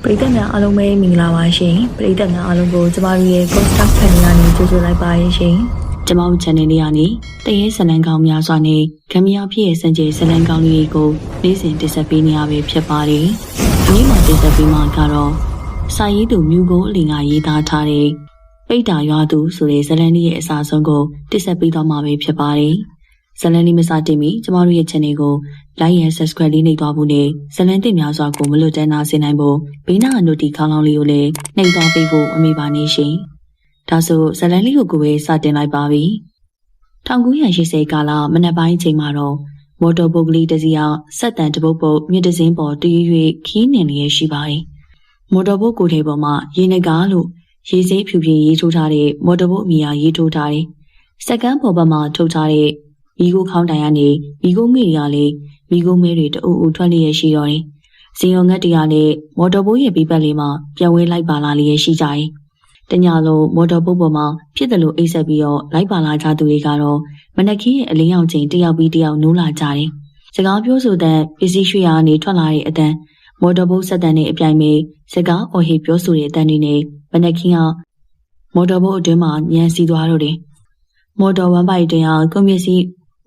ပရိသတ်များအားလုံးပဲမင်္ဂလာပါရှင်ပရိသတ်များအားလုံးကိုကျမတို့ရဲ့ Podcast Channel ကနေကြိုဆိုလိုက်ပါရရှင်ကျမတို့ Channel လေးကနေတရေဇလံကောင်းများစွာနဲ့ဂမ်ဘီယာဖြစ်ရဲ့စံကြေဇလံကောင်းလေးကိုနေ့စဉ်တင်ဆက်ပေးနေရပြီဖြစ်ပါတယ်ဒီနေ့မှာတင်ဆက်ပေးမှာကတော့စာရေးသူမြူကိုအလင်ကရေးသားထားတဲ့ပိတ်တာရွာသူဆိုတဲ့ဇလံလေးရဲ့အစာဆုံးကိုတင်ဆက်ပေးတော့မှာပဲဖြစ်ပါတယ်ဇလံလေးမစတင်မီကျမတို့ရဲ့ Channel ကို Like and Subscribe လေးနှိပ်သွားဖို့နဲ့ဇလံသစ်များစွာကိုမလွတ်တမ်းနာဆင်နိုင်ဖို့ဘေးနား notification ခေါင်းလောင်းလေးကိုလည်းနှိပ်သွားပေးဖို့အမိပါနေရှင်ဒါဆိုဇလံလေးကိုပဲစတင်လိုက်ပါပြီ1980ကာလမနက်ပိုင်းအချိန်မှာတော့မော်တော်ဘုတ်ကလေးတစ်စီးအောင်ဆက်တန်တပုတ်ပုတ်မြစ်တစင်းပေါ်တရွေ့ခီးနေလျက်ရှိပါတယ်မော်တော်ဘုတ်ကိုယ်ထဲပေါ်မှာရေနဂါလို့ရေစိမ်းဖြူဖြူရေးထိုးထားတဲ့မော်တော်ဘုတ်အမည်အရေးထိုးထားတယ်စက္ကန့်ပေါ်ဘက်မှာထုတ်ထားတဲ့မီးကိုခေါင်းတိုင်ကနေမီးကိုငွေရလေးမီးကိုမဲတွေတူအူထွက်လျက်ရှိတော့တယ်စင်ရုံငတ်တရားနဲ့မော်တော်ဘုတ်ရဲ့ဘေးဘက်လေးမှာပြန်ဝဲလိုက်ပါလာလျက်ရှိကြတယ်တညလုံးမော်တော်ဘုတ်ပေါ်မှာဖြစ်တယ်လို့အိပ်ဆက်ပြီးတော့လိုက်ပါလာကြသူတွေကတော့မနက်ခင်းရဲ့အလင်းရောင်ချိန်တယောက်ပြီးတယောက်နိုးလာကြတယ်စကားပြောဆိုတဲ့ပစ္စည်းရွှေရာကနေထွက်လာတဲ့အတန်းမော်တော်ဘုတ်ဆက်တန်နဲ့အပြိုင်မဲ့စကားအော်ဟစ်ပြောဆိုတဲ့အတန်းတွေနဲ့မနက်ခင်းကမော်တော်ဘုတ်အတွင်းမှာမြန်စီသွားတော့တယ်မော်တော်ဝမ်းပိုက်တွင်အောင်ကွန်ပျူတ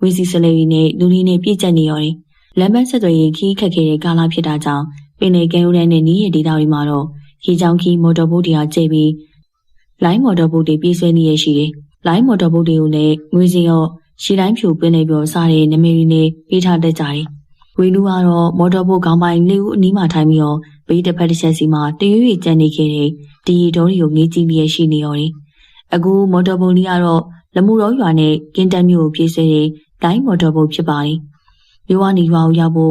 ာဝီစီစလေရီနဲ့လူလီနဲ့ပြည့်ကျက်နေရော်တယ်လမ်းမဆက်သွယ်ရေးခီးခက်ခဲတဲ့ကာလဖြစ်တာကြောင့်ပင်လေကဲဦးတဲ့နဲ့နီးရဒေသတွေမှာတော့ရေချောင်းခီးမော်တော်ဘုတ်တွေကကျဲပြီးလိုင်းမော်တော်ဘုတ်တွေပြေးဆွဲနေရရှိတယ်လိုင်းမော်တော်ဘုတ်တွေကိုလည်းငွေစင်ရောရှီတိုင်းဖြူပင်းနေပြောစားတဲ့နမေရီနဲ့ပေးထားတတ်ကြတယ်ဝေလူကတော့မော်တော်ဘုတ်ခေါင်းပိုင်းလေးဦးအနီးမှာထိုင်ပြီးတော့ဘေးတစ်ဖက်တစ်ချက်စီမှာတရွေ့ကျန်နေခဲ့တဲ့ဒီရီတော်တွေကိုငေးကြည့်လျက်ရှိနေရော်တယ်အခုမော်တော်ဘုတ်လေးကတော့လမှုတော်ရွာနဲ့ကင်းတန်းမျိုးကိုပြေးဆွဲတဲ့လိုင်းမော်တော်ဘုတ်ဖြစ်ပါတယ်မြို့ဝနီရွာကိုရောက်ဖို့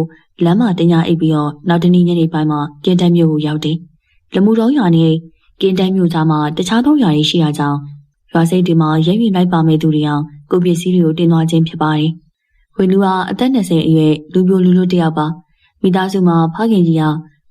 လမ်းမှာတင်ညာအိပ်ပြီးတော့နောက်တနေ့ညနေပိုင်းမှာကင်းတန်းမျိုးကိုရောက်တယ်လမှုတော်ရွာနဲ့ကင်းတန်းမျိုးသားမှာတခြားသောရွာတွေရှိရာကြောင့်ရွာစိတ်တွေမှာရဲရင်လိုက်ပါမဲ့သူတွေအောင်ကိုပစ္စည်းတွေကိုတင်သွားခြင်းဖြစ်ပါတယ်ဝေလူကအသက်20အရွယ်လူပြိုလူလွတ်တယောက်ပါမိသားစုမှာဖခင်ကြီးက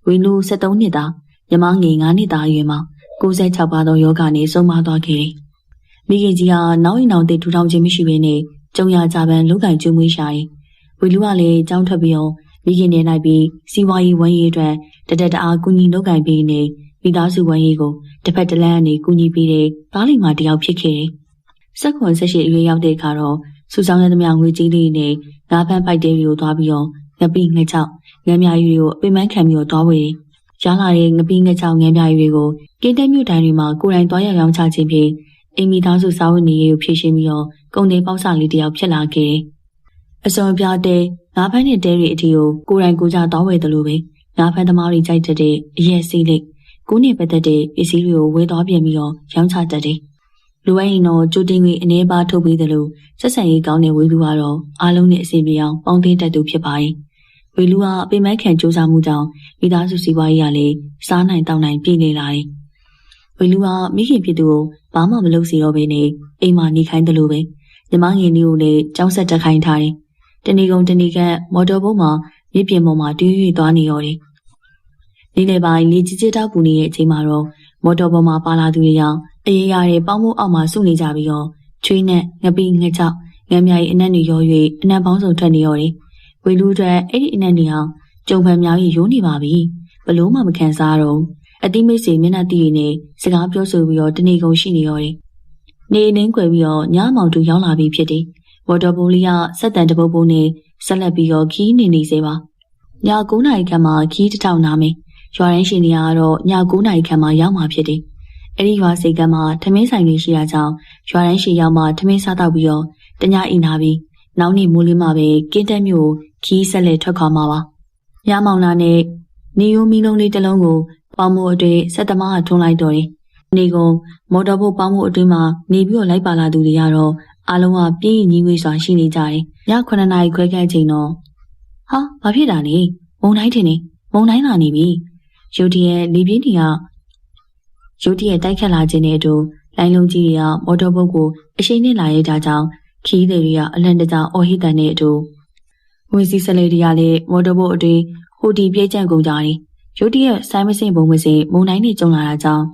ဝေလူ73နှစ်သားညီမငယ်9နှစ်သားအရွယ်မှာ96ပါသောယောဂနဲ့ဆုံးမသွားခဲ့တယ်မိခင်ကြီးကနောက်အိမ်နောက်သိထူထောင်ခြင်းမရှိဘဲနဲ့ကျုံရကြပန်းလုကန်ကျွေးမွေးရှာတယ်ဝေလူကလည်းကြောင်းထွက်ပြီးတော့မိခင်နဲ့လိုက်ပြီးစီးပွားရေးဝမ်းရေးအတွက်တတအားကူညီလုပ်ကင်ပေးနေမိသားစုဝမ်းရေးကိုတစ်ဖက်တစ်လမ်းကနေကူညီပေးတဲ့ကားလီမာတယောက်ဖြစ်ခဲ့တယ်။ဆက်ခွန်ဆက်ရှိအရွယ်ရောက်တဲ့အခါတော့စူဆောင်ရသမျှငွေကြေးလေးနဲ့ငါးဖမ်းပိုက်တဲတွေကိုသွားပြီးတော့ငပိငှက်ချောက်ငမ်းမြားယူတွေကိုအပိမန်းခံပြီးတော့သွားဝေတယ်။ရလာတဲ့ငပိငှက်ချောက်ငမ်းမြားယူတွေကိုကင်းတဲမြို့တိုင်းတွေမှာကိုယ်တိုင်သွားရောက်ရောင်းချခြင်းဖြင့်အိမ်မိသားစုစားဝတ်နေရေးကိုဖြည့်ရှင်းပြီးတော့ကုန်တယ်ပေါက်စားလေးတယောက်ဖြစ်လာခဲ့တယ်။အစုံပြတဲ့ငါးဖမ်းတဲ့တဲတွေအထီကိုယ်တိုင်ကိုကြသွားဝယ်တယ်လို့ပဲငါးဖမ်းသမားတွေကြိုက်တဲ့အရက်စီးလေးကိုနေပတ်သက်တဲ့ပစ္စည်းတွေကိုဝယ်သွားပြန်ပြီးတော့ရောင်းချတတ်တယ်။လူဝိုင်းတော့ကြိုတင်ကြီးအနေပါထုတ်ပေးတယ်လို့ဆက်ဆံရေးကောင်းတဲ့ဝေလူကတော့အားလုံးနဲ့အစီအပြေအောင်ပေါင်းသိတတ်သူဖြစ်ပါတယ်။ဝေလူကအပိမိုက်ခံစူးစမ်းမှုကြောင့်မိသားစုစီးပွားရေးကလည်းစားနိုင်တောင်းနိုင်ပြည်နေလာတယ်။ဝေလူကမိခင်ဖြစ်သူကိုဘာမှမလုပ်စီတော့ဘဲနဲ့အိမ်မှာနေခိုင်းတယ်လို့ပဲညီမငယ်လေးကိုလည်းကြောင်းဆက်တက်ခိုင်းထားတယ်။တဏီကုံတဏီကမော်တော်ဘုတ်မှာမြစ်ပြင်ပေါ်မှာတွဲသွားနေရောတယ်။နေ့လယ်ပိုင်းလေကြီးကြီးတောက်ပူနေတဲ့အချိန်မှာတော့မော်တော်ပေါ်မှာပါလာသူတွေရောအရေးရတဲ့ပေါင်းမိုးအောက်မှာစုနေကြပြီးတော့ချွေးနဲ့ငပိငှက်ချောက်ငမ်းမြားရီအနက်တွေရော၍အနက်ပေါင်းစုံထွက်နေရောတယ်။ဝေလူအတွက်အဲ့ဒီအနက်တွေအောင်ကြုံဖန်များကြီးရိုးနေပါပြီ။ဘလို့မှမခံစားတော့အတိမိတ်ဆွေမျက်နှာတည်ရည်နဲ့စကားပြောဆိုပြီးတော့တနေကုန်ရှိနေရောတယ်။နေနှင်းကွယ်ပြီးတော့ညမောင်တူရောက်လာပြီးဖြစ်တယ်။မော်တော်ဘုတ်လေးကဆက်တန်တပုတ်ပုတ်နဲ့ဆက်လက်ပြီးတော့ခီးနေစေပါ။ည9နာရီခန့်မှာခီးတစ်ထောင်နာမယ်။ရွာရင်းရှင်တွေကတော့ည9နာရီခန့်မှာရောက်မှာဖြစ်တယ်။အဲ့ဒီရွာစိတ်ကမ်းမှာထမင်းဆိုင်လေးရှိရာကြောင့်ရွာရင်းရှင်ရောက်မှထမင်းစားတော့ပြီးတော့တညအိမ်နာပြီးနောက်နေ့မိုးလင်းမှပဲကင်းတက်မြို့ခီးဆက်လက်ထွက်ခွာမှာပါ။ညမောင်လာနဲ့နေယိုမီလုံးလေးတစ်လုံးကိုပေါမိုးအတွေ့ဆက်သမားကထွန်းလိုက်တော့တယ်။နေကုန်မော်တော်ဘုတ်ပေါမိုးအတွင်းမှာနေပြီးတော့လိုက်ပါလာသူတွေကတော့အားလုံးကပြင်းညီငွေစွာရှိနေကြတယ်။ည9နာရီခွဲခန့်ချိန်တော့ဟာဘာဖြစ်တာလဲမုံတိုင်းထင်နေမုံတိုင်းလာနေပြီရုတ်တရက်လေပြင်းတွေကရုတ်တရက်တိုက်ခတ်လာခြင်းနဲ့အတူလိုင်းလုံးကြီးတွေကမော်တော်ဘုတ်ကိုအရှိန်နဲ့လာရတဲ့ကြောင့်ခီးတွေကအလန့်တကြားအော်ဟစ်တန်တဲ့အတူဝင်စီစလေတွေကလည်းမော်တော်ဘုတ်အတွင်းဟိုတီပြဲကျန့်ကုန်ကြတယ်ရုတ်တရက်ဆိုင်းမစင်ပုံမစင်မုံတိုင်းနဲ့ကျုံလာတာကြောင့်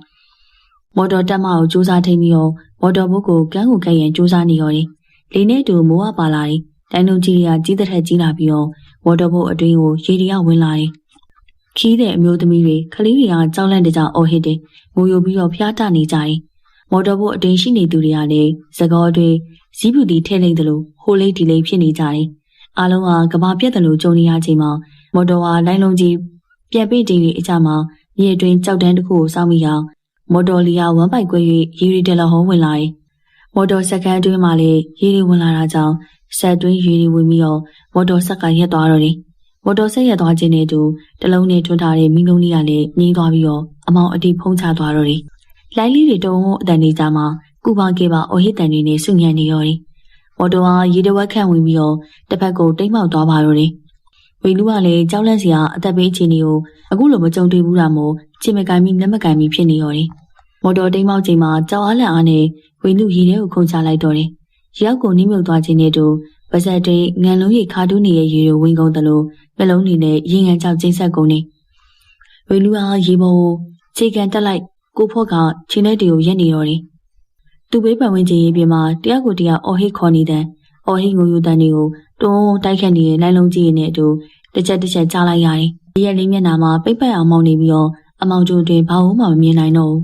မော်တော်တက်မကိုစူးစမ်းထိန်ပြီးတော့မော်တော်ဘုတ်ကိုကန်းကိုကဲ့ရန်စူးစမ်းနေရောတယ်လေနဲ့တူမိုးကပါလာတယ်တိုင်းလုံးကြီးတွေကကြီးတဲ့ထက်ကြီးလာပြီးတော့မော်တော်ဘုတ်အတွင်းကိုရေတွေကဝင်လာတယ်ခ ခီးတဲ့အမျိုးသမီးတွေကလေးတွေကကြောက်လန့်တကြအော်ဟစ်တယ်။ငိုယိုပြီးတော့ဖျားတနေကြတယ်။မော်တော်ဘို့အတွင်းရှိနေသူတွေကလည်းသကောတွေဇီးပူတီထဲလိုက်သလိုဟိုလေးဒီလေးဖြစ်နေကြတယ်။အားလုံးကကဘာပြက်တယ်လို့ကြုံနေရချိန်မှာမော်တော်ဟာလိုင်းလုံးကြီးပြန်ပိတ်တင်ပြီးအကြမှာမြေအတွင်းကြောက်တန်းတစ်ခုကိုစောင့်မိအောင်မော်တော်လီယာဝမ်းပိုက်ကွဲ၍ရီရီတယ်လဟုံးဝင်လာတယ်။မော်တော်စက္ကန့်အတွင်းမှာလည်းရီရီဝင်လာတာကြောင့်ဆက်တွင်းရီရီဝင်ပြီးတော့မော်တော်ဆက်ကရက်သွားတော့တယ်။မော်တော်ဆက်ရက်သွားခြင်းနဲ့တူတလုံးနဲ့ထွန်းထားတဲ့မီးလုံးလေးကလည်းငြိမ်းသွားပြီးတော့အမောင်အတီဖုံးချသွားတော့တယ်။လိုင်းလေးတွေတုံးအတန်နေကြမှာကုပကေပါအော်ဟစ်တန်တွေနဲ့စုညံနေရောတယ်။မော်တော်ဟာရေတဝက်ခန့်ဝင်ပြီးတော့တစ်ဖက်ကိုတိတ်မောက်သွားပါတော့တယ်။ဝေလူကလည်းကြောက်လန့်စရာအသက်ဘေးအခြေအနေကိုအခုလိုမကြုံတွေ့ဘူးတာမို့ချိန်မကန်ပြီးလက်မကန်ပြီးဖြစ်နေရောတယ်။မော်တော်တိတ်မောက်ချိန်မှာကြောက်အားလန့်အားနဲ့ဝေလူရေထဲကိုခုန်ချလိုက်တော့တယ်။ရောက်ကိုနှိမ့်မြုပ်သွားခြင်းနဲ့တူပါဇက်တွေငံလုံးရိတ်ခါတူးနေတဲ့ရေကိုဝင်ကုန်တယ်လို့မျက်လုံးတွေနဲ့ရေငန်ကြောက်ကျိန်းဆက်ကုန်နေဝေလူဟာရေပေါ်ကိုခြေကန်တက်လိုက်ကိုဖော့ကခြေနဲ့တီကိုရက်နေတော့တယ်သူဘေးပတ်ဝန်းကျင်ရေပြင်မှာတယောက်ကိုတယောက်အော်ဟစ်ခေါ်နေတဲ့အော်ဟစ်ငိုယိုတန်တွေကိုတွန်းတိုက်ခတ်နေတဲ့လိုင်းလုံးကြီးရနဲ့အတူတစ်ချက်ကြားလိုက်ရတယ်ဒီရဲ့လေးမျက်နှာမှာပိတ်ပတ်အောင်မောင်းနေပြီးတော့အမောင်ကျိုးတွင်ဘာမှမမြင်နိုင်တော့ဘူ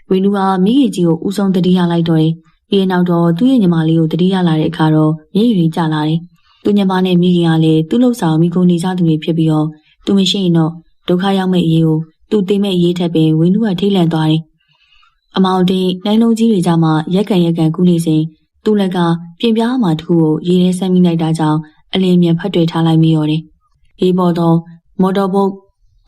းဝေလူဟာမိကြီးကြီးကိုဥဆုံးတတိယလိုက်တော့တယ်ဒီနောက်တော့သူ့ရဲ့ညီမလေးကိုတတိယလာတဲ့အခါတော့မျက်ရည်ကျလာတယ်သူညီမနဲ့မိခင်ကလည်းသူ့လှုပ်ဆောင်မိကုန်နေကြသူတွေဖြစ်ပြီးတော့သူမရှိရင်တော့ဒုက္ခရောက်မဲ့အရေးကိုသူသိမဲ့အရေးထက်ပင်ဝင်းလူကထိတ်လန့်သွားတယ်။အမောင်တင်နိုင်လုံးကြီးတွေကြမှာရက်ကန်ကူးနေစဉ်သူ့လက်ကပြင်ပြားမှတစ်ခုကိုရေထဲဆမ်းမိလိုက်တာကြောင့်အလင်းမြန်ဖတ်တွေ့ထားလိုက်မိရောတယ်။ဒီပေါ်တော့မော်တော်ဘုတ်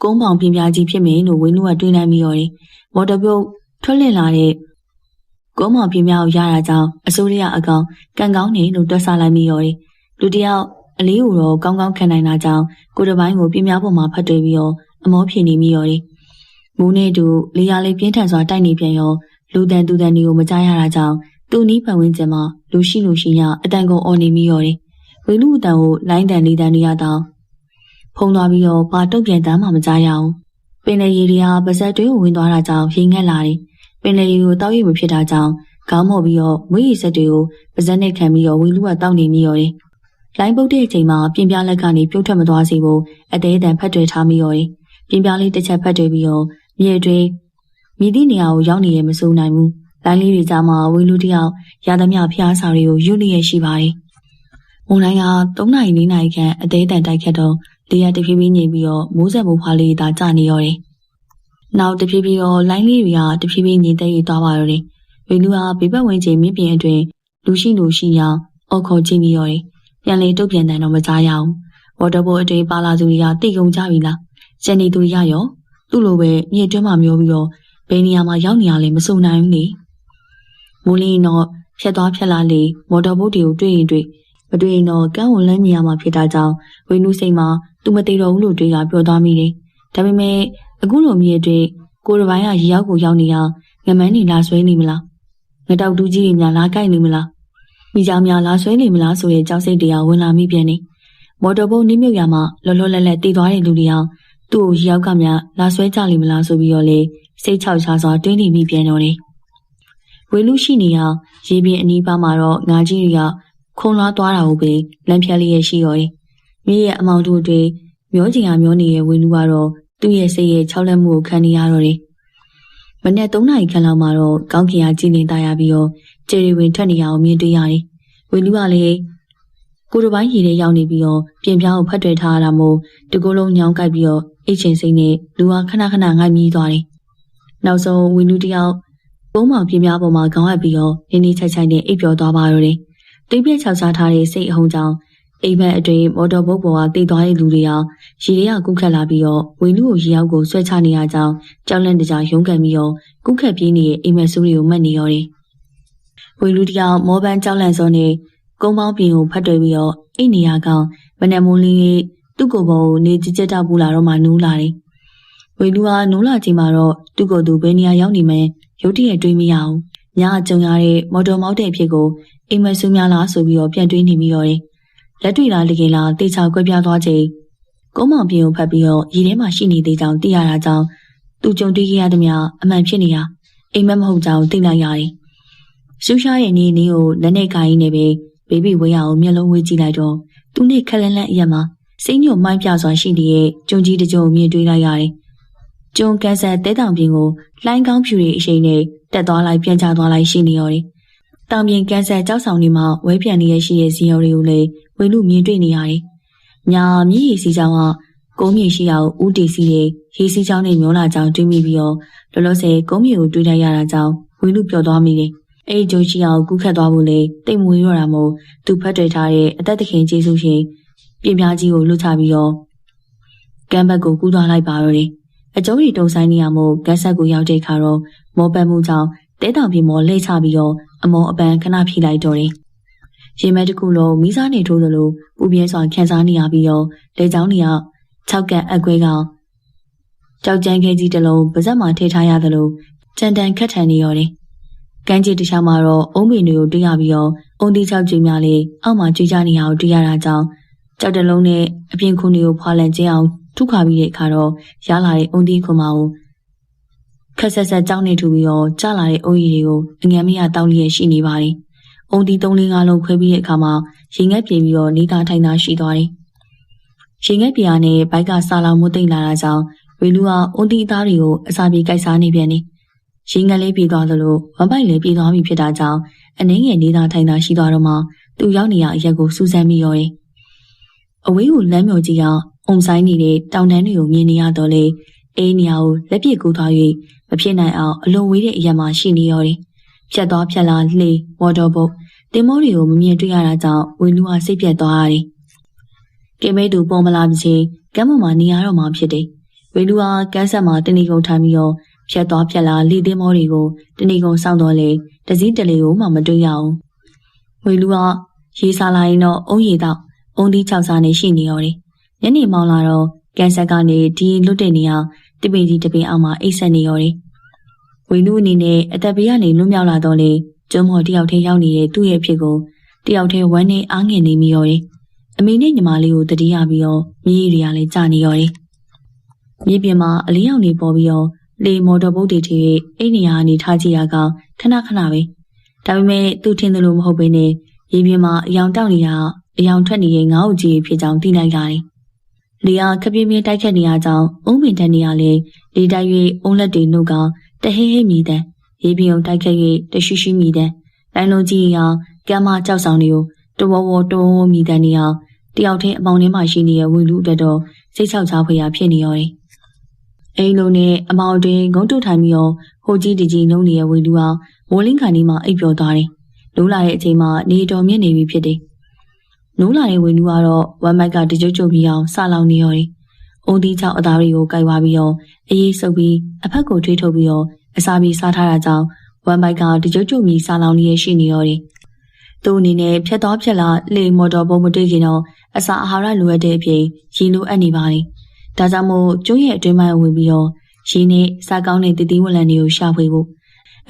ကုန်းပေါင်ပြင်ပြားကြီးဖြစ်မယ်လို့ဝင်းလူကတွေးလိုက်မိရောတယ်။မော်တော်ဘုတ်ထွက်လင့်လာတဲ့ကုန်းပေါင်ပြင်ပြားကိုရတာကြောင့်အစိုးရအကောင်ကန်ကောင်းနေလို့တွက်ဆလိုက်မိရောတယ်။လူတယောက်အလေးကိုတော့ကောင်းကောင်းခံနိုင်တာကြောင့်ကိုယ်တစ်ပိုင်းကိုပြင်ပြားပေါ်မှာဖတ်တွေ့ပြီးတော့အမောဖြေနေမိရောတယ်။မိုးနဲ့တူလေယာလေးပြင်းထန်စွာတိုက်နေပြန်ရောလူတန်သူတန်တွေကိုမကြားရတာကြောင့်သူ့နီးပတ်ဝန်းကျင်မှာလူရှိရအတန်ကုန်အော်နေမိရောတယ်။ဝေလူအတန်ကိုလိုင်းတန်လေးတန်နေရတော့ဖုံသွားပြီးတော့ဘာတုတ်ပြန်တမ်းမှမကြားရအောင်။ပင်လေရီတွေကပါဇက်တွင်းကိုဝင်သွားတာကြောင့်ရေငက်လာတယ်။ပင်လေရီကိုတောက်ရမဖြစ်တာကြောင့်ခေါင်းမော့ပြီးတော့မွေးရည်ဆက်တွေကိုပါဇက်နဲ့ခံပြီးတော့ဝေလူကတောက်နေမိရောတယ်။လိုင်းပုတ်တဲ့အချိန်မှာပြင်ပြလက်ကနေပြုတ်ထွက်မသွားစေဖို့အသေးအတန်ဖတ်တွေ့ထားမိရောတယ်။ပြင်ပြလေးတစ်ချက်ဖတ်တွေ့ပြီးတော့မြေတွင်မြည်သည့်နေရာကိုရောက်နေရမစိုးနိုင်ဘူး။လိုင်းလေးတွေကြားမှာဝေလူတယောက်ရသမျှဖျားစာတွေကိုယူနေရရှိပါတယ်။မုန်တိုင်းက3 နာရီ4 နာရီခန့်အသေးအတန်တိုက်ခတ်တော့လေယာတဖြည်းဖြည်းငြိမ်ပြီးတော့မိုးဆက်မိုးဖွာလေးသာကျနေရောတယ်။နောက်တဖြည်းဖြည်းတော့လိုင်းလေးတွေကတဖြည်းဖြည်းငြိမ်သက်ရသွားပါတော့တယ်။ဝေလူဟာဘေးပတ်ဝန်းကျင်မြင့်ပြင်အတွင်းလူရှိရအော်ခေါ်ကြည့်မိရောတယ်။ပြန်လေတုတ်ပြန်တယ်တော့မကြားရအောင်။ဝါတာဘောအတွင်းပါလာသူတွေကတိတ်ကုန်ကြပြီလား။ကျန်နေသူတွေကရောသူ့လိုပဲမြေတွင်းမှာမျောပြီးတော့ဘယ်နေရာမှာရောက်နေရလဲမစုံနိုင်ဘူးလေမိုးလင်းတော့ဖြတ်သွားဖြတ်လာလေမော်တော်ဘုတ်တွေကိုတွေ့ရင်တွေ့မတွေ့ရင်တော့ကန်းဝင်လမ်းမြင်ရမှာဖြစ်တာကြောင့်ဝင်းနူးစိတ်မှာသူမသိတော့ဘူးလို့တွေးကပြောသွားမိတယ်ဒါပေမဲ့အခုလိုမြေတွေ့ကိုယ်တစ်ပိုင်းကရေရောက်ကိုရောက်နေအောင်ငမန်းနေလာဆွဲနေမလားငတောက်တူးကြီးတွေများလာကြိုက်နေမလားမိကြောင်များလာဆွဲနေမလားဆိုတဲ့ကြောက်စိတ်တရားဝင်လာမိပြန်နေမော်တော်ဘုတ်နှိမ့်မြုပ်ရမှာလောလောလတ်လတ်တည်သွားတဲ့လူတွေအောင်သူ့ကိုရေရောက်ကများလာဆွဲကြလိမ့်မလားဆိုပြီးတော့လေစိတ်ချောက်ချစွာတွင်းနေမိပြန်တော့တယ်ဝေလူရှိနေအောင်ရေပြင်အနီးပါးမှာတော့ငါးကြီးတွေကခုံလွှားသွားတာကိုပဲလမ်းဖြတ်လေးရရှိရော်တယ်မိရဲ့အမောင်တို့တွေမျောချင်မျောနေတဲ့ဝေလူကတော့သူ့ရဲ့စိတ်ရဲ့ချောက်လက်မှုကိုခံနေရတော့တယ်မနေ့3 နာရီခန့်လောက်မှာတော့ကောင်းကင်ကကြည်လင်သားရပြီးတော့ကျေရီဝင်ထွက်နေရအောင်မြင်တွေ့ရတယ်ဝေလူကလည်းကိုယ်တစ်ပိုင်းရေထဲရောက်နေပြီးတော့ပြင်ပြားကိုဖတ်တွေ့ထားရတာမို့တကူလုံးညောင်းကိုက်ပြီးတော့အိတ်ချင်းစိတ်နဲ့လူကခဏငိုက်မြည်သွားတယ်။နောက်ဆုံးဝီလူတယောက်ပုံးမောင်ပြင်ပြားပေါ်မှာခေါင်းအပ်ပြီးတော့နင်းနေချိုက်နဲ့အိပ်ပျော်သွားပါတော့တယ်။တိတ်ပြက်ချောက်စားထားတဲ့စိတ်အဟုန်ကြောင့်အိမ်မက်အတွင်းမော်တော်ဘုတ်ပေါ်ကတိတ်သွားတဲ့လူတွေဟာရေထဲကကုခတ်လာပြီးတော့ဝီလူကိုရေရောက်ကိုဆွဲချနေရကြောင်းကြောက်လန့်တကြားရုန်းကန်ပြီးတော့ကုခတ်ပြေးနေတဲ့အိမ်မက်ဆူးတွေကိုမှတ်နေရောတယ်။ဝီလူတယောက်မောပန်းကြောက်လန့်စောနဲ့ကုန်းပေါင်းပြင်ကိုဖတ်တွေ့ပြီးတော့အိတ်နေရကောင်မနက်မိုးလင်းသူ့ကိုယ်ပေါ်ကိုနေကြက်တောက်ပူလာတော့မှနိုးလာတယ်။ဝေလူကနိုးလာချိန်မှာတော့သူ့ကိုယ်သူဘယ်နေရာရောက်နေမှန်းရုတ်တရက်တွေးမရအောင်။ညအကြုံရတဲ့မော်တော်မောက်တဲ့အဖြစ်ကိုအိမ်မက်ဆူးများလားဆိုပြီးတော့ပြန်တွေးနေပြီးတော့တယ်။လက်တွေ့လားတကယ်လားတေချာကွဲပြားသွားချိန်ကုန်းမောင်ပြင်ကိုဖတ်ပြီးတော့ရေထဲမှာရှိနေသေးကြောင်သိရတာကြောင့်သူကြုံတွေ့ခဲ့ရသမျှအမှန်ဖြစ်နေတာအိမ်မက်မဟုတ်ကြောင်သိလိုက်ရတယ်။ရှူရှားရဲ့နေကိုလက်နဲ့ကိုင်းနေပဲဘေဘီဝေးရအောင်မျက်လုံးဝေးကြည့်လိုက်တော့သူနဲ့ခက်လန်းလန်းအရက်မှာ စိတ်ညစ်မှိုင်းပြစွာရှိတဲ့ကျွန်းကြီးတစ်ကြုံမြင်တွေ့လိုက်ရတယ်။ကျွန်းကန်ဆာတဲတောင်ပြင်ကိုလှိုင်းကောင်းဖြူတွေအရှိန်နဲ့တက်သွားလိုက်ပြန်ချသွားလိုက်ရှိနေရတယ်။တောင်ပြင်ကန်ဆာကြောက်ဆောင်တွေမှာဝဲပြန်နေရရှိတဲ့ဇီယောတွေကိုလည်းဝေလူမြင်တွေ့နေရတယ်။မြာမြည်ရည်စီချောင်းကကုန်းမြေရှိရာကိုဦးတီစီရဲ့ရေစီချောင်းနဲ့မျောလာကြောင်းတွေးမိပြီးတော့လောလောဆယ်ကုန်းမြေကိုတွေးလိုက်ရတာကြောင့်ဝေလူပျော်သွားမိတယ်။အဲဒီကျိုးရှိအောင်ကူးခတ်သွားဖို့လေတိတ်မွေးတော့တာမို့သူဖတ်တွေ့ထားတဲ့အသက်သခင်ကျေးဇူးရှင်ပြင်ပြားကြီးကိုလွတ်ချပြီးတော့ကမ်းဘက်ကိုကူးသွားလိုက်ပါတော့တယ်။အကျုံးရီတုံဆိုင်နေရမို့ဂတ်ဆက်ကိုရောက်တဲ့အခါတော့မောပတ်မှုကြောင့်တဲတောင်ပြင်မောလှည့်ချပြီးတော့အမောအပန်းခဏဖြီးလိုက်တော့တယ်။ရေမဲတစ်ခုလုံးမိစားနေထိုးသလိုပူပြဲစွာခန်းစားနေရပြီးတော့လေချောင်းတွေက6ကန်အကွဲကောင်ကြောက်ကြမ်းခဲကြီးတစ်လုံးပါဇက်မှာထည့်ထားရသလိုကြံတန်ခတ်ထန်နေရတယ်။ကမ်းခြေတစ်ခြားမှာတော့အုံးပင်တွေကိုတွေ့ရပြီးတော့အုံးသီးချောက်ကျွေးများလေးအောက်မှာကျွေးကြနေရအောင်တွေ့ရတာကြောင့်ကြောက်တလုံးနဲ့အပြင်ခုန်တွေကိုဖွာလန်ကျင်းအောင်ထုခါပြီးတဲ့အခါတော့ရလာတဲ့အုံးသီးခွန်မကိုခက်ဆက်ဆက်ကြောင်းနေထူပြီးတော့ကျလာတဲ့အုံးရီတွေကိုအငြမ်းမရတောင်းလျက်ရှိနေပါတယ်။အုံးသီး3-5လုံးခွဲပြီးတဲ့အခါမှာရင်ငက်ပြေပြီးတော့နေသားထိုင်သားရှိသွားတယ်။ရင်ငက်ပြေရနဲ့ဘိုက်ကဆာလောင်မွတ်သိမ့်လာတာကြောင့်ဝေလူကအုံးသီးအသားတွေကိုအစာပြေကြိုက်စားနေပြန်တယ်။ရင်ငက်လေးပြေသွားသလိုဝမ်ပိုက်လည်းပြေသွားပြီဖြစ်တာကြောင့်အနှင်းငယ်နေသားထိုင်သားရှိသွားတော့မှသူရောက်နေရအရက်ကိုစူးစမ်းမိရောတယ်။အဝေးကိုလမ်းမြော်ကြီးကအုံဆိုင်နေတဲ့တောင်တန်းတွေကိုမြင်နေရတော့လေအေးနေရာကိုလက်ပြကူးသွား၍မဖြစ်နိုင်အောင်အလွန်ဝေးတဲ့အရက်မှာရှိနေရောတယ်။ဖြတ်သွားဖြတ်လာလှေမော်တော်ဘုတ်တင်မောတွေကိုမမြင်တွေ့ရတာကြောင့်ဝေလူကစိတ်ပြတ်သွားရတယ်။ကဲမဲသူပုံမလာမချင်းကမ်းပေါ်မှာနေရတော့မှဖြစ်တယ်။ဝေလူကကမ်းဆက်မှာတဏီကုံထိုင်ပြီးတော့ဖြတ်သွားဖြတ်လာလှေတင်မောတွေကိုတဏီကုံစောင့်တော့လေတစည်းတလေကိုမှမတွေ့ရအောင်။ဝေလူကရေစားလာရင်တော့အုံးရီတော့အုံးသီး6စားနေရှိနေရောတယ်။ညနေမောင်လာတော့ကန်ဆက်ကနေဒီလွတ်တဲ့နေရာတပင်ကြီးတပင်အောင်မှာအိတ်ဆက်နေရောတယ်။ဝေလူအနေနဲ့အသက်ဘေးကနေလွတ်မြောက်လာတော့လေကျုံမော်တယောက်ထဲရောက်နေတဲ့သူ့ရဲ့ဖြစ်ကိုတယောက်ထဲဝမ်းနဲ့အားငယ်နေမိရောတယ်။အမေနဲ့ညီမလေးကိုတတိယပြီးတော့မြေးတွေကလည်းကြာနေရောတယ်။မြေပြင်မှာအလင်းရောင်တွေပေါ်ပြီးတော့လေမော်တော်ဘုတ်တွေထိအိတ်နေရာကနေထားကြည့်ရကခဏခဏပဲ။ဒါပေမဲ့သူထင်သလိုမဟုတ်ဘဲနဲ့ရေပြင်မှာအယောင်တောက်နေတာအယောင်ထွက်နေတဲ့ငါးအုပ်ကြီးဖြစ်ကြောင်းသိလိုက်ရတယ်။လေကခပြင်းပြင်းတိုက်ခတ်နေရကြောင်းအုံးပင်တက်နေရလေလေတိုက်၍အုံးလက်တွေနှုတ်ကတဟဲဟဲမြည်တဲ့ရေပြင်ုံတိုက်ခတ်၍တရှိရှိမြည်တဲ့လိုင်းလုံးကြီးရာကမ်းမကြောက်ဆောင်တွေကိုတဝဝတဝဝမြည်တဲ့နေရာတယောက်တည်းအပေါင်းထဲမှာရှိနေတဲ့ဝေလူအတွက်တော့စိတ်ချောက်ချဖွယ်ရာဖြစ်နေရောတယ်။အိမ်လုံးနဲ့အမောင်တွင်ငုံတုတ်ထိုင်ပြီးတော့ဟိုကြီးတကြီးနှုံနေတဲ့ဝေလူဟာမိုးလင်းခါနီးမှာအိပ်ပျော်သွားတယ်။နိုးလာတဲ့အချိန်မှာနေတော်မြင့်နေပြီဖြစ်တယ်။နိုးလာတဲ့ဝေလူကတော့ဝမ်မိုက်ကတကြုတ်ကြုတ်ပြီးအောင်ဆလောင်နေရောတယ်။အုံးသီးချောက်အသားတွေကိုကိုက်ဝါပြီးတော့အေးဆုပ်ပြီးအဖက်ကိုထွေးထုတ်ပြီးတော့အစာပြေစားထားတာကြောင့်ဝမ်မိုက်ကတကြုတ်ကြုတ်ပြီးဆလောင်နေရရှိနေရောတယ်။သူ့အနေနဲ့ဖြတ်သွားဖြတ်လာလေမော်တော်ဘုံမတွေ့ခင်တော့အစာအာဟာရလိုအပ်တဲ့အပြင်ရေလိုအပ်နေပါတယ်။ဒါကြောင့်မို့ကျိုးရဲ့အတွင်းပိုင်းဝင်ပြီးတော့ရေနဲ့စားကောင်းတဲ့တည်တည်ဝလံတွေကိုရှာဖွေဖို့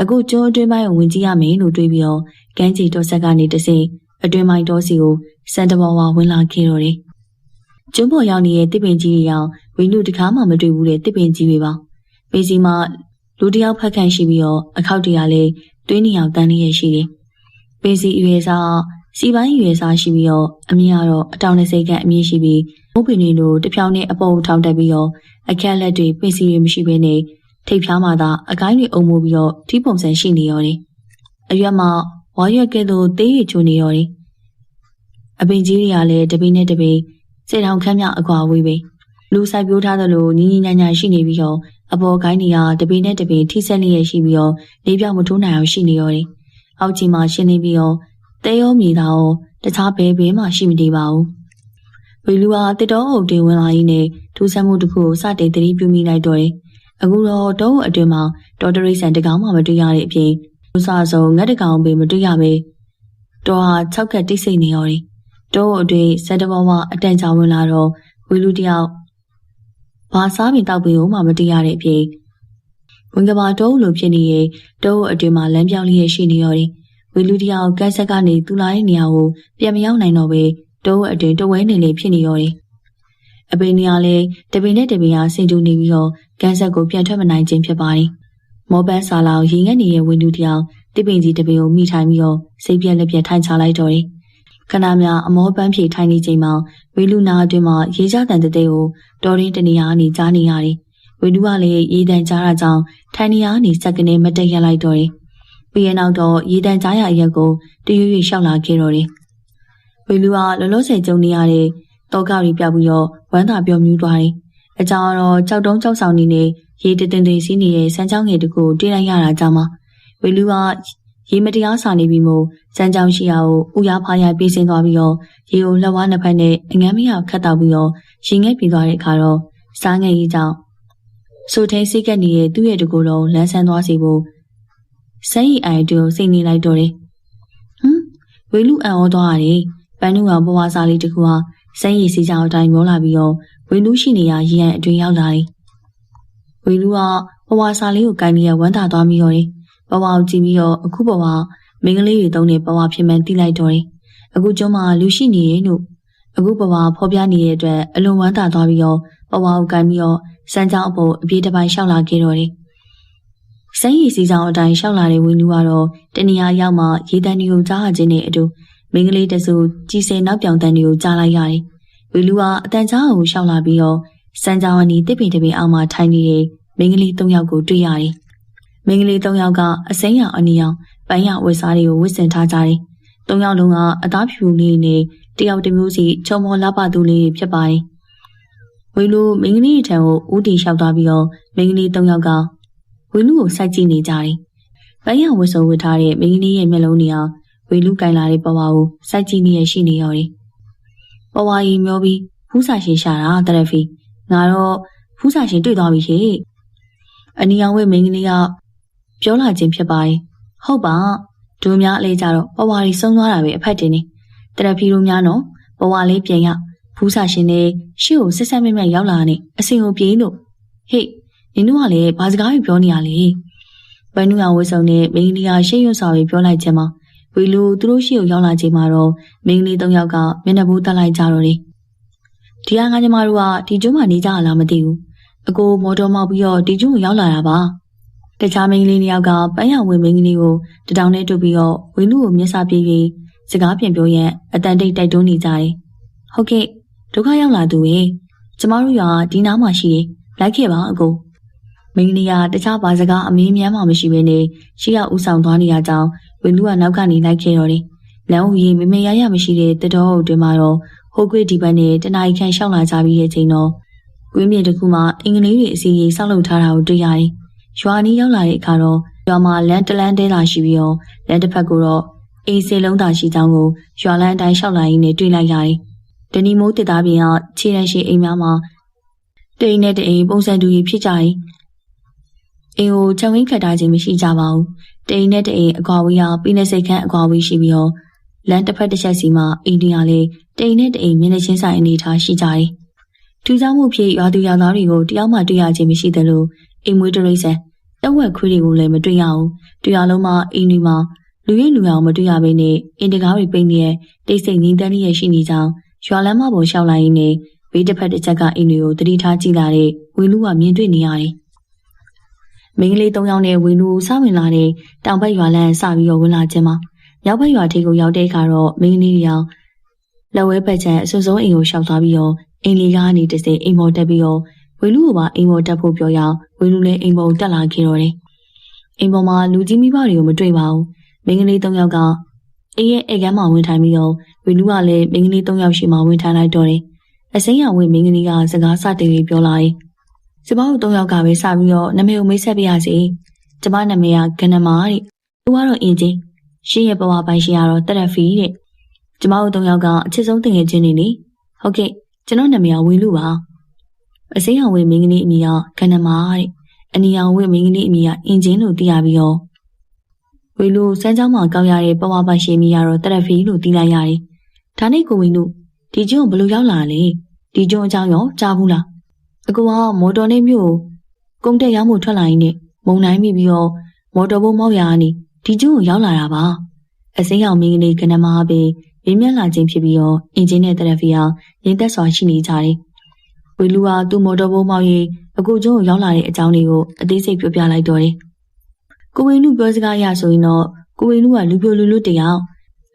အခုကျိုးအတွင်းပိုင်းကိုဝင်ကြည့်ရမယ်လို့တွေးပြီးတော့ကမ်းခြေတော်ဆက်ကနေတဆင့်အတွင်းပိုင်းတော်စီကိုစံတဘော်ဝါဝင်လာခဲ့တော့တယ်။ကျုံးပေါ်ရောက်နေတဲ့တစ်ပင်ကြီးတွေအောင်ဝင်းလူတကားမှမတွေ့ဘူးတဲ့တစ်ပင်ကြီးတွေပါ။ပေစီမှာလူတယောက်ဖက်ခန့်ရှိပြီးတော့အခောက်တရလည်းတွင်းနေအောင်တန်းလေးရရှိတယ်။ပေစီရွေစားစီပိုင်းရွေစားရှိပြီးတော့အမြင်ကတော့အတောင်20ခန့်အမြင့်ရှိပြီးဘုပင်တွေလိုတဖြောင်းနဲ့အပေါ်ထောင်တက်ပြီးတော့အခက်လက်တွေပေစီတွေမရှိဘဲနဲ့ထိပ်ဖြားမှသာအကိုင်းတွေအုံမိုးပြီးတော့ထိပုံစံရှိနေရောတယ်။အရွက်မှာဝါရွက်ကဲ့သို့သေးရချိုနေရောတယ်။အပင်ကြီးတွေကလည်းတပင်းနဲ့တပင်းစေတောင်ခမ်းမြအကွာဝေးပဲလူဆိုင်ပြိုးထားသလိုညီညီညာညာရှိနေပြီးတော့အပေါ်ကိုင်းတွေကတပင်းနဲ့တပင်းထိဆက်လျက်ရှိပြီးတော့လေးပြောင်မထိုးနိုင်အောင်ရှိနေရောတယ်။အောက်ကြီးမှာရှင်းနေပြီးတော့တဲရောမြေသားရောတခြားဘဲမှရှိမနေပါဘူး။ဝေလူကတစ်တော်အုပ်တွေဝင်လာရင်းနဲ့ထူးဆန်းမှုတစ်ခုကိုစတင်သတိပြုမိလိုက်တော့တယ်။အခုတော့တောအုပ်အတွင်းမှာဒေါ်တရိတ်ဆန်တကောင်မှမတွေ့ရတဲ့အပြင်လူစားစုံငတ်တကောင်ပဲမတွေ့ရပဲတောဟာ6ခက်တိတ်ဆိတ်နေရောတယ်။တောအတွင်းစက်တဘောမှအတန်ကြာဝင်လာတော့ဝေလူတယောက်ဘာစားပြီးတောက်ပြီးမှမတွေ့ရတဲ့အပြင်ဝင်ကဘာတောလိုဖြစ်နေရဲ့တောအတွင်းမှာလမ်းပြောင်းလေးရရှိနေရောတယ်။ဝေလူတယောက်ကန်းဆက်ကနေသူလာတဲ့နေရာကိုပြန်မရောက်နိုင်တော့ပဲတောအတွင်းတဝဲနေလေဖြစ်နေရောတယ်။အပင်နေရာလေတပင်နဲ့တပင်ဟာဆင်တူနေပြီးတော့ကန်းဆက်ကိုပြန်ထွက်မနိုင်ခြင်းဖြစ်ပါတယ်။မောပန်းစာလောင်ရင်ငတ်နေတဲ့ဝေလူတယောက်တစ်ပင်ကြီးတစ်ပင်ကိုမိထိုင်ပြီးတော့စိတ်ပြက်လက်ပြက်ထိုင်ချလိုက်တော့တယ်။ ခဏမြအမောပန်းဖြေထိုင်နေချိန်မှာဝေလူနာအတွင်းမှာရေချတန်တဲ့ကိုတော်ရင်းတနေရာကနေကြားနေရတယ်။ဝေလူကလည်းရေတန်ကြားတာကြောင့်ထိုင်နေရာကနေစက်ကနေမတက်ရလိုက်တော့တယ်။ပြီးရင်နောက်တော့ရေတန်ကြားရအရက်ကိုတရွေ့ရွေ့လျှောက်လာခဲ့တော့တယ်။ဝေလူကလောလောဆယ်ကြုံနေရတဲ့တောကရီပြောက်ပြီးတော့ဝမ်းသာပျော်မြူးသွားတယ်။အကြောင်းကတော့ကြောက်တုံးကြောက်ဆောင်နေနဲ့ရေတတင်တင်စီးနေတဲ့စမ်းချောင်းငယ်တကူတွေ့လိုက်ရတာကြောင့်မှဝေလူကရေမတရားစာနေပြီးမို့စမ်းချောင်းရှိရာကိုဥရားဖားရပြေးဆင်းသွားပြီးတော့ရေကိုလှဝါးနှစ်ဖက်နဲ့အငမ်းမရခတ်တောက်ပြီးတော့ရင်ငယ်ပြီးသွားတဲ့အခါတော့စားငယ်ကြီးကြောင့်ဆိုထဲစိတ်ကပ်နေတဲ့သူ့ရဲ့တကူလုံးလန်းဆန်းသွားစေဖို့စမ်းရီအိုင်တူစိတ်နေလိုက်တော့တယ်ဝေလူအံ့ဩသွားရတယ်ပန်းနုကဘဝစားလေးတကူဟာစမ်းရီစီကြောင်အတိုင်းမျောလာပြီးတော့ဝေလူရှိနေရရေရန်အတွင်ရောက်လာတယ်ဝေလူကဘဝစားလေးကိုကိုင်းနေရဝမ်းသာသွားပြီးတော့ဘဝကိုကြည့်ပြီးတော့အခုဘဝမင်းကလေးတွေတုံးတဲ့ဘဝဖြစ်မှန်းသိလိုက်တော့တယ်။အခုကျုံးမှာလူရှိနေရင်လို့အခုဘဝဖော်ပြနေတဲ့အတွက်အလွန်ဝမ်းသာသွားပြီးတော့ဘဝကိုကိုင်းပြီးတော့စမ်းကြောင်းအပေါ်အပြေးတစ်ပိုင်းလျှောက်လာခဲ့တော့တယ်။စမ်းရည်စီဆောင်အတိုင်းလျှောက်လာတဲ့ဝင်းလူကတော့တနေရာရောက်မှရေတန်းတွေကိုကြားရခြင်းနဲ့အတူမင်းကလေးတဆူကြီးစဲနောက်ပြောင်တန်းတွေကိုကြားလိုက်ရတယ်။ဝင်းလူကအတန်ကြားကိုလျှောက်လာပြီးတော့စမ်းကြောင်းအနီးတစ်ပင်တစ်ပင်အောက်မှာထိုင်နေတဲ့မင်းကလေး၃ယောက်ကိုတွေ့ရတယ်။မင်းကလေး၃ယောက်ကအစိမ်းရောင်အနီရောင်ပန်းရဝတ်စားတွေကိုဝတ်ဆင်ထားကြတယ်။၃ယောက်လုံးကအသားဖြူလေးနဲ့တယောက်တစ်မျိုးစီချုံမောလှပသူလေးဖြစ်ပါတယ်။ဝေလူမင်းကလေးထံကိုဦးတီလျှောက်သွားပြီးတော့မင်းကလေး၃ယောက်ကဝေလူကိုစိုက်ကြည့်နေကြတယ်။ပန်းရဝတ်စုံဝတ်ထားတဲ့မင်းကလေးရဲ့မျက်လုံးတွေကဝေလူကင်လာတဲ့ပဝါကိုစိုက်ကြည့်နေရရှိနေရောတယ်။ပဝါကြီးမျောပြီးဖူးစာရှင်ရှာတာတရဖီငါတော့ဖူးစာရှင်တွေ့သွားပြီဟဲ့။အနီအောင်ဝဲမင်းကလေးကပြောလာခြင်းဖြစ်ပါတယ်။ဟုတ်ပါဒိုများအလေးကြတော့ပဝါရီဆုံးသွားတာပဲအဖက်တင်နေတရဖီတို့များနော်ပဝါလေးပြန်ရဖူးစာရှင်နဲ့ရှေ့ကိုဆက်ဆက်မြက်မြက်ရောက်လာနေအစင်ကိုပြေးလို့ဟေ့နင်တို့ကလည်းဘာစကားပြောနေရလဲပန်းနူရဝတ်စုံနဲ့မင်းကလေးကရှေ့ရွံ့စွာပဲပြောလိုက်ခြင်းမှာဝီလူသူတို့ရှေ့ကိုရောက်လာချိန်မှာတော့မင်းကလေး၃ယောက်ကမျက်နှာဘူးတက်လိုက်ကြတော့တယ်ဒီဟာငါညီမတို့ကဒီကျွန်းမှာနေကြလားမသိဘူးအကိုမော်တော်မောက်ပြီးတော့ဒီကျွန်းကိုရောက်လာတာပါတခြားမင်းကလေး၂ယောက်ကပန်းရဝင်းမင်းကလေးကိုတတောင်နဲ့တွပ်ပြီးတော့ဝင်းလူကိုမျက်စာပြေးပြီးစကားပြန်ပြောရန်အတန်တိတ်တိုက်တွန်းနေကြတယ်။ဟုတ်ကဲ့ဒုက္ခရောက်လာသူရဲ့ကျမတို့ရွာဒီနားမှာရှိတယ်လိုက်ခဲ့ပါအကိုမင်းကလေးကတခြားဘာစကားအမေးမြန်းမှမရှိဘဲနဲ့ရှေ့ကဦးဆောင်သွားနေရကြောင်းဝင်းလူကနောက်ကနေလိုက်ခဲ့တော့တယ်။လမ်းဦးကြီးမမေရရမရှိတဲ့တတော်အုပ်တွင်မှာတော့ဟိုကွေ့ဒီဘက်နဲ့တနားရီခန့်ရှောက်လာကြပြီးတဲ့ချိန်တော့ဝင်းမြေတစ်ခုမှာအင်္ဂလိပ်တွေအစီအရေးဆောက်လုပ်ထားတာကိုတွေ့ရတယ်။ရွာနီးရောက်လာတဲ့အခါတော့ရွာမှာလမ်းတလန်းတဲသာရှိပြီးတော့လမ်းတစ်ဖက်ကတော့အိမ်စေလုံးသာရှိကြောင်းကိုရွာလန်းအတိုင်းရှောက်လာရင်းနဲ့တွေ့လိုက်ရတယ်။တဏီမိုးတစ်သားပြင်ကခြေရန်ရှိအိမ်များမှာတိမ်နဲ့တိမ်ပုံစံတူကြီးဖြစ်ကြတယ်။အိမ်ကိုချောင်းရင်းခတ်ထားခြင်းမရှိကြပါဘူး။တိမ်နဲ့တိမ်အကွာဝေးကပြီးနေစိတ်ခန့်အကွာဝေးရှိပြီးတော့လမ်းတစ်ဖက်တစ်ချက်စီမှာအိမ်တွေကလည်းတိမ်နဲ့တိမ်မျက်နှာချင်းဆိုင်အနေထားရှိကြတယ်။ထူးခြားမှုဖြစ်ရွာသူရွာသားတွေကိုတယောက်မှတွေ့ရခြင်းမရှိသလိုအိမ်မွေးတရိတ်ဆန်တဝက်ခွေးတွေကိုလည်းမတွေ့ရဘူး။တရားလုံးမှာအိမ်တွေမှာလူရင်းလူရောင်မတွေ့ရဘဲနဲ့အင်တကားတွေပိတ်နေတဲ့တိတ်ဆိတ်ငင်းတန်းရရှိနေကြောင်းရွာလမ်းမပေါ်ရှောက်လာရင်းနဲ့ဘေးတစ်ဖက်တစ်ချက်ကအိမ်တွေကိုတတိထားကြည့်လာတဲ့ဝေလူကမြင်တွေ့နေရတယ်။မင်းကလေး၃ယောက်နဲ့ဝေလူစဝင်လာတဲ့တောင်ဘက်ရွာလမ်းစပြီးတော့ဝင်လာခြင်းမှာမြောက်ဘက်ရွာထိပ်ကိုရောက်တဲ့အခါတော့မင်းကလေးရောင်လက်ဝဲဘက်ချမ်းအစွန်းဆုံးအိမ်ကိုရှောက်သွားပြီးတော့အိမ်လေးကနေတစ်စိအိမ်ပေါ်တက်ပြီးတော့ဝေလူကပါအိမ်ပေါ်တက်ဖို့ပြောရအောင်ဝေလူလည်းအိမ်ပေါ်တက်လာခဲ့တော့တယ်။အိမ်ပေါ်မှာလူကြီးမိဘတွေကိုမတွေ့ပါဘူး။မင်းကလေး၃ယောက်ကအိမ်ရဲ့အိမ်ကမ်းမှာဝင်ထိုင်ပြီးတော့ဝေလူကလည်းမင်းကလေး၃ယောက်ရှိမှဝင်ထိုင်လိုက်တော့တယ်။အစိမ်းရောင်ဝေမင်းကလေးကစကားစတင်ပြီးပြောလာတယ်။ကျမတို့၃ယောက်ကပဲစပြီးတော့နာမည်ကိုမိတ်ဆက်ပြရစီ။ကျမနာမည်ကကနမာတဲ့။သူကတော့အင်ဂျင်ရှင်းရဲ့ဘဝပိုင်းရှိရတော့တရက်ဖီတဲ့။ကျမတို့၃ယောက်ကအချစ်ဆုံးတင်ငယ်ချင်းနေလေ။ဟုတ်ကဲ့ကျွန်တော်နာမည်ကဝေလူပါ။အစိမ်းရောင်ဝေမင်းကလေးအမည်ကကနမာတဲ့အနီရောင်ဝေမင်းကလေးအမည်ကအင်ဂျင်လို့သိရပြီးတော့ဝေလူစမ်းကြောင်းမှာကောက်ရတဲ့ဘဝပိုင်းရှိမိရတော့တရက်ဖီလို့သိလိုက်ရတယ်။ဒါနဲ့ကိုဝင်းတို့ဒီကျွန်းဘယ်လိုရောက်လာလဲ။ဒီကျွန်းအကြောင်းရောကြားဘူးလား။အကူကမော်တော်နဲ့မြို့ကုန်းတက်ရောက်မှုထွက်လာရင်းနဲ့မုံနိုင်မိပြီးတော့မော်တော်ဘုံမောက်ရကနေဒီကျွန်းကိုရောက်လာတာပါ။အစိမ်းရောင်မင်းကလေးကနမာပဲရင်းမြလာခြင်းဖြစ်ပြီးတော့အင်ဂျင်နဲ့တရက်ဖီဟာရင်းသက်စွာရှိနေကြတယ်။ဝေလူကသူ့မော်တော်ဘုံမောက်ရေးအကူကျွန်းကိုရောက်လာတဲ့အကြောင်းလေးကိုအသေးစိတ်ပြောပြလိုက်တော့တယ်။ကိုဝင်းလူပြောစကားအရဆိုရင်တော့ကိုဝင်းလူကလူပြိုလူလွတ်တယောက်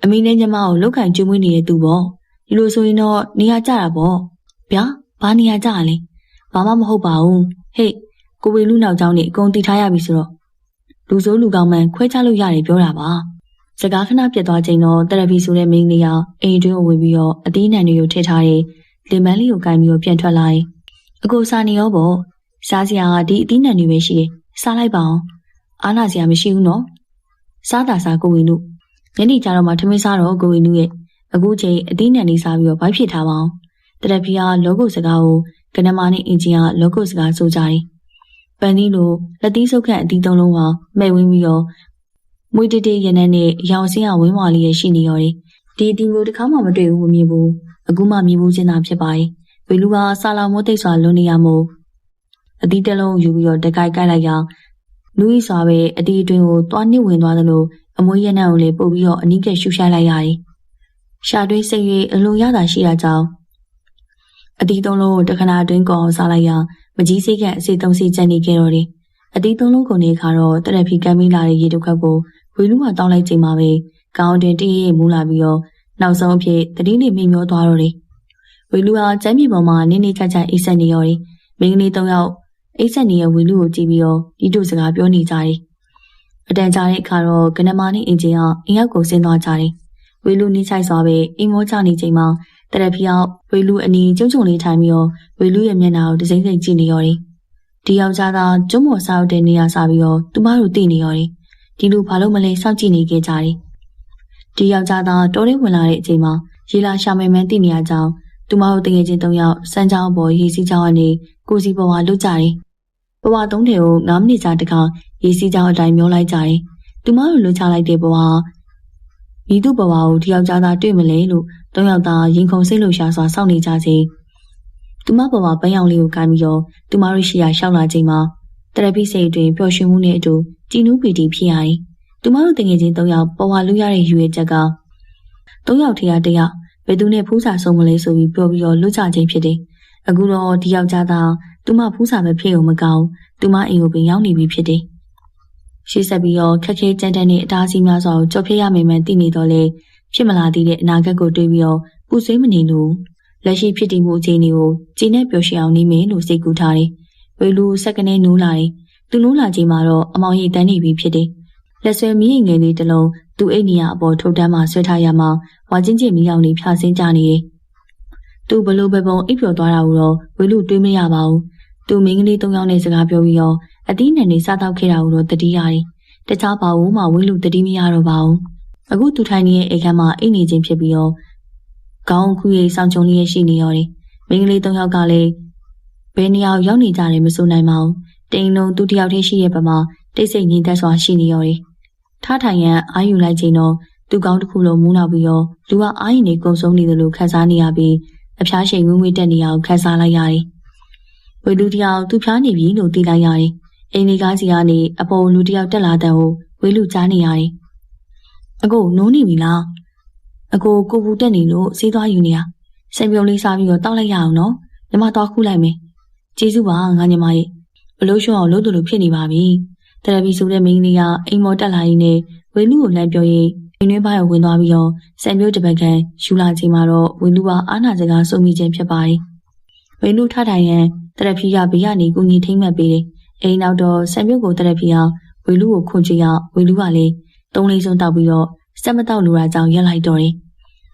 အမေနဲ့ညီမကိုလောက်ခံကျွေးမွေးနေတဲ့သူပေါ့ဒီလိုဆိုရင်တော့နေရာကျတာပေါ့ဗျာဘာနေရာကျလဲဘာမှမဟုတ်ပါဘူးဟေ့ကိုဝေလူနောက်ကျောင်းနေအကုန်တည်ထားရပြီဆိုတော့လူဆိုးလူကောင်းမှန်ခွဲခြားလို့ရတယ်ပြောတာပါစကားခဏပြတ်သွားချိန်တော့တရဖီဆိုတဲ့မိန်းကလေးကအိမ်တွင်းကိုဝင်ပြီးတော့အသီးနှံတွေကိုထည့်ထားတဲ့လင်မန်းလေးကိုကင်ပြီးတော့ပြန်ထွက်လာတယ်အကိုစားနေရောပေါ့စားစရာကဒီအသီးနှံတွေပဲရှိတယ်စားလိုက်ပါအောင်အားနာစရာမရှိဘူးနော်စားတာစားကိုဝေလူညနေကျတော့မှထမင်းစားတော့ကိုဝေလူရဲ့အခုချိန်အသီးနှံလေးစားပြီးတော့ဗိုက်ဖြစ်ထားပါအောင်တရဖီကလောကုစကားကိုကနမနဲ့အင်ဂျင်ကလောကုစကားဆိုကြတယ်ပန်သီးလိုလက်သီးစုပ်ခန့်အသီးသုံးလုံးကမှဲ့ဝင်းပြီးတော့မွေးတေးတေးရနန်းနဲ့ရောင်စင်းအောင်ဝင်းဝါလေးရရှိနေရော်တယ်ဒီအသီးကိုတစ်ခါမှမတွေ့ဘူးမမြင်ဘူးအခုမှမြင်ဘူးချင်းသာဖြစ်ပါတယ်ဝေလူကဆာလာမိုးတိတ်စွာလွန်နေရမို့အသီးတစ်လုံးယူပြီးတော့တကိုက်ကိုက်လိုက်ရလူကြီးစွာပဲအသီးအတွင်းကိုတွားနစ်ဝင်သွားသလိုအမွေးရနန်းကိုလည်းပုတ်ပြီးတော့အနီးကပ်ရှူရှိုက်လိုက်ရတယ်ရှာတွေးစိတ်၍အလွန်ရတာရှိတာကြောင့်အသီးသုံးလုံးကိုတခဏအတွင်းကောအောင်စားလိုက်ရမကြီးစိတ်ကအစီသုံးစီကျန်နေခဲ့တော့တယ်အသီးသုံးလုံးကိုနေခါတော့တရဖီကမ်းမိလာတဲ့ရေတုပ်ခတ်ကိုဝေလူကတောင်းလိုက်ချိန်မှာပဲကောင်းတွင်တည့်ရမူလာပြီးတော့နောက်ဆုံးအဖြစ်တတိနေမိမျောသွားတော့တယ်ဝေလူကကျမ်းမြေပေါ်မှာနင်းနေကြအိတ်ဆက်နေရော်တယ်မိန်းကလေး၃ယောက်အိတ်ဆက်နေတဲ့ဝေလူကိုကြည့်ပြီးတော့ဒီတို့စကားပြောနေကြတယ်အတန်ကြာတဲ့အခါတော့ကနမာနဲ့အင်ဂျင်ကအင်ရောက်ကိုဆင်းသွားကြတယ်ဝေလူနေချိုက်စွာပဲအိမ်မောချနေချိန်မှာတရဖီကဝေလူအနီးကျုံကျုံလေးထိုင်ပြီးတော့ဝေလူရဲ့မျက်နှာကိုတစိမ့်စိမ့်ကြည့်နေရော်တယ်ဒီယောက်ျားသားကျုံမော်စားတဲ့နေရာစားပြီးတော့သူမတို့သိနေရော်တယ်ဒီလူဘာလို့မလဲစောင့်ကြည့်နေခဲ့ကြတယ်ဒီယောက်ျားသားတော်လေးဝင်လာတဲ့အချိန်မှာရေလာရှာမယ်မှန်းသိနေရကြောင်းသူမတို့တကယ်ချင်း၃ယောက်စမ်းချောင်းပေါ်ရေစီးချောင်းကနေကိုစီပေါ်မှာလွတ်ကြတယ်ဘဝသုံးတယ်ကို9မိနစ်ကြာတခါရေစီးချောင်းအတိုင်းမျောလိုက်ကြတယ်သူမတို့လွတ်ချလိုက်တဲ့ဘဝဤသူ့ဘဝကိုဒီယောက်ျားသားတွေ့မလဲလို့၃ယောက်သားရင်ခုန်စိတ်လှုပ်ရှားစွာစောင့်နေကြချိန်သူမဘဝပန်းရောင်လေးကိုကိုင်းပြီးတော့သူမတို့ရှိရာရှောက်လာချိန်မှာတရဖီစိတ်အတွင်းပျော်ရွှင်မှုနဲ့အတူကြည်နူးပီတိဖြစ်ရတယ်။သူမတို့တငယ်ချင်း၃ယောက်ပေါ်ဝါလူရတဲ့ရွေချက်က၃ယောက်ထက်တယောက်ဘယ်သူနဲ့ဖူးစာဆုံးမလဲဆိုပြီးပြောပြီးတော့လွတ်ချခြင်းဖြစ်တယ်။အခုတော့ဒီယောက်ျားသားသူမဖူးစာပဲဖြစ်ုံမကောင်းသူမအိမ်ကိုပင်ရောက်နေပြီဖြစ်တယ်။ရှေ့ဆက်ပြီးတော့ခက်ခဲကြမ်းတမ်းတဲ့အတားအဆီးများစွာကိုကြော်ဖြတ်ရမယ်မှန်းသိနေတော့လေဖြစ်မလာသေးတဲ့အနာဂတ်ကိုတွေးပြီးတော့ပူဆွေးမနေလို့လက်ရှိဖြစ်တည်မှုအခြေအနေကိုကြည်နဲ့ပျော်ရွှင်အောင်နေမယ်လို့စိတ်ကူးထားတယ်။ဝေလူစက္ကနဲ့နိုးလာတယ်။သူနိုးလာချိန်မှာတော့အမောင်ရိပ်တန်းနေပြီဖြစ်တယ်။လက်ဆွဲမီးရင်ငယ်လေးတစ်လုံးသူ့အိတ်နေရအပေါ်ထုတ်တန်းမှဆွဲထားရမှာဝါချင်းချင်းမီးအောင်လေးဖြာဆင်းကြနေတယ်။သူဘလို့ပဲပုံအိပ်ပျော်သွားတာကိုတော့ဝေလူတွေးမရပါဘူး။သူမိန်းကလေး၃ယောက်နဲ့စကားပြောပြီးတော့အသီးနှံနေစားတော့ခဲ့တာကိုတော့တတိရတယ်။တခြားဘာလို့မှဝေလူတတိမရတော့ပါဘူး။အခုသူထိုင်နေတဲ့အိမ်ခန်းမှာအိတ်နေခြင်းဖြစ်ပြီးတော့ခေါင်းခူရိပ်ဆောင်ချုံလေးရှိနေရော်တယ်။မိန်းကလေး၃ယောက်ကလည်းဘယ်နေရာရောက်နေကြတယ်မဆိုနိုင်ပါဘူး။တိန်လုံးသူတယောက်တည်းရှိရဲ့ပမာတိတ်ဆိတ်ငြိမ်သက်စွာရှိနေရော်တယ်။ထားထိုင်ရန်အာယူလိုက်ချိန်တော့သူကောင်းတစ်ခုလုံးမူးနောက်ပြီးတော့လူကအာရင်နေကုံဆုံးနေသလိုခန်းစားနေရပြီးအဖျားရှိန်ငွေ့ငွေ့တက်နေအောင်ခန်းစားလိုက်ရတယ်။ဝေလူတယောက်သူဖျားနေပြီလို့သိလိုက်ရတယ်။အိမ်လေးကားစီကနေအပေါ်လူတယောက်တက်လာတဲ့ကိုဝေလူကြားနေရတယ်။အကိုနိုးနေပြီလား။အကိုကိုဘူးတက်နေလို့စေးသွားယူနေရ။စိတ်ပြုံးလေးစားပြီးတော့တောက်လိုက်ရအောင်နော်။ညီမတော့ခုလိုက်မယ်။ကျေးဇူးပါငါညီမရဲ့ဘလို့ရှော့အောင်လို့တူလို့ဖြစ်နေပါပြီ။တရဗီဆိုတဲ့မိန်းကလေးကအိမ်မော်တက်လာရင်းနဲ့ဝေလူကိုလမ်းပြောရင်အိမ်တွင်းပိုင်းကိုဝင်သွားပြီးတော့စံမျိုးတစ်ပတ်ခန့်ယူလာချိန်မှာတော့ဝေလူကအာနာစကားဆုံးမိခြင်းဖြစ်ပါတယ်။ဝေလူထထိုင်ရန်တရဖီကဘေးကနေကူညီထိမ့်မှတ်ပေးတယ်။အိမ်နောက်တော့စံမျိုးကိုတရဖီကဝေလူကိုခွန်ချရဝေလူကလည်းသုံးလေးစုံတောက်ပြီးတော့စက်မတောက်လိုတာကြောင့်ရက်လိုက်တော့တယ်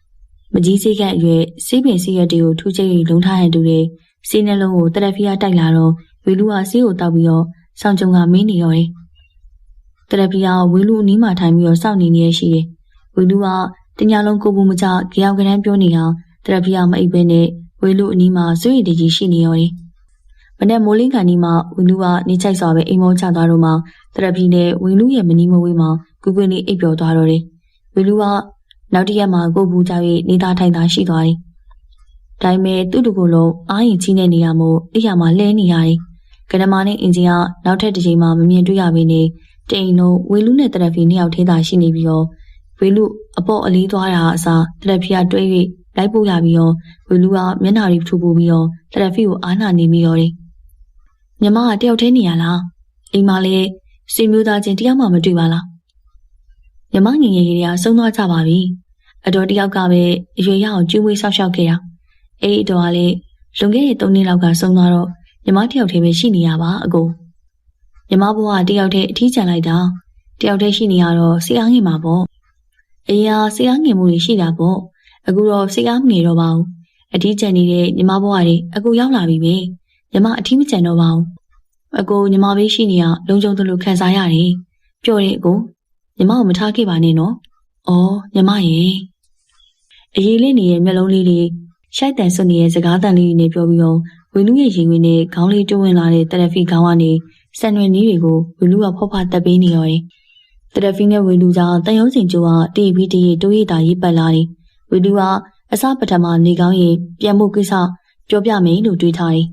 ။မကြီးစိတ်ကအရွယ်စေးပင်စေးရက်တွေကိုထူးချိတ်လုံထားရတူတယ်။စေးနှလုံးကိုတရဖီကတိုက်လာတော့ဝေလူကစေးကိုတောက်ပြီးတော့ဆောင်ကြုံကမင်းနေရောတယ်။တရဖီကဝေလူအနီးမှာထိုင်ပြီးတော့စောင့်နေနေရရှိတယ်။ဝေလူကတညလုံးကိုဘူးမကြကြောင်ကရမ်းပြောနေတာတရဖီကမအိပ်ပဲနဲ့ဝေလူအနီးမှာစွေရည်တကြီးရှိနေရောတယ်။မနေ့မိုးလင်းကန်ဒီမှာဝေလူကနေချိုက်စွာပဲအိမ်မောချသွားတော့မှတရဖီနဲ့ဝေလူရဲ့မနီးမဝေးမှာကူကွင်းလေးအိပ်ပျော်သွားတော့တယ်။ဝေလူကနောက်တစ်ရက်မှာကိုဘူးကြောက်၍နေသားထိုင်သားရှိသွားတယ်။ဒါပေမဲ့သူ့တကူလုံးအားရင်ချင်းနေနေရမို့အိယာမှာလဲနေရတယ်။ကနမာနဲ့အင်ဂျင်ကနောက်ထပ်တစ်ချိန်မှမမြင်တွေ့ရဘဲနဲ့တိန်လုံးဝေလူနဲ့တရဖီနှစ်ယောက်ထဲသာရှိနေပြီးတော့ဝေလူအပေါ်အလေးသွားတာအစားတရဖီကတွဲ၍လိုက်ပို့ရပြီးတော့ဝေလူကမျက်နှာတွေထူပူပြီးတော့တရဖီကိုအားနာနေမိတော့တယ်။ညီမကတယောက်တည်းနေရလား။အိမ်မှာလည်းဆွေမျိုးသားချင်းတယောက်မှမတွေ့ပါလား။ညီမငယ်ငယ်လေးကဆုံးသွားကြပါပြီ အတော်တယောက်ကပဲအရွယ်ရအောင်ကျွေးမွေးဆောက်ရှောက်ခဲ့တာအဲ့အတော်ကလည်းလွန်ခဲ့တဲ့3နှစ်လောက်ကဆုံးသွားတော့ညီမတယောက်တည်းပဲရှိနေရပါအကိုညီမဘဝတယောက်တည်းအထီးကျန်လိုက်တာတယောက်တည်းရှိနေရတော့စိတ်အားငယ်မှာပေါ့အရင်စိတ်အားငယ်မှုတွေရှိတာပေါ့အခုတော့စိတ်အားမငယ်တော့ပါဘူးအထီးကျန်နေတဲ့ညီမဘဝတွေအခုရောက်လာပြီပဲညီမအထီးမကျန်တော့ပါဘူးအကိုညီမပဲရှိနေရလုံခြုံသလိုခံစားရတယ်ပျော်တယ်အကိုညီမကိုမထားခဲ့ပါနဲ့နော်အော်ညီမရဲ့အရေးလေးနေတဲ့မျက်လုံးလေးတွေရှိုက်တန်စွနေတဲ့စကားတန်လေးတွေနဲ့ပြောပြီးတော့ဝေလူရဲ့ရင်ဝင်နဲ့ခေါင်းလေးတွန်းဝင်လာတဲ့တရဖီခေါင်းကနေစံရွယ်နည်းတွေကိုဝေလူကဖောက်ဖတက်ပေးနေရတယ်တရဖီနဲ့ဝေလူကြောင့်တန်ရုံးစင်ကျိုးကတီးပြီးတီးတိုးရတာရေးပတ်လာတယ်ဝေလူကအစပထမနေကောင်းရင်ပြန်မှုကိစ္စပြောပြမယ်လို့တွေးထားတယ်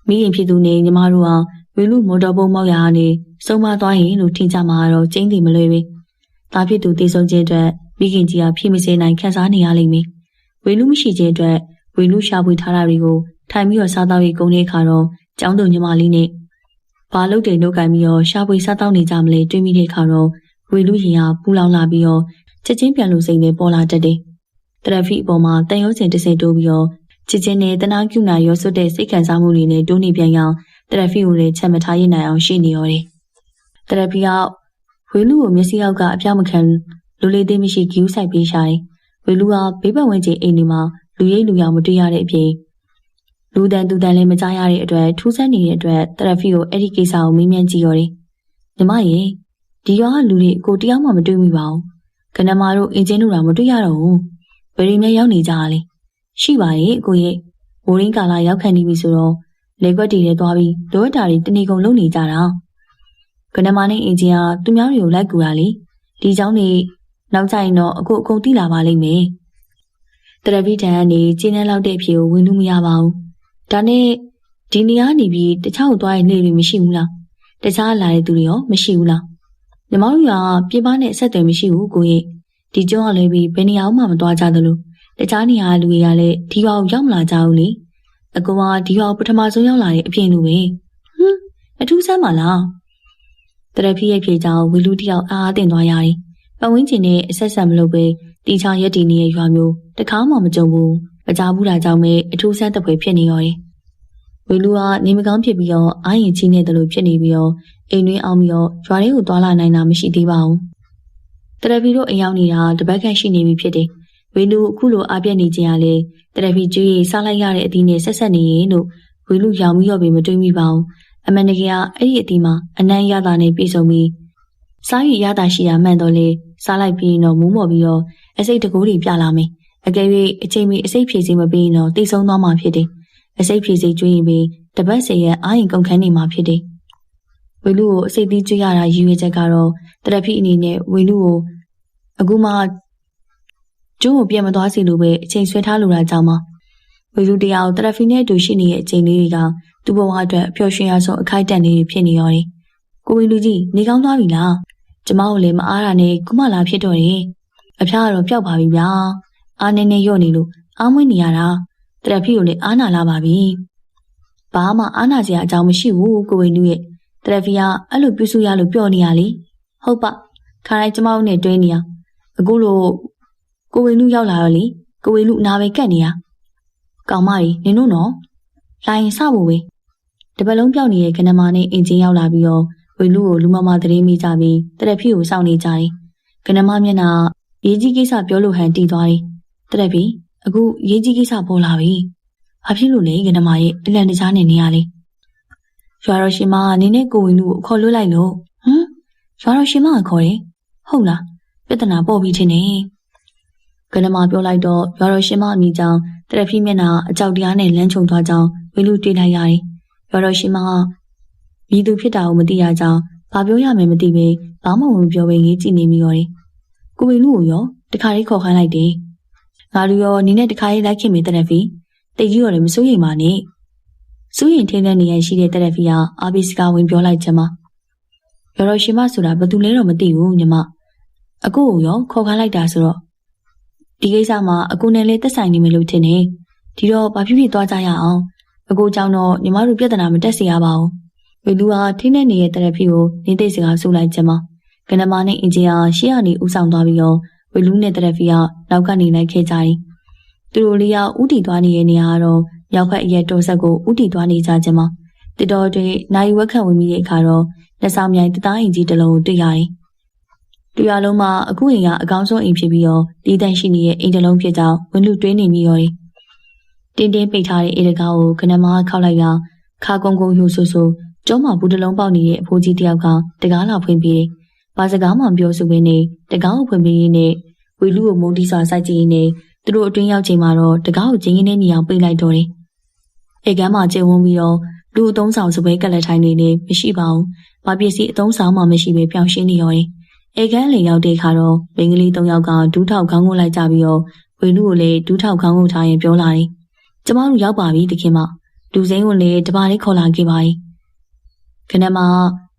မိရင်ဖြစ်သူနဲ့ညီမတို့ကဝေလူမော်တော်ဘုံမောက်ရကနေစုံမသွားရင်လို့ထင်ကြမှာတော့ကျင်းတီမလွယ်ပဲဒါဖြစ်သူတေဆုံးခြင်းအတွက်မိခင်ကြီးကဖြည့်မစဲနိုင်ခံစားနေရလိမ့်မယ်ဝေလူမရှိခြင်းအတွက်ဝေလူရှာဖွေထားတာတွေကိုထိုင်ပြီးတော့စားတော့ရေးကုန်တဲ့အခါတော့ကျောင်းသူညီမလေးနဲ့ဘာလုပ်တယ်လုပ်ကန်ပြီးတော့ရှာဖွေစားတော့နေကြမလဲတွေးမိတဲ့အခါတော့ဝေလူရင်ဟာပူလောင်လာပြီးတော့ချက်ချင်းပြန်လို့စိတ်နဲ့ပေါ်လာတတ်တယ်တရဖီအပေါ်မှာတန်ရုံးစင်တစ်စင်တိုးပြီးတော့ချစ်ချင်းနဲ့တနာကျူနာရောစွတ်တဲ့စိတ်ခံစားမှုတွေနဲ့တိုးနေပြန်ရအောင်တရဖီကိုလည်းချက်မထားရနိုင်အောင်ရှိနေရတယ်တရဖီကဝေလူကိုမျက်စိအောက်ကအပြမခံလူလေးသေးမရှိဂီးဆိုင်ပေးရှာတယ်ဝေလူကဘေးပတ်ဝန်းကျင်အိမ်ဒီမှာလူရိပ်လူရောင်မတွေ့ရတဲ့အပြင်လူတန်သူတန်လည်းမကြားရတဲ့အတွက်ထူးဆန်းနေတဲ့အတွက်တရဖီကိုအဲ့ဒီကိစ္စကိုမေးမြန်းကြည့်ရတယ်ညီမရဲ့ဒီရွာကလူတွေကိုတယောက်မှမတွေ့မိပါဘူးကနမာတို့အင်ဂျင်တို့တော့မတွေ့ရတော့ဘူးဘယ်ရင်းနဲ့ရောက်နေကြရလဲရှိပါရဲ့ကိုရဲ့ဝိုရင်းကာလာရောက်ခံနေပြီဆိုတော့လေကွက်တီတွေသွားပြီးလိုအပ်တာတွေတနေကုန်လုပ်နေကြတာကနမာနဲ့အင်ဂျင်ကသူများတွေကိုလိုက်ကူတာလေဒီเจ้าနေနောက်ကျရင်တော့အခုအကုန်တိလာပါလိမ့်မယ်တရဗီတန်ကနေကျင်းနှန်းလောက်တဲ့အဖြစ်ကိုဝင်လို့မရပါဘူးဒါနဲ့ဒီနေရာနေပြီးတခြားကိုသွားရင်နေတွေမရှိဘူးလားတခြားလာတဲ့သူတွေရောမရှိဘူးလားညီမတို့ကပြပနဲ့အဆက်အသွယ်မရှိဘူးကိုရဲ့ဒီကျောင်းကလည်းပြီးဘယ်နေရာမှမသွားကြသလိုတခြားနေရာလူတွေကလည်းဒီရွာကိုရောက်မလာကြဘူးလေအကူကဒီရွာကိုပထမဆုံးရောက်လာတဲ့အပြင်လူပဲအထူးဆန်းပါလားတရဖီရဲ့ဖြေကြောင်ဝီလူတယောက်အားတင်သွားရတယ်ပတ်ဝန်းကျင်နဲ့အဆက်ဆက်မလုပ်ပဲတီချာရက်တီနေတဲ့ရွာမျိုးတခါမှမကြုံဘူးမကြားဘူးတာကြောင့်ပဲအထူးဆန်းတပွဲဖြစ်နေရတယ်ဝီလူကနေမကောင်းဖြစ်ပြီးတော့အာရင်ချင်းနေတယ်လို့ဖြစ်နေပြီးတော့အိမ်တွင်းအောင်ပြီးတော့ရွာထဲကိုသွားလာနိုင်တာမရှိသေးပါဘူးတရဖီတို့အိမ်ရောက်နေတာတပတ်ခန့်ရှိနေပြီဖြစ်တယ်ဝီလူအခုလိုအားပြက်နေခြင်းကလည်းတရဖီကျွေးစားလိုက်ရတဲ့အသီးနဲ့ဆက်ဆက်နေရင်လို့ဝီလူရောင်ပြီးတော့ပဲမတွေးမိပါဘူးအမှန်တကယ်အဲ့ဒီအသီးမှာအနံ့ရတာနဲ့ပြည့်စုံပြီးစားရည်ရတာရှိတာမှန်တော့လေစားလိုက်ပြီးတော့မူးမော်ပြီးတော့အစိတ်တကိုးတွေပြလာမယ်အကယ်၍အချိန်မီအစိတ်ဖြည့်စည်းမပေးရင်တော့တိတ်ဆုံးသွားမှာဖြစ်တယ်အစိတ်ဖြည့်စည်းကျွေးရင်ပြီးတပတ်စေရအာရင်ကုန်ခန်းနေမှာဖြစ်တယ်ဝီလူကိုအစိတ်သီးကျွေးရတာရည်ရွယ်ချက်ကတော့တရဖီအနေနဲ့ဝီလူကိုအခုမှကျိုးကိုပြန်မသွားစီလို့ပဲအချိန်ဆွဲထားလိုတာကြောင့်ပါဝီလူတရားကိုတရဖီနဲ့အတူရှိနေတဲ့အချိန်လေးတွေကသူ့ဘဝအတွက်ပျော်ရွှင်ရဆုံးအခိုက်အတန့်လေးဖြစ်နေရတယ်ကိုဝီလူကြီးနေကောင်းသွားပြီလားကျမကိုလည်းမအားတာနဲ့ကုမလာဖြစ်တော့တယ်အဖျားကတော့ပျောက်ပါပြီဗျာအားနေနေရော့နေလို့အားမွေးနေရတာတရဖီကိုလည်းအားနာလာပါပြီဘာမှအားနာစရာအကြောင်းမရှိဘူးကိုဝီလူရဲ့တရဖီကအဲ့လိုပြုစုရလို့ပြောနေရလေဟုတ်ပါခါတိုင်းကျမတို့နဲ့တွဲနေရအခုလိုကိုဝီလူရောက်လာတော့လေကိုဝီလူနာပဲကတ်နေရကောင်မကြီးနင်တို့နော်လိုင်းစဖို့ပဲတပတ်လုံးပြောက်နေတဲ့ကနမာနဲ့အင်ဂျင်ရောက်လာပြီးတော့ဝီလူကိုလူမမသတင်းမိကြပြီးတရဖီကိုစောင့်နေကြတယ်ကနမာမျက်နှာရေးကြီးကိစ္စပြောလို့ဟန်တီးသွားတယ်တရဖီအခုရေးကြီးကိစ္စပေါ်လာပြီဘာဖြစ်လို့လဲကနမာရဲ့အလန့်တကြားနေနေရလေရွာတော်ရှင်မကနေနဲ့ကိုဝီလူကိုခေါ်လွှတ်လိုက်လို့ရွာတော်ရှင်မကခေါ်တယ်ဟုတ်လားပြဿနာပေါ်ပြီးထင်တယ်ကနမာပြောလိုက်တော့ရွာတော်ရှင်မအမိကြောင့်တရဖီမျက်နှာအကြောက်တရားနဲ့လမ်းချုံသွားကြောင်းဝီလူတွေးလိုက်ရတယ်ရွာတော်ရှင်မကမိသူဖြစ်တာကိုမသိရကြောင်းဘာပြောရမယ်မသိပဲဘာမှမပြောဘဲငေးကြည့်နေမိရောတယ်ကိုဝီလူကိုရောတခါလေးခေါ်ခိုင်းလိုက်တယ်ငါတို့ရောနင်းနဲ့တခါလေးလိုက်ခင်မေတရဖီတိတ်ကြီးရောလည်းမစိုးရိမ်ပါနဲ့စိုးရိမ်ထင်းတဲ့နေရာရှိတဲ့တရဖီကအာဘီစကာဝင်ပြောလိုက်ချင်မှာရွာတော်ရှင်မဆိုတာဘယ်သူလဲတော့မသိဘူးညီမအကိုကိုရောခေါ်ခိုင်းလိုက်တာဆိုတော့ဒီကိစ္စမှာအကိုနဲ့လည်းသက်ဆိုင်နေမယ်လို့ထင်တယ်ဒီတော့ဘာဖြစ်ဖြစ်သွားကြရအောင်အကိုကြောင့်တော့ညီမတို့ပြဿနာမတက်စေရပါဘူးဝီလူဟာထင်းတဲ့နေတဲ့တရဖီကိုနေသိစကားဆူလိုက်ချင်မှာကနမာနဲ့အင်ဂျင်ဟာရှေ့ကနေဦးဆောင်သွားပြီးတော့ဝ ဝေလူနဲ့တရဖီကနောက်ကနေလိုက်ခဲ့ကြတယ်သူတို့လေးကဥတီသွားနေတဲ့နေရာကတော့မြောက်ဘက်အရက်တော်ဆက်ကိုဥတီသွားနေကြခြင်းမှာတစ်တော်တွေနိုင်ဝက်ခတ်ဝင်ပြီးတဲ့အခါတော့လက်ဆောင်မြိုင်တသားအိမ်ကြီးတစ်လုံးကိုတွေ့ရတယ်။တွေ့ရလုံးမှာအခုအိမ်ကအကောင်းဆုံးအိမ်ဖြစ်ပြီးတော့တည်တံ့ရှိနေတဲ့အိမ်တစ်လုံးဖြစ်ကြောင်းဝင်လူတွေးနေမိရောတယ်။တင်းတင်းပိတ်ထားတဲ့အိမ်တကားကိုခဏမှခောက်လိုက်ရခါကုန်းကုန်းဟိုဆူဆူကျောင်းမှာဘူးတစ်လုံးပေါက်နေတဲ့အဖိုးကြီးတစ်ယောက်ကတကားလာဖွင့်ပြီးတယ်။ဘာစကားမှပြောဆိုရင်းနဲ့တကားကိုဖွင့်ပြီးရင်းနဲ့ဝေလူကိုမုန်းတီးစွာစိုက်ကြည့်ရင်းနဲ့သူတို့အတွင်းရောက်ချိန်မှာတော့တကားကိုကျင်းရင်းနဲ့နေအောင်ပိတ်လိုက်တော့တယ်။အိမ်ကမ်းမှာကျင်းဝန်းပြီးတော့လူအသုံးဆောင်စပွဲကလထိုင်နေနေမရှိပါဘူး။ဘာပစ္စည်းအသုံးဆောင်မှမရှိဘဲပြောင်းရှင်းနေရောတယ်။အိမ်ကမ်းလေရောက်တဲ့အခါတော့မိန်းကလေး၃ယောက်ကဒူးထောက်ခေါင်းကိုလိုက်ကြပြီးတော့ဝေလူကိုလည်းဒူးထောက်ခေါင်းကိုထားရင်ပြောလာတယ်။ကျမတို့ရောက်ပါပြီတခင်မ။လူစိမ်းကိုလည်းတပါးလေးခေါ်လာခဲ့ပါ යි ။ခဏမှ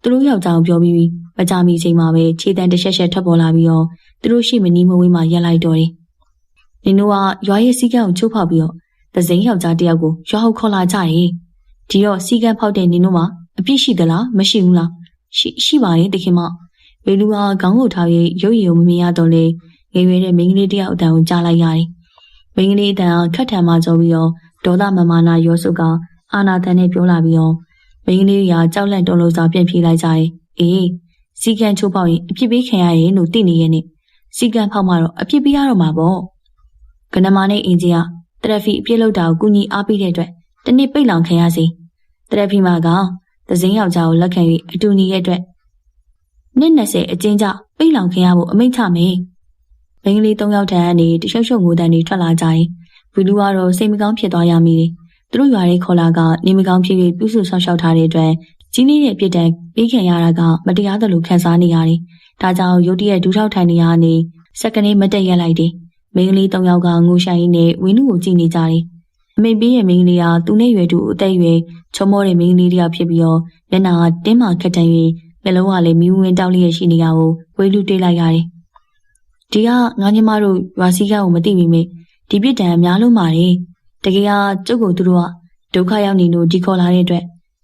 သူတို့ယောက်ျားကိုပြောပြီးမကြမီချိန်မှာပဲခြေတံတစ်ချက်ထွက်ပေါ်လာပြီးတော့သူတို့ရှိမနီးမဝေးမှရက်လိုက်တော့တယ်။နင်တို့ကရွာရဲ့စီကံကိုချိုးဖောက်ပြီးတော့သစိမ်းယောက်ျားတယောက်ကိုရွာဟုတ်ခေါ်လာကြတယ်။ဒီတော့စီကံဖောက်တဲ့နင်တို့မှာအပြစ်ရှိသလားမရှိဘူးလားရှိပါရဲ့တခင်မဝေလူကခေါင်းကိုထားပြီးရုပ်ရည်ကိုမမြင်ရတော့လေငယ်ရွယ်တဲ့မိန်းကလေးတယောက်အတန်ကိုကြားလိုက်ရတယ်။မိန်းကလေးအတန်ကခက်ထန်မှကြောပြီးတော့ဒေါသမမာနာရောစုကအာနာတန်နဲ့ပြောလာပြီးတော့မိန်းကလေးကကြောက်လန့်တုန်လှုပ်စွာပြန်ပြေးလိုက်ကြတယ်။အေးစီကံချိုးပေါက်ရင်အပြစ်ပေးခံရရင်လို့သိနေရဲ့နဲ့စီကံဖောက်မှတော့အပြစ်ပေးရတော့မှာပေါ့။ကနမနဲ့အင်ဂျီကတရဖီအပြစ်လုပ်တာကိုကူညီအားပေးတဲ့အတွက်တနေ့ပိတ်လောင်ခံရစီတရဖီမကသစင်းယောက်ျားကိုလက်ခံ၍အတူနေရဲ့အတွက်နှစ်20အကျဉ်းချပိတ်လောင်ခံရဖို့အမိန့်ချမယ်။မိန်းကလေး၃ယောက်ထံကနေတရှုပ်ရှုပ်ငိုတန်တွေထွက်လာကြရင်ဝီလူကတော့စိတ်မကောင်းဖြစ်သွားရမည်။သူတို့ရွာရဲ့ခေါ်လာကနေမကောင်းဖြစ်ပြီးပြုစုဆောက်ရှောက်ထားတဲ့အတွက်ကြီးနေတဲ့ပြစ်ဒဏ်ပေးခံရတာကမတရားသလိုခံစားနေရတယ်။ဒါကြောင့်ရုတ်တရက်ဒူးထောက်ထိုင်နေရနေစက္ကန့်မတက်ရက်လိုက်တယ်။မိန်းကလေး၃ယောက်ကငိုဆိုင်ရင်းနဲ့ဝင်းလူကိုကြည့်နေကြတယ်။အမိန်ပေးရဲ့မိန်းကလေးကသူနဲ့ရွယ်တူအသက်ရွယ်ချုံမောတဲ့မိန်းကလေးတယောက်ဖြစ်ပြီးတော့လက်နာကတင်းမာခက်တန်၍မျက်လုံးကလည်းမီးဝင်းတောက်လျက်ရှိနေတာကိုဝေလူတွေ့လိုက်ရတယ်။ဒီကငါညီမတို့ရွာစည်းကကိုမသိမိမေဒီပြစ်ဒဏ်အများလုံးပါတယ်။တကယ်ကကျုပ်ကိုသူတို့ကဒုက္ခရောက်နေလို့ဒီခေါ်လာတဲ့အတွက်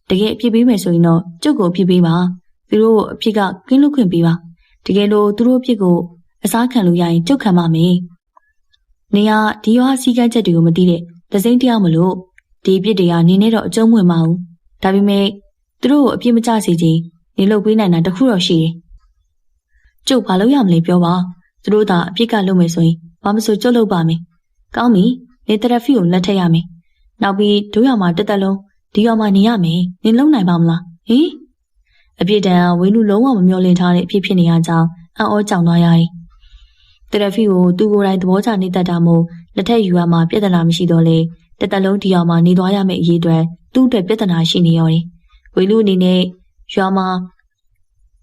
တကယ်အဖြစ်ပေးမယ်ဆိုရင်တော့ကျုပ်ကိုအဖြစ်ပေးပါ။သူတို့အဖြစ်ကကင်းလွတ်ခွင့်ပေးပါ။တကယ်လို့သူတို့အဖြစ်ကိုအစားခံလို့ရရင်ကျုပ်ခံပါမယ်။နေရဒီရွာစည်းကမ်းချက်တွေကိုမသိတဲ့တစိမ့်တယောက်မလို့ဒီအဖြစ်တွေကနင်းနဲ့တော့အကျုံးဝင်မအောင်။ဒါပေမဲ့သူတို့ကိုအဖြစ်မကျစေချင်နေလို့ပေးနိုင်တာတခုတော့ရှိတယ်။ကျုပ်ဘာလုပ်ရမလဲပြောပါ။သူတို့သာအဖြစ်ကလုပ်မယ်ဆိုရင်ဘာမဆိုကျုပ်လုပ်ပါမယ်။ကောင်းပြီ။နေတရဖီကိုလက်ထက်ရမယ်။နောက်ပြီးဒိုးရွာမှာတက်တက်လုံးဒီရွာမှာနေရမယ်။နင်လုံနိုင်ပါမလား။ဟင်အပြစ်ဒဏ်ဝင်းလူလုံးဝမမျောလင့်ထားတဲ့အဖြစ်ဖြစ်နေရကြောင်းအံ့ဩကြောင်သွားရတယ်။တရဖီကိုသူကိုယ်တိုင်သဘောကျနေတတ်တာမို့လက်ထက်ယူရမှာပြဿနာမရှိတော့လေတက်တက်လုံးဒီရွာမှာနေသွားရမယ့်အရေးအတွက်သူ့အတွက်ပြဿနာရှိနေရောတယ်။ဝင်းလူအနေနဲ့ရွာမှာ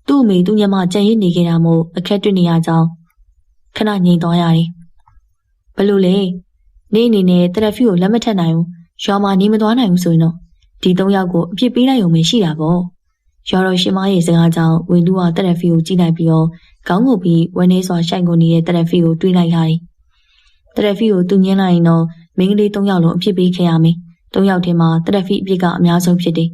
သူ့အမေသူ့ညမကြံ့ရည်နေခဲ့တာမို့အခက်တွေ့နေရကြောင်းခဏငြိမ်သွားရတယ်။ဘလို့လဲနေအနေနဲ့တရဖီကိုလက်မထက်နိုင်ဘူးရွာမှာနေမသွားနိုင်ဘူးဆိုရင်တော့ဒီ၃ယောက်ကိုအပြစ်ပေးလိုက်ရုံပဲရှိတာပေါ့ရွာတော်ရှင်မရဲ့စကားကြောင့်ဝင်းလူကတရဖီကိုကြည့်လိုက်ပြီးတော့ခေါင်းငုပ်ပြီးဝန်းနေစွာရှိုင်ကုန်နေတဲ့တရဖီကိုတွေးလိုက်ရတယ်တရဖီကိုသူညင်းလိုက်ရင်တော့မိန်းကလေး၃ယောက်လုံးအပြစ်ပေးခဲ့ရမယ်၃ယောက်ထဲမှာတရဖီအပြစ်ကအများဆုံးဖြစ်တယ်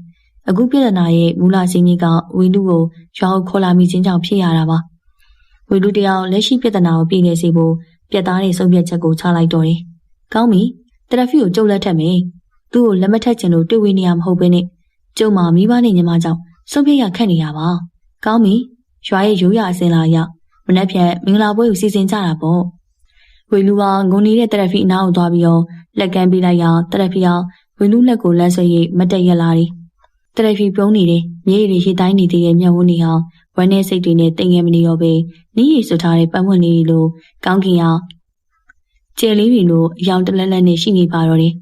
အခုပြဿနာရဲ့မူလစင်းကြီးကဝင်းလူကိုရွာကိုခေါ်လာမိခြင်းကြောင့်ဖြစ်ရတာပါဝင်းလူတယောက်လက်ရှိပြဿနာကိုပြည်နေစေဖို့ပြတ်သားတဲ့ဆုံးဖြတ်ချက်ကိုချလိုက်တော့တယ်ကောင်းပြီတရဖီကိုကြုတ်လက်ထက်မယ်သူ့ကိုလက်မထက်ချင်လို့တွေ့ဝေးနေရမဟုတ်ဘဲနဲ့ကျုံမှာမိဘနဲ့ညီမကြောင့်ဆုံးဖြတ်ရခက်နေရပါကောင်းပြီရွာရဲ့ရိုးရာအစင်လာရမနှက်ဖြန်မင်္ဂလာပွဲကိုစီစဉ်ကြတာပေါ့ဝေလူကငုံနေတဲ့တရဖီအနားကိုသွားပြီးတော့လက်ကမ်းပေးလိုက်ရတရဖီကဝေလူလက်ကိုလက်ဆွဲ၍မတက်ရက်လာတယ်တရဖီပြုံးနေတယ်မြေရီရေတိုင်းနေသေးတဲ့မျက်ဝန်းနေဟာဝမ်းနဲ့စိတ်တွေနဲ့တိမ်ငယ်မနေတော့ပဲနီးရီဆွထားတဲ့ပတ်ဝန်းလေးလိုကောင်းကင်ကကျဲလေးတွေလိုအယောင်တလက်လက်နဲ့ရှိနေပါတော့တယ်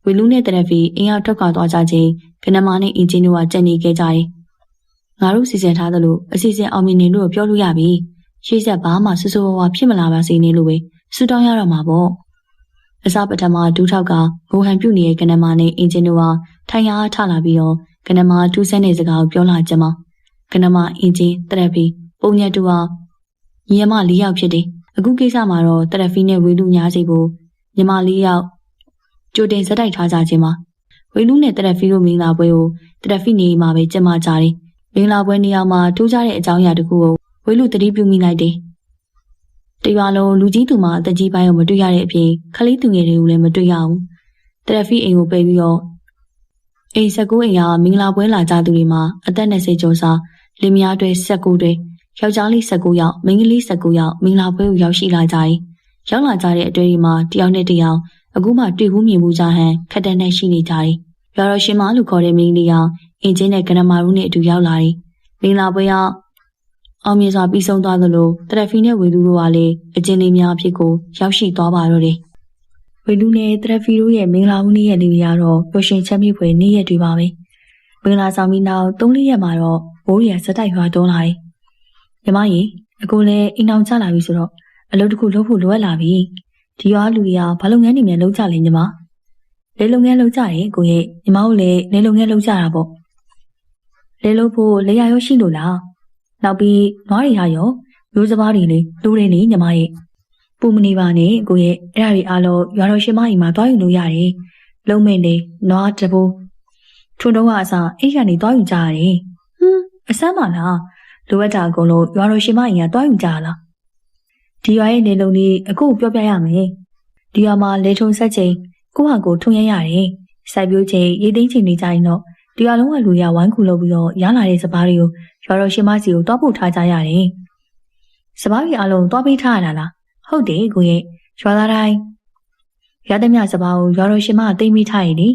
ဝေလူနဲ့တရဖီအင်အားထွက်ခွာသွားကြခြင်းကနမနဲ့အင်ဂျင်တို့ကကြံ့နေခဲ့ကြတယ်ငါတို့စီစဉ်ထားသလိုအစီအစဉ်အောင်မြင်နေလို့ပြောလို့ရပြီရှေ့ဆက်ဘာမှဆူဆူဝါဝါဖြစ်မလာပါစေနဲ့လို့ပဲဆူတောင်းရတော့မှာပေါ့အစပထမဒူးထောက်ကငိုဟန်ပြုတ်နေတဲ့ကနမနဲ့အင်ဂျင်တို့ကထိုင်ရထလာပြီးတော့ကနမထူးဆန်းတဲ့စကားကိုပြောလာကြမှာကနမအင်ဂျင်တရဖီပုံညက်တို့ကညီမ၄ယောက်ဖြစ်တယ်အခုကိစ္စမှာတော့တရဖီနဲ့ဝေလူညားစီဖို့ညီမ၄ယောက်ကြိုတင်စက်တိုက်ထားကြခြင်းမှာဝေလူနဲ့တရဖီတို့မင်္ဂလာပွဲကိုတရဖီနေမှာပဲကျင်းပကြတယ်မင်္ဂလာပွဲနေရာမှာထူးခြားတဲ့အကြောင်းအရာတစ်ခုကိုဝေလူသတိပြုမိလိုက်တယ် တရွာလုံးလူကြီးသူမအသက်ကြီးပိုင်းကိုမတွေ့ရတဲ့အပြင်ခလေးသူငယ်တွေကိုလည်းမတွေ့ရဘူးတရဖီအိမ်ကိုပိတ်ပြီးတော့အိမ်19အိမ်ကမင်္ဂလာပွဲလာကြသူတွေမှာအသက်20ကျော်စာလင်မယားတွေ19တွေယောက်ျားလေး19ယောက်မိန်းကလေး19ယောက်မင်္ဂလာပွဲကိုရောက်ရှိလာကြတယ်ရောက်လာကြတဲ့အတွေ့အကြုံမှာတယောက်နဲ့တယောက်အခုမှတွေ့ဘူးမြင်ဘူးကြဟန်ခက်တဲ့နဲ့ရှိနေကြတယ်ရွာတော်ရှင်မလို့ခေါ်တဲ့မိန်းကလေးကအင်ဂျင်နဲ့ကနမာရူးနဲ့အတူရောက်လာတယ်မင်္ဂလာပွဲကအောင်မြင်စွာပြီးဆုံးသွားသလိုတရဖီနဲ့ဝေလူတို့ကလည်းအကျဉ်းလေးများအဖြစ်ကိုရောက်ရှိသွားပါတော့တယ်ဝေလူနဲ့တရဖီတို့ရဲ့မင်္ဂလာဦးနေ့ရက်လေးတွေကတော့ပျော်ရွှင်ချမ်းမြေ့ဖွယ်နေ့ရက်တွေပါပဲမင်္ဂလာဆောင်ပြီးနောက်3-4ရက်မှာတော့မိုးရီစက်တိုက်ရွာတွန်းလာတယ်ညီမကြီးအကိုလည်းအိမ်အောင်ချလာပြီဆိုတော့အလုပ်တစ်ခုလုပ်ဖို့လိုအပ်လာပြီဒီရွာလူတွေကဘာလုပ်ငန်းတွေများလုပ်ကြလဲညီမလေလုပ်ငန်းလုပ်ကြတယ်ကိုရဲ့ညီမတို့လည်းလေလုပ်ငန်းလုပ်ကြတာပေါ့လေလုပ်ဖို့လေရရောရှိလို့လားနောက်ပြီးနွားတွေဟာရောမျိုးစပါးတွေလေလူတွေနေညီမရဲ့ပူမနေပါနဲ့ကိုရဲ့အဲ့ဒါတွေအားလုံးရွာတော်ရှင်မအိမ်မှာတွားယူလို့ရတယ်လုံမဲ့နေနွားတဘိုးထွန်းတော့ကအစားအိတ်ကနေတွားယူကြရတယ်အစမ်းပါလားလိုအပ်တာအကုန်လုံးရွာတော်ရှင်မအိမ်ကတွားယူကြလားဒီရွာရဲ့နေလုံးလေးအခုပြောပြရမယ်ဒီရွာမှာလေထုံဆက်ချိန်ကိုဟာကိုထုံရရတယ်စိုက်ပျိုးချိန်ရေသိမ်းချိန်နေကြရင်တော့ဒီရွာလုံးကလူရဝိုင်းကူလုပ်ပြီးတော့ရလာတဲ့စပားတွေကိုရွာတော်ရှင်မစီကိုတွားပို့ထားကြရတယ်စပားတွေအလုံးတွားပေးထားရတာလားဟုတ်တယ်ကိုရဲ့ရွာသားတိုင်းရတဲ့မြစပားကိုရွာတော်ရှင်မတိတ်မိထားရည်လေ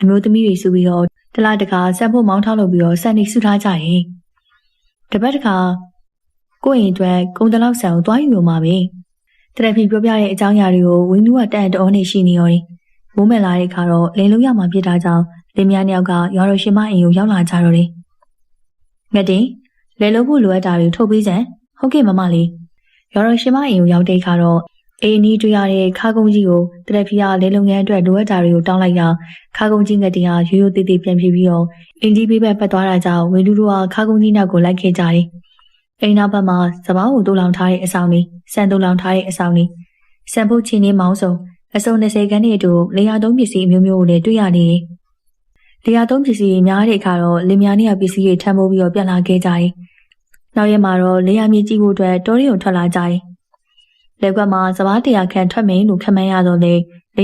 အမျိုးသမီးတွေစုပြီးတော့တလားတကာဆက်ဖို့မောင်းထားလို့ပြီးတော့ဆက်နေစုထားကြတယ်တပတ်တခါကိုရင်အတွက်ကုံတလောက်ဆန်ကိုတွားယူလို့မှာပဲတရဖီပြောပြတဲ့အကြောင်းအရာတွေကိုဝင်းလူကတန်တော်နေရှိနေရောတယ်မိုးမဲ့လာတဲ့အခါတော့လေလုံးရမှာပြစ်တာကြောင့်လင်မယားနှစ်ယောက်ကရွာတော်ရှင်မအိမ်ကိုရောက်လာကြတော့တယ်ငတ်တင်လေလုံးဖို့လိုအပ်တာတွေထုတ်ပေးစမ်းဟုတ်ကဲ့မမလေးရွာတော်ရှင်မအိမ်ကိုရောက်တဲ့အခါတော့အိမ်နီးတွေ့ရတဲ့ခါကုန်းကြီးကိုတရဖီကလေလုံးငန်းအတွက်လိုအပ်တာတွေကိုတောင်းလိုက်ရခါကုန်းကြီးငတ်တင်ဟာရိုးရိုးသေးသေးပြန်ပြေးပြီးတော့အင်ကြီးပေးပတ်သွားတာကြောင့်ဝင်းလူတို့ကခါကုန်းကြီးနောက်ကိုလိုက်ခဲ့ကြတယ်အိမ်နောက်ဘက်မှာစပားကိုတူလောင်ထားတဲ့အဆောင်လေးစံတူလောင်ထားတဲ့အဆောင်လေးစံဖို့ချင်းလေးမောင်းစုံအစုံ20ခန်းနဲ့အတူလေယာသုံးပစ္စည်းအမျိုးမျိုးကိုလည်းတွေ့ရနေတယ်။လေယာသုံးပစ္စည်းများတဲ့အခါတော့လင်မယားနဲ့ပစ္စည်းတွေထမ်းပိုးပြီးတော့ပြန်လာခဲ့ကြတယ်။နောက်ရက်မှာတော့လေယာမြေကြီးဖို့အတွက်တောရီကိုထွက်လာကြတယ်။လက်ကွက်မှာစပား100ခန့်ထွက်မယ်လို့ခန့်မှန်းရတော့လ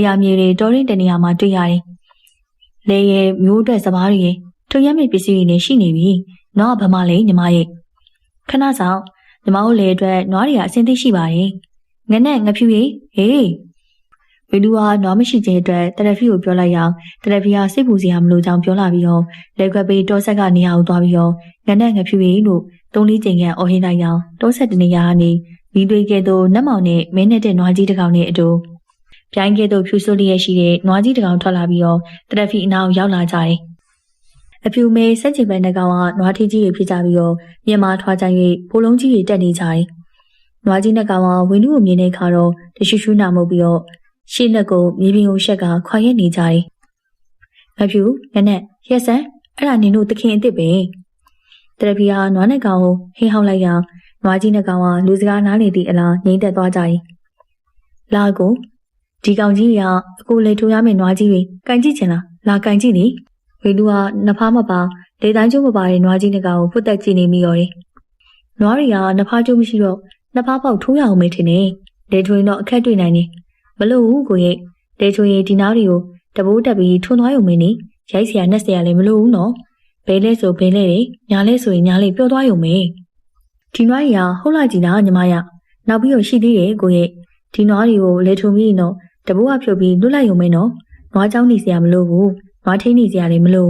ေယာမြေတွေတောရင်းတနေရာမှာတွေ့ရတယ်။လေရဲ့မျိုးအတွက်စပားတွေထွန်ရမယ့်ပစ္စည်းတွေနဲ့ရှိနေပြီ။နောက်ဘာမှလည်းညီမရဲ့ခဏဆောင်ညီမတို့လေအတွက်နွားတွေကအဆင်သင့်ရှိပါတယ်။ငနဲ့ငဖြူရီဟေးဝီလူကနွားမရှိခြင်းအတွက်တရဖီကိုပြောလိုက်အောင်တရဖီကစိတ်ပူစရာမလိုကြောင်းပြောလာပြီးတော့လက်ခွက်ပေးတောဆက်ကနေရာကိုသွားပြီးတော့ငနဲ့ငဖြူရီလို့3-4ချိန်ခန့်အော်ဟင်းလိုက်အောင်တောဆက်တနေရာကနေမိသွေးကဲ့သို့နတ်မောင်နဲ့မင်းနဲ့တဲ့နွားကြီးတစ်ကောင်နဲ့အတူပြိုင်းကဲ့သို့ဖြူစိုးလျက်ရှိတဲ့နွားကြီးတစ်ကောင်ထွက်လာပြီးတော့တရဖီအနောက်ရောက်လာကြတယ်။အဖြူမေးစက်ချင်ပဲနှကောင်ကနွားထီးကြီးတွေဖြစ်ကြပြီးတော့မြန်မာထွားကြ၍ဖိုးလုံးကြီးတွေတက်နေကြတယ်။နွားကြီးနှကောင်ကဝင်းလူကိုမြင်တဲ့အခါတော့တရှူရှူနာမှုပြီးတော့ရှေ့လက်ကိုမြေပြင်ကိုရှက်ကခွာရက်နေကြတယ်။ငဖြူငနဲ့ရက်စံအဲ့ဒါနင်တို့သခင်အစ်စ်ပဲ။တရဖီဟာနွားနှကောင်ကိုဟင်းဟောက်လိုက်ရအောင်နွားကြီးနှကောင်ကလူစကားနားနေသည့်အလားငိမ့်သက်သွားကြတယ်။လာကိုဒီကောင်ကြီးကအကိုလေထိုးရမယ့်နွားကြီးတွေကင်ကြည့်ချင်လားလာကင်ကြည့်လေဝေလူကနဖားမပါလေတိုင်းကျိုးမပါတဲ့နွားကြီးနှကောင်ကိုဖွတ်တက်ကြည့်နေမိရောတယ်။နွားတွေကနဖားကျိုးမရှိတော့နဖားပေါက်ထိုးရအောင်မေးထင်တယ်။လေထိုးရင်တော့အခက်တွေ့နိုင်တယ်။မလို့ဘူးကိုရဲ့လေထိုးရင်ဒီနားတွေကိုတဘိုးတက်ပြီးထွန်းသွားရုံမင်းနေရိုက်စရာနှက်စရာလည်းမလို့ဘူးနော်။ဘဲလဲဆိုဘဲလဲတယ်ညာလဲဆိုရင်ညာလဲပြောသွားရုံမင်းဒီနွားတွေကဟုတ်လားကြည်လားညီမရနောက်ပြီးတော့ရှိသေးတယ်ကိုရဲ့ဒီနွားတွေကိုလေထုံပြီးတော့တဘိုးကဖြုတ်ပြီးလွတ်လိုက်ရုံမင်းနော်နွားเจ้าနေစရာမလိုဘူးနွားထိန်နေစရာလည်းမလို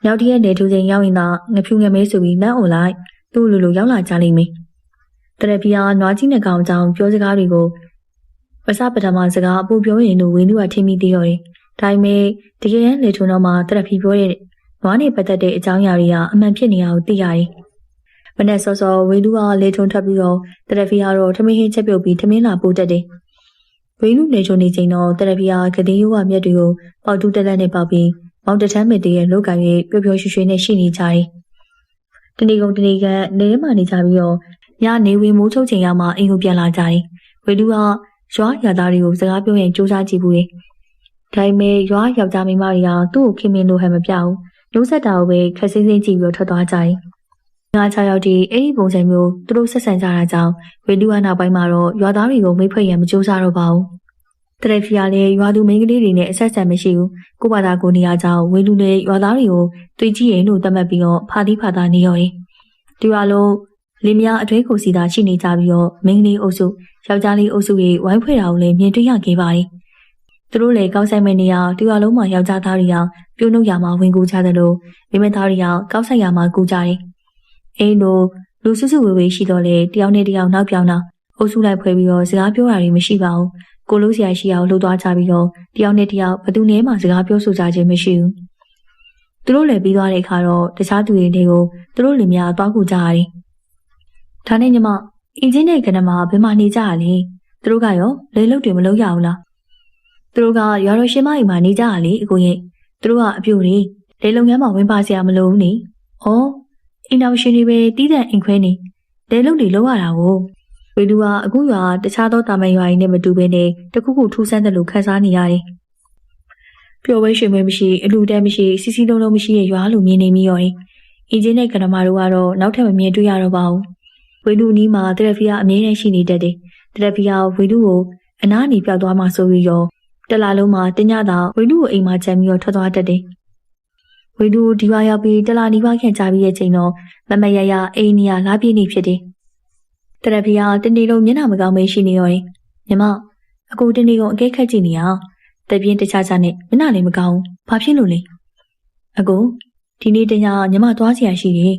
နောက်တည့်ရက်လေထုံချိန်ရောက်ရင်တော့ငဖြူငမဲဆိုပြီးလမ်းအွန်လိုက်သူ့လူလူရောက်လာကြလိမ့်မယ်တရဖီယာနွားကြီးနှကောင်အကြောင်းပြောစကားတွေကိုပစပထမစကားအပူပြောရင်လို့ဝင်းလူကထင်မိသေးတော့တယ်ဒါပေမဲ့တကယ်တမ်းလေထုံတော့မှတရဖီပြောတဲ့နွားနေပတ်သက်တဲ့အကြောင်းအရာတွေကအမှန်ဖြစ်နေတာကိုသိရတယ်မနေ့စောစောဝင်းလူကလေထုံထွက်ပြီးတော့တရဖီယာတော့ထမင်းဟင်းချက်ပြုတ်ပြီးထမင်းလာပို့တတ်တယ်ဝင်းလူလေထုံနေချိန်တော့တရဖီယာကတိရိုးကမြက်တွေကိုပေါက်တူးတက်လက်နဲ့ပေါက်ပြီးမောင်တထမ်းမဲ့တည်းရဲ့လောက်ကရွေးပျော်ပျော်ရွှင်ရွှင်နဲ့ရှိနေကြတယ်တနေ့ကုန်တနေ့ကနေထဲမှာနေကြပြီးတော့ညနေဝင်မိုးချုပ်ချိန်ရောက်မှအိမ်ကိုပြန်လာကြတယ်ဝင်းလူကရွာရသားတွေကိုစကားပြောရင်စူးစမ်းကြည့်ဘူးလေဒါပေမဲ့ရွာယောက်ျားမိန်းမတွေကသူ့ကိုခင်မင်လို့ဟန်မပြဘူးနှုတ်ဆက်တာကိုပဲခက်စင်းစင်းကြည့်ပြီးတော့ထွက်သွားကြတယ်ည ငါ6ယောက်ဒီအဲ့ဒီပုံစံမျိုးသူတို့ဆက်ဆံကြတာကြောင့်ဝေလူကနောက်ပိုင်းမှာတော့ရွာသားတွေကိုမိတ်ဖွဲ့ရန်မကြိုးစားတော့ပါဘူးတရက်ဖီကလည်းရွာသူမိန်းကလေးတွေနဲ့အဆက်အဆံမရှိဘူးကိုဘာသာကိုနေရာကြောင့်ဝေလူလည်းရွာသားတွေကိုတွေ့ကြည့်ရင်လို့သတ်မှတ်ပြီးတော့ဖာသီးဖာသာနေရော်တယ်ဒီရွာလုံးလင်းများအတွဲကိုစီသာရှိနေကြပြီးတော့မိန်းကလေးအုပ်စုယောက်ျားလေးအုပ်စုတွေဝိုင်းဖွဲ့တာကိုလည်းမြင်တွေ့ရခဲ့ပါတယ်သူတို့လည်းကောက်ဆိုင်မဲ့နေရာဒီရွာလုံးမှာယောက်ျားသားတွေကပြုံးနှုတ်ရမှာဝင်ကူကြတယ်လို့မိမသားတွေကကောက်ဆိုင်ရမှာကူကြတယ်အဲ့လိုလူစုစုဝေဝေရှိတော့လေတယောက်နဲ့တယောက်နောက်ပြောင်းတာအုပ်စုလိုက်ဖွဲ့ပြီးတော့စကားပြောတာတွေမရှိပါဘူးကိုလို့ဆရာရှိအောင်လှုပ်သွားကြပြီးတော့တယောက်နဲ့တယောက်ဘသူနဲ့မှစကားပြောဆိုကြခြင်းမရှိဘူးသူတို့လည်းပြီးသွားတဲ့အခါတော့တခြားသူတွေတွေကိုသူတို့လည်းများသွားကူကြရတယ်ဒါနဲ့ညီမအင်ဂျင်နဲ့ကနမဘယ်မှာနေကြရလဲသူတို့ကရောလေလုတ်တွေမလုပ်ရဘူးလားသူတို့ကရွာတော်ရှင်မအိမ်မှာနေကြရလေအကိုရဲ့သူတို့ကအပြိုတွေလေလုံငန်းမှာဝင်ပါစရာမလိုဘူးနေဩအိမ်တော်ရှင်တွေပဲတီးတဲ့အိမ်ခွဲနေလေလုတ်တွေလောက်ရတာကိုဝေလူကအခုရွာတခြားသောတာမန်ရွာရင်းနဲ့မတူဘဲနဲ့တခုခုထူးဆန်းတယ်လို့ခန်းစားနေရတယ်ပျော်ပွဲရွှင်ပွဲမရှိအလူတန်းမရှိစီစီလုံးလုံးမရှိရဲ့ရွာလိုမြင်နေမိရော်အင်ဂျင်နဲ့ကနမတို့ကတော့နောက်ထပ်မမြင်တွေ့ရတော့ပါဘူးဝေလူနီးမှာတရက်ဖီကအမြဲတမ်းရှိနေတတ်တယ်တရက်ဖီကဝေလူကိုအနားနေပြောက်သွားမှဆိုပြီးရောတလာလုံးမှာတင်ညတာဝေလူကိုအိမ်မှာချမ်းပြီးတော့ထွက်သွားတတ်တယ်ဝေလူဒီဝါရောက်ပြီးတလာနီးပါးခန့်ကြပြီးရဲ့ချိန်တော့မမရရအိမ်နေရလာပြည့်နေဖြစ်တယ်တရက်ဖီကတင်းနေလုံးမျက်နှာမကောင်းမေးရှိနေရောညီမအကိုတင်းနေကုန်အကဲခတ်ကြည့်နေအောင်တပြင်းတခြားခြားနဲ့မျက်နှာလေးမကောင်းဘာဖြစ်လို့လဲအကိုဒီနေ့တညညီမသွားစရာရှိတယ်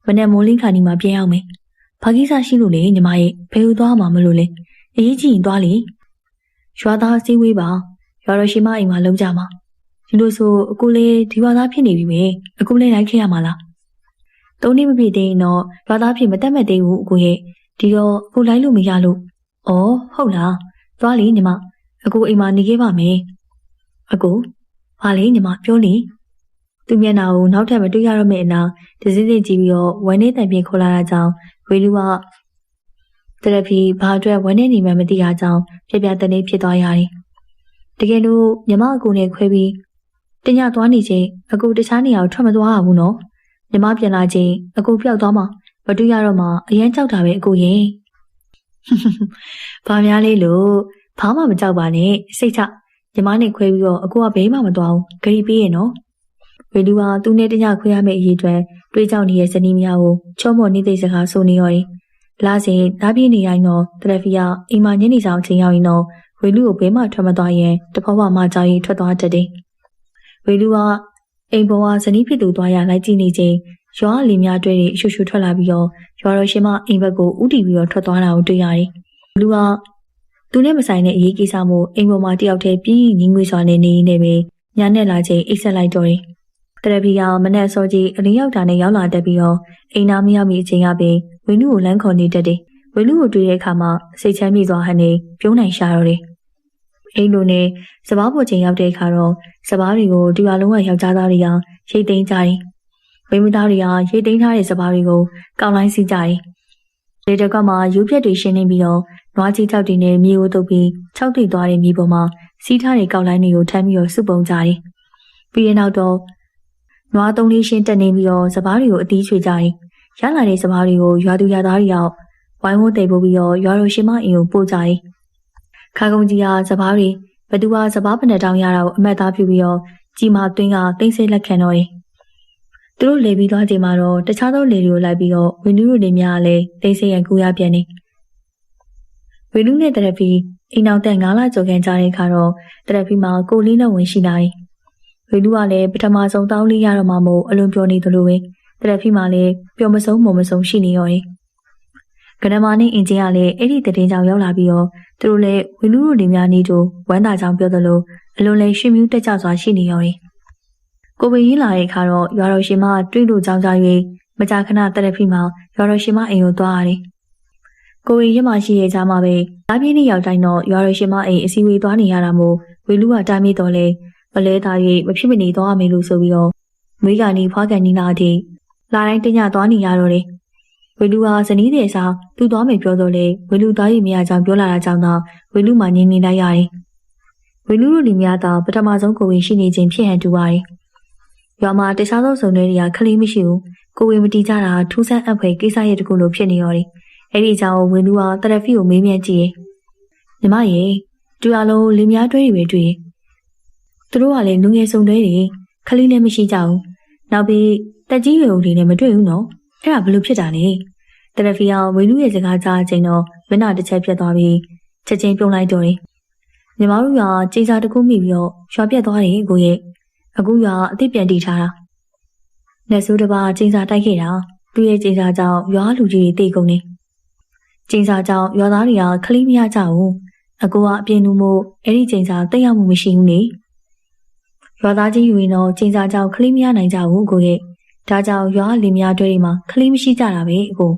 မနေ့မိုးလင်းခါနီမှာပြန်ရောက်မယ်ဘာကိစ္စရှိလို့လဲညီမရဲ့ဘယ်လိုသွားမှာမလို့လဲအရေးကြီးရင်သွားလေရွာသားစည်းဝေးပါရွာတော်ရှိမအိမ်မှာလုံးကြမှာဒီလိုဆိုအကိုလေးဒီရွာသားဖြစ်နေပြီပဲအကိုလေးလိုက်ခဲ့ရမှာလားသုံးနှစ်မပြည့်သေးရင်တော့ရွာသားဖြစ်မတတ်မဲ့သေးဘူးအကိုရဲ့ဒီတော့အကိုလိုက်လို့မရလို့ဩဟုတ်လားသွားလေညီမအကိုအိမ်မှာနေခဲ့ပါမယ်အကိုဘာလဲညီမပြောလေသူမျက်နှာကိုနောက်ထပ်မတွေ့ရတော့မယ့်အနာဒစင်းစင်းကြည့်ပြီးတော့ဝမ်းနေတန်ပြင်ခေါ်လာတာကြောင့်ဝေလူကတရက်ဖီဘာအတွက်ဝမ်းနေနေမှမသိတာကြောင့်ပြပြတနေဖြစ်သွားရတယ်တကယ်လို့ညီမအကိုနဲ့ခွဲပြီးတညသွားနေချင်းအကိုတခြားနေရာကိုထွက်မသွားရဘူးနော်ညီမပြန်လာချင်းအကိုပျောက်သွားမှမတွေ့ရတော့မှအရန်ကြောက်တာပဲအကိုရဲ့ဘာများလေးလို့ဘာမှမကြောက်ပါနဲ့စိတ်ချညီမနဲ့ခွဲပြီးတော့အကိုကဘဲမှမသွားဘူးဂရီပေးရနော်ဝေလူကသူနဲ့တညခွဲရမယ့်အရေးအတွက်တွေးကြောက်နေတဲ့ဇနီးမယားကိုချောမော်နေသိစကားဆိုနေရတယ်လာစဉ်ဓာပြင်းနေတိုင်းတော့တရက်ဖီကအိမ်မှာညနေဆောင်အချိန်ရောက်ရင်တော့ဝေလူကိုဘဲမှထွက်မသွားရင်တဖွားဖွားမှကြောင်ရီထွက်သွားတတ်တယ်ဝေလူကအိမ်ပေါ်ကဇနီးဖြစ်သူသွားရလိုက်ကြည့်နေချိန်ရွာလီများတွေ့တဲ့အရှူရှူထွက်လာပြီးတော့ရွာတော်ရှင်မအိမ်ဘက်ကိုဥတီပြီးတော့ထွက်သွားတာကိုတွေ့ရတယ်လူကသူနဲ့မဆိုင်တဲ့အရေးကိစ္စမို့အိမ်ပေါ်မှာတယောက်တည်းပြီးငင်းငွေစွာနဲ့နေနေပဲညာနဲ့လာချိန်အိတ်ဆက်လိုက်တော့တယ်တရဖီကမနဲ့စောကြီးအလင်းရောက်တာနဲ့ရောက်လာတတ်ပြီးတော့အိမ်သားမရောက်မီအချိန်ကပင်ဝင်းလူကိုလမ်းခေါ်နေတတ်တယ်ဝင်းလူကိုတွေ့တဲ့အခါမှာစိတ်ချမ်းမြေ့သွားဟန်နေပြုံးနိုင်ရှာတော့တယ်အိမ်လိုနဲ့စပားပေါ်ချိန်ရောက်တဲ့အခါတော့စပားတွေကိုဒီအလုံးကယောက်ျားသားတွေကရိတ်သိမ်းကြတယ်မိန်းမသားတွေကရိတ်သိမ်းထားတဲ့စပားတွေကိုကောက်လိုင်းစီးကြတယ်လေတက်ကမှယူပြက်တွေရှင်းနေပြီးတော့နွားကြီးချောက်တွေနဲ့မြေကိုတုပ်ပြီးခြောက်တွေသွားတဲ့မြေပေါ်မှာစီးထားတဲ့ကောက်လိုင်းတွေကိုထမ်းပြီးတော့စုပုံကြတယ်ပြီးရင်နောက်တော့နွားသုံးလေးရှင်းတက်နေပြီးတော့စပားတွေကိုအသီးချွေကြတယ်ရလာတဲ့စပားတွေကိုရွာသူရွာသားတွေရောက်ဝိုင်းဝန်းတိတ်ပို့ပြီးတော့ရွာတော်ရှင်မအိမ်ကိုပို့ကြတယ်ခါကုန်းကြီးကစပားတွေဘသူကစပားပနဲ့တောင်းရတာကိုအမတ်သားပြုပြီးတော့ကြီးမာသွင်းကတိမ့်ဆိတ်လက်ခံတော့တယ်သူတို့လေပြီးသွားချိန်မှာတော့တခြားသောလေတွေကိုလိုက်ပြီးတော့ဝင်းလူတွေများလည်းတိမ့်ဆိတ်ရန်ကူရပြန်နေဝင်းလူနဲ့တရဖီအိမ်နောက်တက်9လကျော်ခန့်ကြာတဲ့အခါတော့တရဖီမှာကိုလေးနဲ့ဝင်ရှိလာတယ်ဝေလူကလည်းပထမဆုံးတောင်းလေးရတော့မှမို့အလွန်ပြောနေသလိုပဲတရက်ဖီမှလည်းပျော်မဆုံးမုံမဆုံးရှိနေရောတယ်ကနမာနဲ့အင်ဂျင်ကလည်းအဲ့ဒီတည်င်းကြောင်ရောက်လာပြီးတော့သူတို့လည်းဝေလူတို့နေများနေတူဝမ်းသာကြောင်ပြောသလိုအလွန်လည်းရှင်မြူးတက်ကြစွာရှိနေရောတယ်ကိုပင်ရေးလာတဲ့အခါတော့ရွာတော်ရှင်မတွေ့လို့ကြောင်ကြ၍မကြာခဏတရက်ဖီမှရွာတော်ရှင်မအိမ်ကိုသွားရတယ်ကိုပင်ရမရှိရဲ့ကြားမှာပဲလာပြင်းနေရောက်တိုင်းတော့ရွာတော်ရှင်မအိမ်အစည်းအဝေးသွားနေရတာမို့ဝေလူကတားမိတော့လေမလဲသား၍မဖြစ်မနေသွားရမယ်လို့ဆိုပြီးတော့မွေးကနေဖွားကန်နီလာအထိလာတိုင်းတညသွားနေရတော့တယ်ဝေလူဟာဇနီးတဲ့စားသူ့သွားမယ်ပြောတော့လေဝေလူသားရည်မရကြောင်ပြောလာတာကြောင့်တော့ဝေလူမှငြင်းနေလိုက်ရတယ်ဝေလူတို့လူများတော့ပထမဆုံးကိုဝင်ရှိနေခြင်းဖြစ်ဟန်တူပါတယ်ရွာမှာတခြားသောစုံတွေကခလေးမရှိဘူး ကိုဝေမတီကြတာထူးဆန်းအပ်ဖွယ်ကိစ္စရဲ့တခုလိုဖြစ်နေရော်တယ်။အဲ့ဒီကြောင့်ဝင်းလူကတရဖီကိုမေးမြန်းကြည့်ရဲ့။ညီမရေတူရလုံးလင်မယားတွဲတွေပဲတွေ့ရင်သူတို့ကလည်းလူငယ်စုံတွဲတွေခလေးလည်းမရှိကြဘူး။နောက်ပြီးတက်ကြီးရွယ်ဦးတွေနဲ့မတွေ့ဘူးနော်။အဲ့ဒါဘလို့ဖြစ်တာလဲ။တရဖီကဝင်းလူရဲ့စကားကြားချိန်တော့မျက်နှာတစ်ချက်ပြတ်သွားပြီးချက်ချင်းပြုံးလိုက်တော့တယ်။ညီမတို့ကကြေစာတစ်ခုမိပြီးတော့ရွာပြတ်သွားတယ်ကိုရဲ့။အခုကအသိပြန်တည်ထားတာ။လက်စိုးတစ်ပါးကြေစာတိုက်ခဲ့တာသူ့ရဲ့ကြေစာကြောင့်ရွာလူကြီးတွေတိတ်ကုန်နေ။ကြေစာကြောင့်ရွာသားတွေကခလေးမရကြဘူး။အကူကအပြင်းလူမို့အဲ့ဒီကြေစာတက်ရောက်မှုမရှိဘူးနေ။ရွာသားကြီးယူရင်တော့ကြေစာကြောင့်ခလေးမရနိုင်ကြဘူးကိုရဲ့။ဒါကြောင့်ရွာလင်မယားတွဲတွေမှာခလေးမရှိကြတာပဲအကို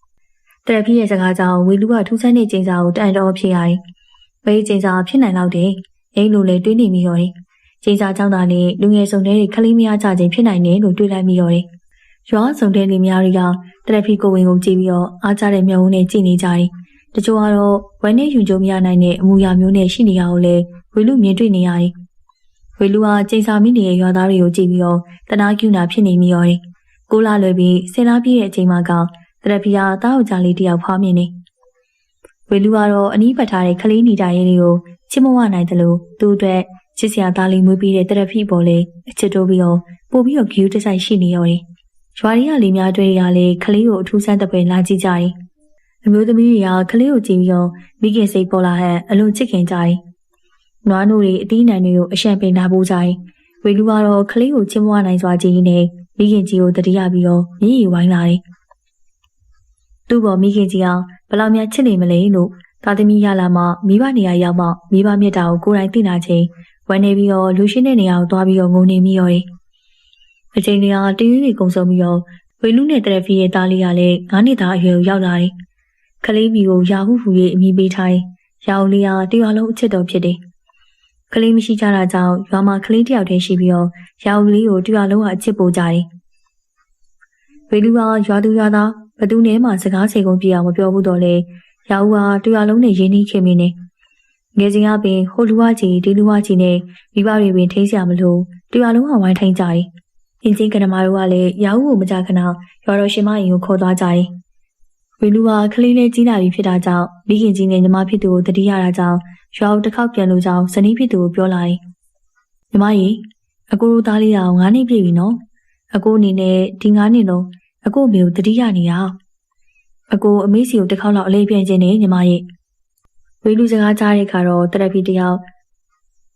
။တရဖီရဲ့စကားကြောင့်ဝေလူကထူးဆန်းတဲ့ကြေစာကိုတန်တော်ဖြစ်ရတယ်။ဘေးကြေစာဖြစ်နိုင်တော့တယ်။အဲ့လိုလေတွေးနေမိရော်တယ်။ကြေစာကြောင့်သာလေလူငယ်စုံတဲ့ခလေးမရကြခြင်းဖြစ်နိုင်တယ်လို့တွေးလိုက်မိရော်တယ်။ရွာစုံတဲ့လင်မယားတွေကတရဖီကိုဝင်ကိုကြည့်ပြီးတော့အားကြတဲ့မျက်ဝန်းနဲ့ကြည့်နေကြတယ်။တချို့ကတော့ဝမ်းနဲ့ယူကြုံမရနိုင်တဲ့အမူအရာမျိုးနဲ့ရှိနေရအောင်လေဝေလူမြင်တွေ့နေရတယ်။ဝေလူကကြေစာမိနေတဲ့ရွာသားတွေကိုကြည့်ပြီးတော့တနာကျူနာဖြစ်နေမိရော်တယ်။ကိုလာလွယ်ပြီးဆယ်လားပြည့်တဲ့အချိန်မှာကတရဖီကတားယောက်ျားလေးတယောက်ဖွားမြင်နေ။ဝေလူကတော့အနီးပတ်ထားတဲ့ခလေးနီတိုင်းလေးကိုချစ်မဝနိုင်တယ်လို့သူ့အတွက်ချစ်စရာသားလေးမွေးပြီးတဲ့တရဖီပေါ်လေအချစ်တိုးပြီးတော့ပို့ပြီးတော့ဂယူးတဆိုင်ရှိနေရော်တယ်။ရွာတွေကလေးများတွေ့ရလေခလေးကိုအထူးဆန်းတပွဲလာကြည့်ကြတယ်။အမျိုးသမီးတွေကခလေးကိုကြည့်ပြီးတော့မိခင်စိတ်ပေါ်လာဟန်အလွန်ချစ်ခင်ကြတယ်။နွားနို့တွေအတီးနှံတွေကိုအရှံပင်လာပို့ကြတယ်။ဝေလူကတော့ခလေးကိုချစ်မဝနိုင်စွာကြည့်နေမိခင်ကြီးကိုတတိယပြီးတော့မြည်ရဝိုင်းလာတယ်။သူ့ပေါ်မိခင်ကြီးကဘယ်လောက်များချစ်နေမလဲလို့သားသမီးရလာမှမိဘနေရာရောက်မှမိဘမြတ်တာကိုကိုယ်တိုင်သိလာချိန်ဝမ်းနေပြီးတော့လူရှင်းတဲ့နေရာကိုသွားပြီးတော့ငုံနေမိရော်တယ်။အချိန်တွေကတရွေ့ရွေ့ကုံဆုံးပြီးတော့ဝေလူနဲ့တရဖီရဲ့သားလေးကလည်း9နှစ်သားအရွယ်ကိုရောက်လာတယ်။ခလေးမီကိုယာဟုဟူ၍အမိပေးထားတယ်။ရာဦးလေးကတရွာလုံးအချစ်တော်ဖြစ်တယ်။ခလေးမရှိကြတာကြောင့်ရွာမှာခလေးတယောက်တည်းရှိပြီးတော့ရာဦးလေးကိုတရွာလုံးကအချစ်ပို့ကြတယ်။ဝေလူကရွာသူရွာသားဘသူနဲ့မှစကားစေကုန်ပြအောင်မပြောဘူးတော့လေရာဦးကတရွာလုံးနဲ့ရင်းနှီးခင်မင်းနေငယ်စဉ်ကပင်ဟိုလူဝကြီးဒီလူဝကြီးနဲ့မိဘတွေပင်ထိန်းစရာမလိုတရွာလုံးကဝိုင်းထိုင်ကြတယ်။အင်းချင်းကနမတို့ကလည်းရာဦးကိုမကြခဏရွာတော်ရှင်မအိမ်ကိုခေါ်သွားကြတယ်။ဝေလူကခလေးလေးကြီးလာပြီဖြစ်တာကြောင့်မိခင်ကြီးနဲ့ညီမဖြစ်သူကိုတတိရတာကြောင့်ရွာဦးတစ်ခေါက်ပြန်လို့ကြောင့်ဇနီးဖြစ်သူကိုပြောလာတယ်။ညီမကြီးအကိုတို့သားလေးတောင်9နှစ်ပြည့်ပြီနော်။အကိုအနေနဲ့ဒီ9နှစ်လုံးအကိုမေကိုတတိယနေတာ။အကိုအမေစီကိုတစ်ခေါက်လောက်အလေးပြန်ခြင်းနဲ့ညီမရဲ့ဝေလူစကားကြားတဲ့အခါတော့တရဖီတယောက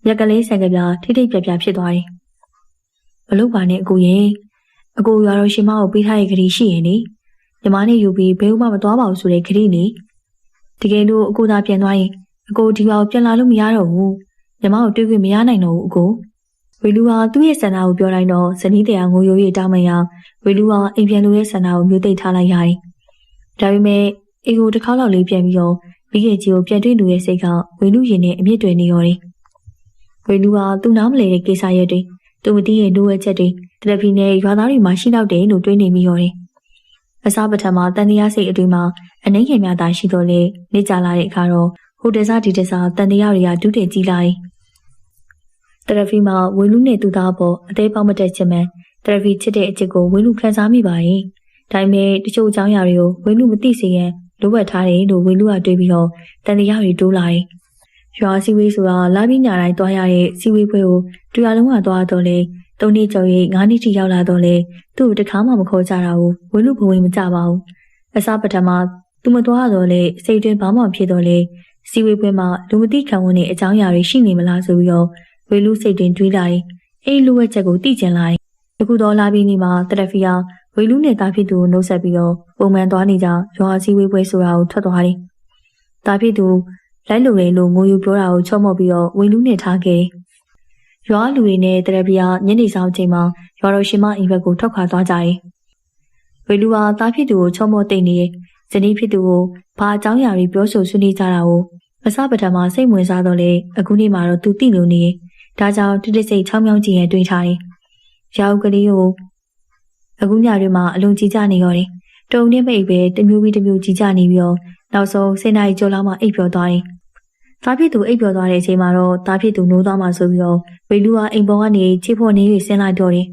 ်မြက်ကလေးဆန်ကပြထိထိပြပြဖြစ်သွားတယ်။မလုပ်ပါနဲ့အကိုရဲ့အကိုရွာတော်ရှင်မကိုပေးထားတဲ့ဂရီရှိရင်လေညီမနဲ့ယူပြီးဘယ်ဥမှမသွားပါဘူးဆိုတဲ့ဂရီနေတကယ်လို့အကိုသာပြန်သွားရင်အကိုဒီဘာကိုပြန်လာလို့မရတော့ဘူးညီမကိုတွေ့ခွင့်မရနိုင်တော့ဘူးအကိုဝေလူကသူ့ရဲ့ဆန္ဒကိုပြောလိုက်တော့ဇနီးတရားငိုယို၍တောင်းမရဝေလူကအိမ်ပြန်လို့ရဲ့ဆန္ဒကိုမျိုးသိပ်ထားလိုက်ရတယ်။ဒါပေမဲ့အိမ်ကိုတစ်ခေါက်လောက်လေးပြန်ပြီးတော့မိခင်ကြီးကိုပြန်တွေ့လူရဲ့စိတ်ကဝေလူရင်နဲ့အမြင့်တွယ်နေရောတယ်။ဝေလူကသူ့နားမလဲတဲ့ကိစ္စရက်တွေသူမသိရဲ့လိုအပ်ချက်တွေတရဖီနဲ့ရွာသားတွေမှာရှိတော့တယ်လို့တွေးနေမိရောတယ်။အစားပထမတန်တရားစိတ်အတွင်းမှာအနှိမ့်ခင်များသာရှိတော့လေနေကြလာတဲ့အခါတော့ဟိုတစားဒီတစားတန်တရားတွေကတူးတယ်ကြီးလာတယ်။တရဖီမှာဝေလူနဲ့သူသားပေါ်အသေးပေါက်မတက်ချင်မှတရဖီချစ်တဲ့အချစ်ကိုဝေလူခံစားမိပါရဲ့။ဒါပေမဲ့တချို့အကြောင်းအရာတွေကိုဝေလူမသိစေရန်လိုအပ်ထားတယ်လို့ဝေလူကတွေးပြီးတော့တန်တရားတွေတိုးလာတယ်။ရွာစီဝေးဆိုတာလာပြီးညတိုင်းသွားရတဲ့စီဝေးပွဲကိုတူရလုံးကသွားတော့လေ3နှစ်ကျော်၍9နှစ်ထိရောက်လာတော့လေသူ့ကိုတခါမှမခေါ်ကြတာကိုဝေလူဘဝင်မကြပါဘူး။အစားပထမသူမသွားတော့လေစိတ်တွင်းဘာမှဖြစ်တော့လေစီဝေးပွဲမှာလူမသိခံဝန်တဲ့အကြောင်းအရာတွေရှိနေမလားဆိုပြီးတော့ဝေလူစိတ်တွင်းတွေးလာတယ်။အဲ့လိုဝက်ချက်ကိုသိကျင်လာတယ်။အခုတော့လာပြီးနေမှာတရဖီယာဝေလူနဲ့တာဖြစ်သူကိုနှုတ်ဆက်ပြီးတော့ပုံမှန်သွားနေကြရွာစီဝေးပွဲဆိုတာကိုထွက်သွားတယ်။တာဖြစ်သူလိုက်လို့လေလို့ငိုယူပြောတာကိုချော့မော့ပြီးတော့ဝေလူနဲ့ထားခဲ့။ရွာလူတွေနဲ့တရဖီယာညနေဆောင်ချိန်မှာရွာတော်ရှင်မအိမ်ဘက်ကိုထွက်ခွာသွားကြတယ်။ဝေလူကတာဖြစ်သူကိုချော့မော့တိတ်နေတယ်။ဇနီးဖြစ်သူကိုဘာအကြောင်းအရာတွေပြောဆိုဆွေးနွေးကြတာကိုအစပထမစိတ်ဝင်စားတော့လေအခုနေ့မှာတော့သူသိလို့နေ။ဒါကြောင့်တိတိစိတ်ချောင်းမြောင်းကြည့်ရင်တွေးထားတယ်။ရောက်ကလေးကိုအခုညတွေမှာအလုံးကြီးကြနေရောတယ်။တုံနဲ့ပိတ်ပဲတမျိုးပြီးတမျိုးကြီးကြနေပြီးတော့နောက်ဆုံး7 နာရီကျော်လောက်မှအိပ်ပျော်သွားတယ်။သားဖြစ်သူအိပ်ပျော်သွားတဲ့အချိန်မှာတော့သားဖြစ်သူနိုးသွားမှဆိုပြီးတော့ဝေလူကအိမ်ပေါ်ကနေခြေဖော်နေ၍ဆင်းလိုက်တော့တယ်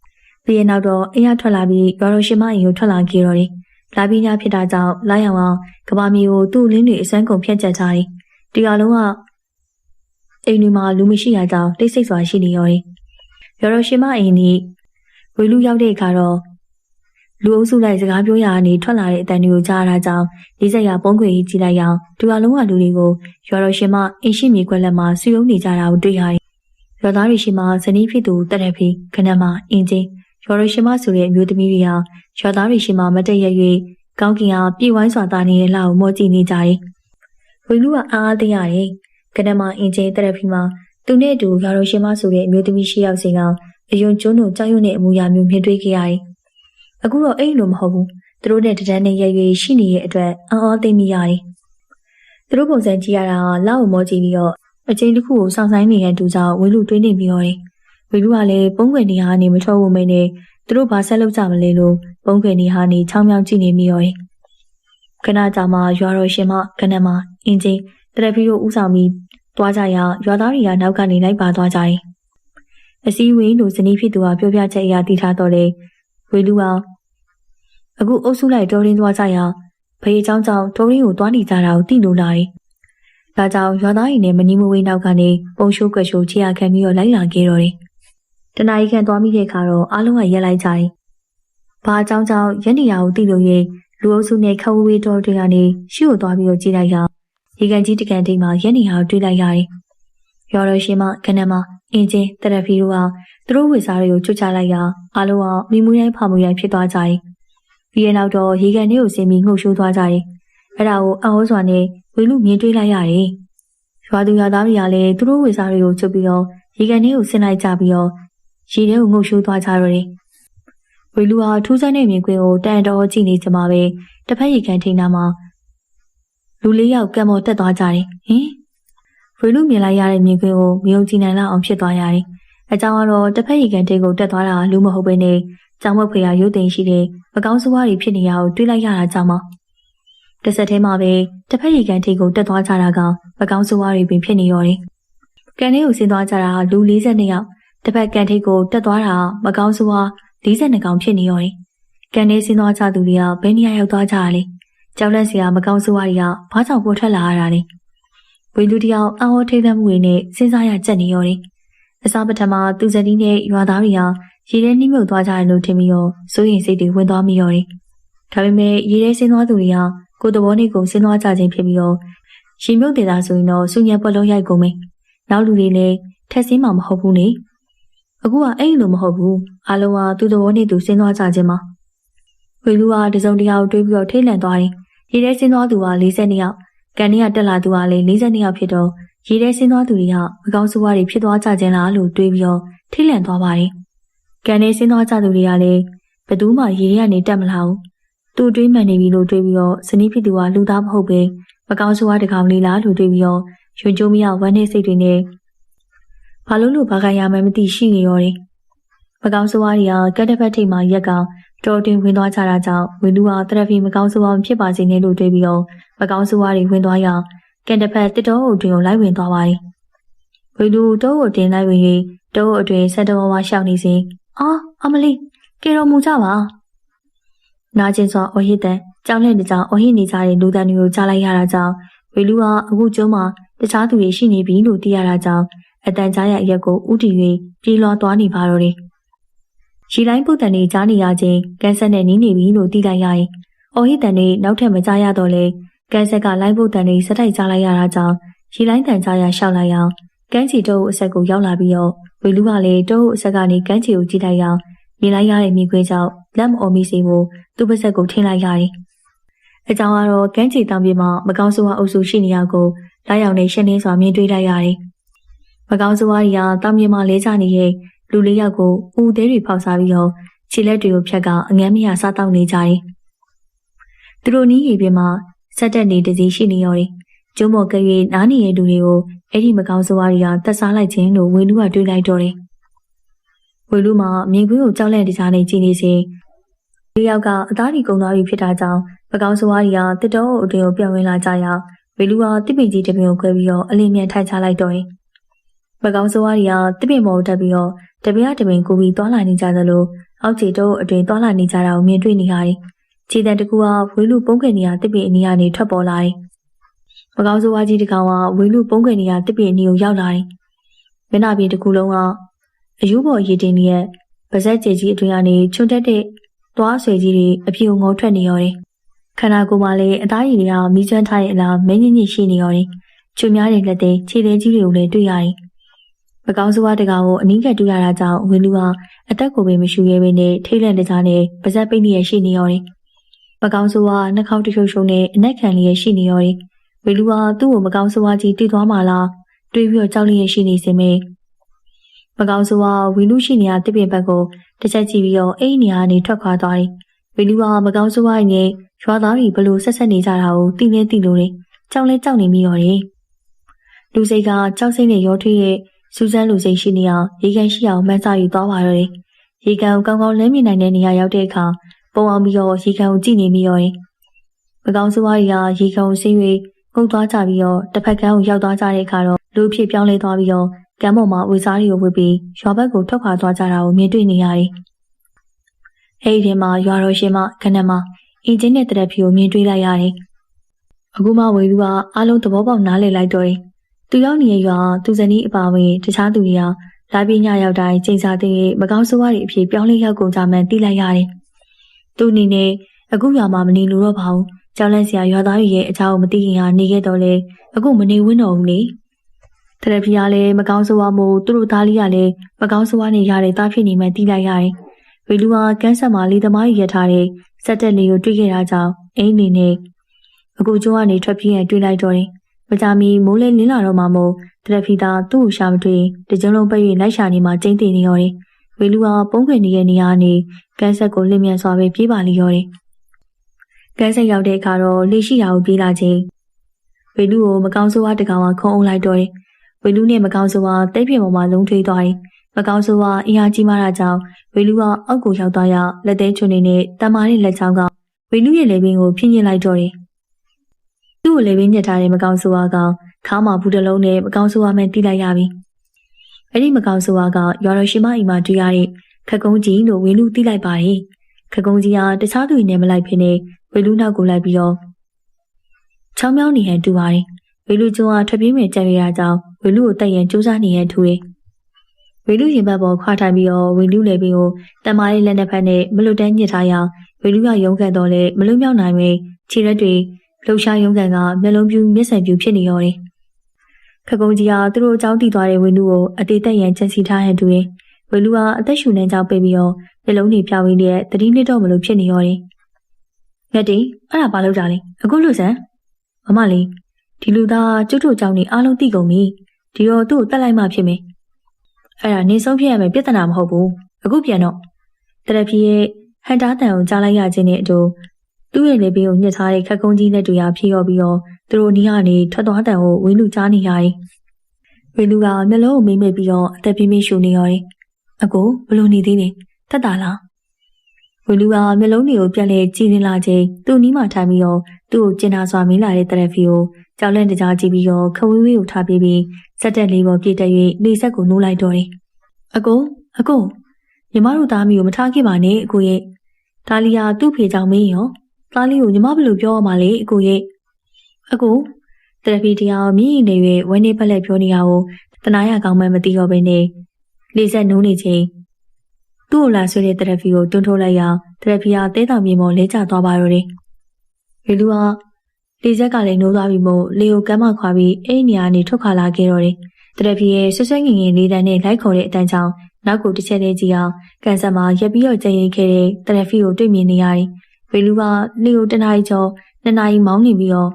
။ ပြီးရင်နောက်တော့အင်းရထွက်လာပြီးရွာတော်ရှင်မအိမ်ကိုထွက်လာခဲ့တော့တယ်။လာပြီးညဖြစ်တာကြောင့်လာရောက်အောင်ကဘာမီကိုသူ့လင်းတွေအစမ်းကုန်ဖြတ်ချက်ထားတယ်။ဒီကလုံးကအိမ်ဒီမှာလူမရှိရကြောင်းတိတ်ဆိတ်စွာရှိနေရောတယ်။ရွာတော်ရှင်မအိမ်นี่ဝေလူရောက်တဲ့အခါတော့လူအုပ်စုလိုက်စကားပြောရကနေထွက်လာတဲ့အတန်တွေကိုကြားရတာကြောင့်ဒီစက်ရပုံးခွေကြီးကြည့်လိုက်အောင်ဒီကလုံးကလူတွေကိုရွာတော်ရှင်မအိမ်ရှိမြေခွက်လက်မှာစုယုံနေကြတာကိုတွေ့ရတယ်။ရွာသားတွေရှိမှဇနီးဖြစ်သူတက်တဲ့ဖေခဏမှအင်းချင်းရွာတော်ရှင်မဆိုတဲ့အမျိုးသမီးတွေဟာရွာသားတွေရှိမှမတည့်ရ၍ကောင်းကင်ဟာပြေဝိုင်းစွာသားနေတဲ့လှကိုမောကြည့်နေကြတယ်။ဝေလူကအားသိရတယ်။ခဏမှအင်းချင်းတက်တဲ့ဖေမှာသူနဲ့အတူရွာတော်ရှင်မဆိုတဲ့အမျိုးသမီးရှိရောက်စဉ်ကအယုံကျုံးတို့ကြောက်ရွံ့တဲ့အမူအရာမျိုးမြင်တွေ့ခဲ့ရတယ်။အခုတော့အဲ့လိုမဟုတ်ဘူး။သူတို့နဲ့တဒန်းနဲ့ရရွေရှိနေတဲ့အတွက်အော်သိမိရတယ်။သူတို့ပုံစံကြည့်ရတာလောက်ကိုမောကြည့်ပြီးတော့အချိန်တစ်ခုကိုစောင့်ဆိုင်နေတဲ့သူကြောင့်ဝေလူတွေးနေပြီးတော့ဝေလူကလည်းပုံးခွေနေဟာနေမထွက်ဘူးမင်းနဲ့သူတို့ဘာဆက်လုပ်ကြမလဲလို့ပုံးခွေနေဟာနေချောင်းမြောင်းကြည့်နေမိရောခဏကြာမှရွာတော်ရှင်မခဏမှအင်းချင်းတရဖီတို့ဥဆောင်ပြီးသွားကြရရွာသားတွေကနောက်ကနေလိုက်ပါသွားကြတယ်အစည်းအဝေးလို့ဇနီးဖြစ်သူကပြောပြချက်အရာတည်ထားတော့လေဝေလူကအခုအုပ်စုလိုက်တော်ရင်းသွားကြရဖေးเจ้าကြောင့်တော်ရင်းကိုသွားနေကြတာကိုသိလို့လာတယ်ဒါကြောင့်ရွာသားတွေနဲ့မနီမဝေးနောက်ကနေပုံရှိုးကွက်ရှိုးချီရခံပြီးတော့လိုက်လာခဲ့တော့တယ်တနားရီခန့်သွားမိတဲ့အခါတော့အားလုံးကရက်လိုက်ကြတယ်ဘာအကြောင်းကြောင့်ရက်နေရကိုသိလို့ရင်လူအုပ်စုနဲ့ခဝဝေးတော်တွေကနေရှေ့ကိုသွားပြီးတော့ကြည့်လိုက်ရရေကန်ကြီးတကန်ထိပ်မှာရက်နေရကိုတွေ့လိုက်ရတယ်ရွာတော်ရှင်မခဏမှအင်းချင်းတရဖီတို့ကသူတို့ဝေစားတွေကိုချွတ်ချလိုက်ရအားလုံးကမိမူရိုင်းဖမှုရိုင်းဖြစ်သွားကြတယ်ပြီးရနောက်တော့ရေကန်ထဲကိုဆင်းပြီးငှုပ်ရှိုးသွားကြတယ်အဲ့ဒါကိုအံ့ဩစွာနဲ့ဝေလူမြင်တွေ့လိုက်ရတယ်ရွာသူရွာသားတွေကလည်းသူတို့ဝေစားတွေကိုချွတ်ပြီးတော့ရေကန်ထဲကိုဆင်းလိုက်ကြပြီးတော့ရေထဲကိုငှုပ်ရှိုးသွားကြတော့တယ်ဝေလူဟာထူးဆန်းတဲ့မြင်ကွင်းကိုတန်တော်ကြည့်နေကြမှာပဲတစ်ဖက်ရေကန်ထိန်းနာမှာလူလေးယောက်ကံပေါ်တက်သွားကြတယ်ဟင်ဝေလူမြင်လိုက်ရတဲ့မြင်ကွင်းကိုမယုံကြည်နိုင်လောက်အောင်ဖြစ်သွားရတယ်အကြောင်းကတော့တစ်ဖက်ရေကန်ထိပ်ကိုတက်သွားတာလူမဟုတ်ဘဲနဲ့ကြောင်မွက်ဖွေရရုပ်သိမ်းရှိတဲ့မကောင်းစွားတွေဖြစ်နေရကိုတွေးလိုက်ရတာကြောင့်တစ်ဆက်တည်းမှာပဲတစ်ဖက်ရေကန်ထိပ်ကိုတက်သွားကြတာကမကောင်းစွားတွေပင်ဖြစ်နေရောတယ်ကန်ထဲကိုဆင်းသွားကြတာလူ42ယောက်တစ်ဖက်ကန်ထိပ်ကိုတက်သွားတာမကောင်းစွား42ကောင်ဖြစ်နေရောတယ်ကန်ထဲဆင်းသွားကြသူတွေကဘယ်နေရာရောက်သွားကြရလဲကြောက်လန့်စရာမကောင်းစွားတွေကဘာကြောင့်ပေါ်ထွက်လာရတာလဲဝေလူတယောက်အော်ထိတ်လန့်မှုတွေနဲ့စဉ်းစားရကြက်နေရောတယ်အစားပထမသူဇနီးနဲ့ရွာသားတွေကရေထဲနှိမ့်မြုပ်သွားကြတယ်လို့ထင်ပြီးတော့စိုးရိမ်စိတ်တွေဝင်သွားမိရောတယ်ဒါပေမဲ့ရေထဲဆင်းသွားသူတွေကကိုယ်တဘောနဲ့ကိုယ်ဆင်းသွားကြခြင်းဖြစ်ပြီးတော့ရှင်မြုပ်တယ်သာဆိုရင်တော့စူညံပွက်လုံးရိုက်ကုန်မယ်နောက်လူတွေလည်းထက်ဆင်းမှာမဟုတ်ဘူးနေအခုကအဲ့လိုမဟုတ်ဘူးအားလုံးကသူ့တဘောနဲ့သူဆင်းသွားကြခြင်းမှာဝေလူကတစုံတရာကိုတွေးပြီးတော့ထိတ်လန့်သွားတယ်ရေထဲဆင်းသွားသူက42ယောက်ကန်ထဲကတက်လာသူကလည်း42ယောက်ဖြစ်တော့ရေထဲဆင်းသွားသူတွေကမကောင်းစွားတွေဖြစ်သွားကြခြင်းလားလို့တွေးပြီးတော့ထိတ်လန့်သွားပါတယ်ကန်ထဲဆင်းသွားကြသူတွေကလည်းဘယ်သူမှရေထဲကနေတက်မလာဘူးသူ့တွေးမှန်နေပြီလို့တွေးပြီးတော့ဇနီးဖြစ်သူကလူသားမဟုတ်ပဲမကောင်းစွားတကောင်လေးလားလို့တွေးပြီးတော့ယွန်းကျိုးမရဝမ်းနဲ့စိတ်တွေနဲ့ဘာလို့ဘာကရမှန်းမသိရှိနေရောတယ်မကောင်းစွားတွေကကက်တပတ်ထိပ်မှာရက်ကောင်တော်တင်ဝင်သွားကြတာကြောင့်ဝေလူဟာတရဖီမကောင်းစွားဖြစ်ပါစေနဲ့လို့တွေးပြီးတော့မကောင်းစွားတွေဝင်သွားရကက်တပတ်တစ်တော်အတွင်ကိုလိုက်ဝင်သွားပါတယ်ဝေလူတောကိုတင်လိုက်ဝင်ရင်တောအတွင်ဆက်တော်ဝါရှောက်နေစဉ်အမလီကေတော်မူကြပါနာကျင်စွာအော်ဟစ်တဲ့ကြောင်းလန့်တဲ့ကြောင့်အော်ဟစ်နေကြတဲ့လူသားတွေကိုကြားလိုက်ရတာကြောင့်ဝေလူကအခုကျုံးမှာတခြားသူတွေရှိနေပြီလို့သိရတာကြောင့်အတန်ကြားရအရက်ကိုဥတီ၍ပြေးလွှားသွားနေပါတော့တယ်ရီတိုင်းပုတ်တန်တွေကြားနေရခြင်းကန်ဆက်နဲ့နီးနေပြီလို့သိလိုက်ရရင်အော်ဟစ်တန်တွေနောက်ထပ်မကြားရတော့လေကန်ဆက်ကလိုင်းပုတ်တန်တွေစက်တိုက်ကြားလိုက်ရတာကြောင့်ရီတိုင်းတန်ကြားရရှောက်လိုက်အောင်ကန်းချီတော့အဆက်ကိုရောက်လာပြီးတော့ဝေလူကလည်းတော့အဆက်ကနေကန်းချီကိုကြည့်လိုက်အောင်မြင်လိုက်ရတဲ့မြင်ကွင်းကြောင့်လက်မအော်မီစီကိုသူ့ပါးစပ်ကိုထင်းလိုက်ရတယ်။အကြောင်းကတော့ကန်းချီတောင်ပြင်မှာမကောင်းစွာအုပ်စုရှိနေရကိုလာရောက်နေရှင်းလင်းစွာမြင်တွေ့လိုက်ရတယ်။မကောင်းစွာတွေကတောင်ပြင်မှာလဲကျနေတဲ့လူလေးယောက်ကိုဦးသေးတွေဖောက်စားပြီးတော့ခြေလက်တွေကိုဖြတ်ကအငမ်းမရစားတောက်နေကြတယ်။သူတို့နီးရီပြင်မှာဆက်တက်နေတစီရှိနေရတယ်။ကျုံးမော်ကရွေနားနေတဲ့လူတွေကိုအဲ့ဒီမကောင်းစွာတွေကတက်စားလိုက်ခြင်းလို့ဝေလူကတွေးလိုက်တော့တယ်။ဝေလူမှာမြင်ကွင်းကိုကြောက်လန့်တကြားနေကြည့်နေစဉ်ဒီယောက်ကအသားဒီကုံသွားပြီဖြစ်တာကြောင့်မကောင်းစွာတွေကတစ်တော်အတွင်ကိုပြောင်းဝင်လာကြရဝေလူကတစ်ပင်ကြီးတစ်ပင်ကိုခွဲပြီးတော့အလင်းမြန်ထိုက်ချလိုက်တော့တယ်။မကောင်းစွာတွေကတစ်ပင်ပေါ်တက်ပြီးတော့တပြားတပင်ကိုပြီးသွားလာနေကြသလို အောက်ခြေတို့အတွင်သွားလာနေကြတာကိုမြင်တွေ့နေရတယ်။ခြေတံတစ်ခုကဝေလူပုံးခွေနေရတစ်ပင်အနီးကနေထွက်ပေါ်လာတယ်။မကောင်းဆိုးဝါးကြီးတစ်ကောင်ကဝေလူပုံးခွေနေရတစ်ပင်အနီးကိုရောက်လာတယ်။မျက်နှာပြင်တစ်ခုလုံးကအယူပေါ်ရည်တင်နေတဲ့ပါဇက်ကျဲကြီးအတွင်ကနေချွတ်တက်တဲ့သွားအဆွေကြီးတွေအပြေငေါထွက်နေရတယ်။ခန္ဓာကိုယ်မှာလည်းအသားရည်တွေကမီးကျွမ်းထားတဲ့အလားမင်းကြီးကြီးရှိနေရတယ်။ချွတ်များတဲ့လက်သေးခြေသေးကြီးတွေကိုလည်းတွေ့ရတယ်။မကောင်းဆိုးဝါးတကောင်ကိုအနီးကပ်တွေ့ရတာကြောင့်ဝေလူကအသက်ကိုပဲမရှူရဲဘဲနဲ့ထိတ်လန့်တကြားနဲ့ပါဇက်ပိတ်နေရရှိနေရတယ်။မကောင်းဆိုးဝါးနှာခေါင်းတရှုပ်ရှုပ်နဲ့အနက်ခံလေးရရှိနေရတယ်။ဝေလူကသူ့ကိုမကောင်းဆိုးဝါးကြီးတိသွားမှလားတွေးပြီးတော့ကြောက်လျက်ရှိနေစင်ပဲမကောင်းဆိုးဝါးဝေလူရှိနေရတစ်ပင်ဘက်ကိုတစ်ချက်ကြည့်ပြီးတော့အိမ်နေရာကနေထွက်ခွာသွားတယ်။ဝေလူကမကောင်းဆိုးဝါးရဲ့ရွာသားတွေဘလို့ဆက်နေကြတာကိုသိနေသိလို့ကြောက်လဲကြောက်နေမိရောတယ်။လူစိတ်ကကြောက်စိတ်နဲ့ရောထွေးရဲ့စူးစမ်းလူစိတ်ရှိနေအောင်ရေကန်ရှိအောင်မှန်းစားယူသွားပါတော့တယ်။ရေကန်ကိုကောင်းကောင်းလမ်းမြင်နိုင်တဲ့နေရာရောက်တဲ့အခါပုံအောင်ပြီးတော့ရေကန်ကိုကြည့်နေမိရောတယ်။မကောင်းဆိုးဝါးတွေကရေကန်ကိုဆင်း၍ငုတ်သွားကြပြီးတော့တစ်ဖက်ကန်းကိုရောက်သွားကြတဲ့အခါတော့လူအဖြစ်ပြောင်းလဲသွားပြီးတော့ကမ်းပေါ်မှာဝေစားတွေကိုဝှက်ပြီးရွာဘက်ကိုထွက်ခွာသွားကြတာကိုမြင်တွေ့နေရတယ်။အဲဒီထဲမှာရွာတော်ရှင်မခဏမအင်ဂျင်နဲ့တရက်ဖီကိုမြင်တွေ့လိုက်ရတယ်။အခုမှဝေလူကအားလုံးသဘောပေါက်နားလည်လိုက်တော့တယ်။သူရောက်နေတဲ့ရွာသူဇနီးအပါဝင်တခြားသူတွေကလာပြညရောက်တိုင်းချိန်စာသိမကောင်းဆိုးဝါးတွေအဖြစ်ပြောင်းလဲရောက်ကုန်ကြမှန်းသိလိုက်ရတယ်။သူအနေနဲ့အခုရွာမှာမနေလို့တော့ပါဘူး။ကြောက်လန့်စရာရွာသားတွေရဲ့အကြောင်းကိုမသိခင်ကနေခဲ့တော့လေအခုမနေဝင်းတော့ဘူးလေ။တရက်ဖီကလည်းမကောင်းဆိုးဝါးမို့သူတို့သားလေးကလည်းမကောင်းဆိုးဝါးနဲ့ရတဲ့သားဖြစ်နေမှသိလိုက်ရတယ်။ဝေလူကကန်းဆက်မှာလေသမားကြီးရထားတဲ့စက်တက်လေးကိုတွေ့ခဲ့တာကြောင့်အိမ်နေနဲ့အခုကျိုးကနေထွက်ပြေးရတွေ့လိုက်တော့တယ်။မကြမီမိုးလဲလင်းလာတော့မှမို့တရက်ဖီသာသူ့ကိုရှာမတွေ့တကြုံလုံးပိတ်၍လိုက်ရှာနေမှကျင်းတင်နေရောတယ်။ဝေလူကပုံးခွေနေတဲ့နေရာကနေကန်းဆက်ကိုလင်းမြန်စွာပဲပြေးပါလိရောတယ်။ကန်းဆက်ရောက်တဲ့အခါတော့လေရှိရာကိုပြေးလာခြင်းဝေလူကိုမကောင်းဆိုးဝါးတကောင်ကခုံအောင်လိုက်တော့တယ်။ဝေလူနဲ့မကောင်းဆိုးဝါးတိတ်ပြင်းပေါ်မှာလုံးထွေးသွားတယ်။မကောင်းဆိုးဝါးအင်အားကြီးမားတာကြောင့်ဝေလူကအောက်ကိုရောက်သွားရလက်သေးချွန်နေနဲ့တမားတဲ့လက်ချောင်းကဝေလူရဲ့လေပင်ကိုဖြင်းညစ်လိုက်တော့တယ်။သူ့ကိုလေပင်ညစ်ထားတဲ့မကောင်းဆိုးဝါးကခါးမှာဘူးတစ်လုံးနဲ့မကောင်းဆိုးဝါးမှန်တိလိုက်ရပြီ။အဲ့ဒီမကောင်းဆိုးဝါးကရွာတော်ရှင်မအိမ်မှာတွေ့ရတဲ့ခက်ကုန်းကြီးလို့ဝေလူသိလိုက်ပါတယ်။ခက်ကုန်းကြီးကတခြားသူတွေနဲ့မလိုက်ဖြစ်နေဝေလူနောက်ကိုလိုက်ပြီးတော့ချောင်းမြောင်းနေဟန်တူပါတယ်။ဝေလူကျုံကထွက်ပြေးမယ်ကြံရတာကြောင့်ဝေလူကိုတက်ရန်စူးစမ်းနေရန်ထူတယ်။ဝေလူရင်ဘတ်ပေါ်ခွာထိုင်ပြီးတော့ဝေလူလေပင်ကိုတမားလေးလက်နှစ်ဖက်နဲ့မလွတ်တမ်းညစ်ထားရဝေလူကရုံးကန်တော့လေမလွတ်မြောက်နိုင်ပဲခြေရက်တွေလှုပ်ရှားရုံးကန်ကမျက်လုံးပြူမျက်စံပြူဖြစ်နေရောတယ်။ခက်ကုန်းကြီးကသူတို့အကြောင်းသိသွားတဲ့ဝေလူကိုအသေးသက်ရန်ချန်စီထားဟန်တူတယ်။ဝေလူကအသက်ရှူနေကြောင်းပြေးပြီးတော့မျက်လုံးတွေဖြောင်းရင်းနဲ့တတိနှစ်တော့မလို့ဖြစ်နေရောတယ်။ငက်တီအဲ့ဒါဘာလုပ်ကြလဲအခုလို့စမ်းမမလေးဒီလူသားကျွတ်တို့ကြောင့်နေအားလုံးသိကုန်ပြီဒီတော့သူ့ကိုတတ်လိုက်မှဖြစ်မယ်အဲ့ဒါနေဆုံးဖြစ်ရမယ်ပြဿနာမဟုတ်ဘူးအခုပြန်တော့တရက်ဖြီရဲ့ဟန်တာတန်ကိုကြားလိုက်ရခြင်းနဲ့အတူသူ့ရဲ့လေပင်ကိုညှစ်ထားတဲ့ခက်ကုန်းကြီးနဲ့တူရဖြီးရောပြီးတော့သူတို့နီးကနေထွက်သွားတန်ကိုဝင်းလူကြားနေရတယ်ဝင်းလူကမျက်လုံးကိုမိမ့်မိတ်ပြီးတော့အသက်ပြင်းပြင်းရှူနေရတယ်အကိုဘလို့နေသေးလဲထက်တာလားဝေလူကမျက်လုံးတွေကိုပြန်လဲကြည့်နေလာချိန်သူ့နီးမှထိုင်ပြီးတော့သူ့ကိုကျင်နာစွာမင်းလာတဲ့တရက်ဖီကိုကြောက်လန့်တကြားကြည့်ပြီးတော့ခဝေးဝေးကိုထားပြီးစက်တက်လေးပေါ်ပြည့်တက်၍နေဆက်ကိုနိုးလိုက်တော့တယ်။အကိုညီမတို့သားမီးကိုမထားခဲ့ပါနဲ့အကိုရဲ့ဒါလီယာသူ့ဖေကြောင့်မင်းရောသားလေးကိုညီမဘယ်လိုပြောရမှာလဲအကိုရဲ့အကိုတရက်ဖီတရားမြင့်နေ၍ဝဲနေပက်လက်ပြောနေရကိုတနာရကောင်းမှမသိတော့ဘဲနဲ့လေဆက်နိုးနေချိန်သူ့ကိုလာဆွဲတဲ့တရက်ဖီကိုတွန်းထိုးလိုက်ရတရက်ဖီကတဲတောင်မြေပေါ်လဲကျသွားပါတော့တယ်။ဝေလူကလေဆက်ကလည်းနိုးသွားပြီးမို့လေကိုကမ်းမခွာပြီးအဲ့နေရာနေထွက်ခွာလာခဲ့တော့တယ်။တရက်ဖီရဲ့ဆွဆွငင်ငင်လေးတန်းနဲ့လိုက်ခေါ်တဲ့အတန်းကြောင့်နောက်ကိုတစ်ချက်လေးကြည့်အောင်ကန်ဆက်မှာရက်ပြီးတော့ကြံရင်ခဲ့တဲ့တရက်ဖီကိုတွေ့မြင်နေရတယ်။ဝေလူကလေကိုတနားရီကျော်2 နာရီမောင်းနေပြီးတော့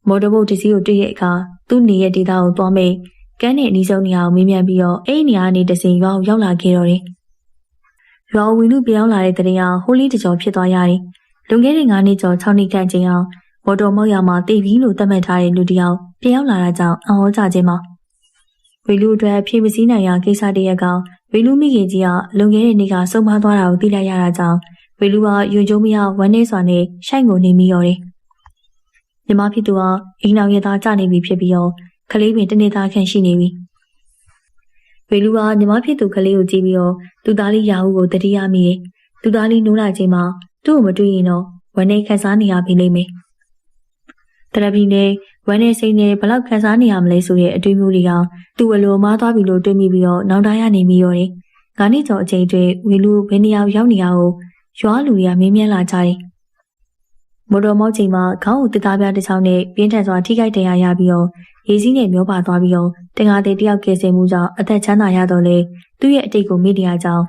မော်တော်ဘုတ်တစ်စီးကိုတွေ့တဲ့အခါသူ့နေရဲ့ဒေသကိုသွားမိတ်ကမ်းနဲ့အနီးဆုံးနေရာကိုမေးမြန်းပြီးတော့အဲ့နေရာကနေတစင်ရွာကိုရောက်လာခဲ့တော့တယ်။ရွာဝီလူပြောင်းလာတဲ့တရင်ဟိုးလေးတကြောဖြစ်သွားရတယ်။လွန်ခဲ့တဲ့9 နှစ်ကျော်6 နှစ်ခန့်ချိန်အောင်မော်တော်မောက်ရမှာတည်ပြီးလို့သတ်မှတ်ထားတဲ့လူတယောက်ပြောင်းလာတာကြောင့်အံ့ဩကြခြင်းမှာဝီလူအတွက်ဖြေမစည်းနိုင်ရာကိစ္စတရက်ကဝီလူမိခင်ကြီးကလွန်ခဲ့တဲ့နေ့ကဆုံးမသွားတာကိုသိလိုက်ရတာကြောင့်ဝီလူကယွံကျုံမရဝမ်းနေစွာနဲ့ရှိုက်ကိုနေမိရောတယ်။ညီမဖြစ်သူကအိမ်နောက်ရသားကြနေပြီဖြစ်ပြီးတော့ကလေးပင်တနေ့သားခန့်ရှိနေပြီ။ဝေလူကညီမဖြစ်သူကလေးကိုကြည့်ပြီးတော့သူသားလေးရာဟုကိုတတိယမိတယ် သူသားလေးနိုးလာချိန်မှာသူ့ကိုမတွေ့ရင်တော့ဝမ်းနဲ့ခံစားနေရပြီလိမ့်မယ်။တရပီနဲ့ဝမ်းနဲ့စိတ်နဲ့ဘလောက်ခံစားနေရမလဲဆိုတဲ့အတွေ့အမျိုးတွေကသူ့အလိုမားသွားပြီလို့တွေးမိပြီးတော့နောင်တရနေမိရောတယ်။9နှစ်ကျော်အချိန်အတွင်းဝေလူဘယ်နေရာရောက်နေရကိုရွာလူတွေကမင်းမြန်းလာကြတယ်။မော်တော်မောက်ချိန်မှာခေါင်းကိုတစ်သားပြားတစ်ချောင်းနဲ့ပြင်းထန်စွာထိခိုက်ဒဏ်ရာရပြီးတော့ရေစီးနဲ့မျောပါသွားပြီးတော့တင်ကားတဲ့တယောက်ကယ်ဆယ်မှုကြောင့်အသက်ချမ်းသာရတော့လေသူ့ရဲ့အတိတ်ကိုမိနေရကြောင်း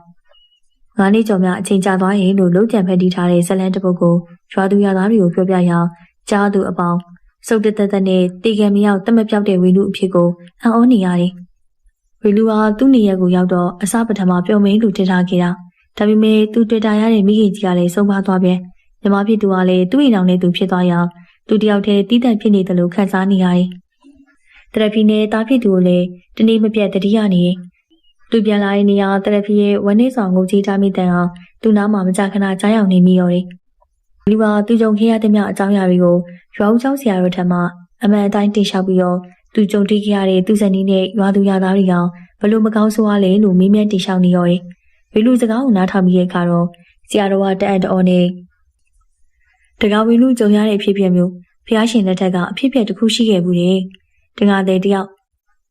9နှစ်ကျော်များအချိန်ကြာသွားရင်လို့လုံးကြံဖက်တီးထားတဲ့ဇလန်တစ်ပုဒ်ကိုရွာသူရွာသားတွေကိုပြောပြရအောင်ကြားသူအပေါင်းစုပ်တက်တက်နဲ့တေကံမရောက်တမပြောက်တဲ့ဝေလူအဖြစ်ကိုအံ့ဩနေရတယ်။ဝေလူဟာသူ့နေရက်ကိုရောက်တော့အစပထမပျော်မင်းလူထင်ထားခဲ့တာဒါပေမဲ့သူတွေ့တာရတဲ့မိခင်ကြီးကလည်းဆုံးပါသွားပြန်။ညီမဖြစ်သူကလည်းသူ့အိမ်အောင်နဲ့သူဖြစ်သွားရအောင်သူတယောက်တည်းတီးတန့်ဖြစ်နေတယ်လို့ခံစားနေရတယ်။တရဖီနဲ့တားဖြစ်သူကိုလည်းတနေ့မပြတ်တတိယနေသူပြန်လာတဲ့နေရာတရဖီရဲ့ဝန်းနေဆောင်ငုံကြီးထားမိတဲ့အောင်သူနားမှာမကြခဏကြားရောက်နေမိရောတယ်။လူကသူကြုံခဲ့ရတဲ့မြအကြောင်းအရာတွေကိုရွာဦးကျောင်းဆရာတို့ထံမှအမှန်အတိုင်းတင်လျှောက်ပြီးတော့သူကြုံတွေ့ခဲ့ရတဲ့သူဇနီးနဲ့ရွာသူရွာသားတွေကဘလို့မကောင်းဆိုးရလဲလို့မေးမြန်းတင်လျှောက်နေရောတယ်။ဝေလူစကားကိုနားထောင်ပြီးတဲ့အခါတော့ဆရာတော်ကတအံ့တော်နဲ့တကားဝေလူကြုံရတဲ့အဖြစ်အပျက်မျိုးဖျားရှင်လက်ထက်ကအဖြစ်အပျက်တစ်ခုရှိခဲ့ဘူးတဲ့။တကားတဲ့တယောက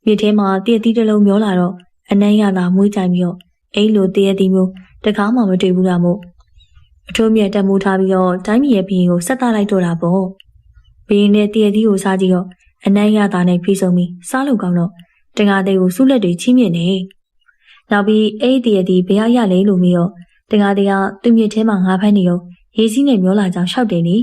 ်မြစ်ထဲမှာတည့်တီးတစ်လုံးမျောလာတော့အနမ်းရတာမွေးကြိုင်ပြီးတော့အိမ်လိုတည့်ရသည်မျိုးတကားမှမတွေ့ဘူးလားမို့အထုံးမြတ်တက်မိုးထားပြီးတော့တိုင်းပြည်ရဲ့ဘီရင်ကိုဆက်သားလိုက်တော့တာပေါ့ဘီရင်နဲ့တည့်ရသည်ကိုစားကြည့်တော့အနမ်းရတာနဲ့ပြီးဆုံးပြီးစားလို့ကောင်းတော့တကားတဲ့ကိုစုလက်တွေချင်းမြင့်နေနောက်ပြီးအဲ့ဒီတည့်ရသည်ဘယ်ရလဲလို့မေးတော့တကားတဲ့ကသူ့မြစ်ထဲမှာငါးဖမ်းနေရောရေစီးနဲ့မျောလာကြောင်းရှောက်တယ်လေ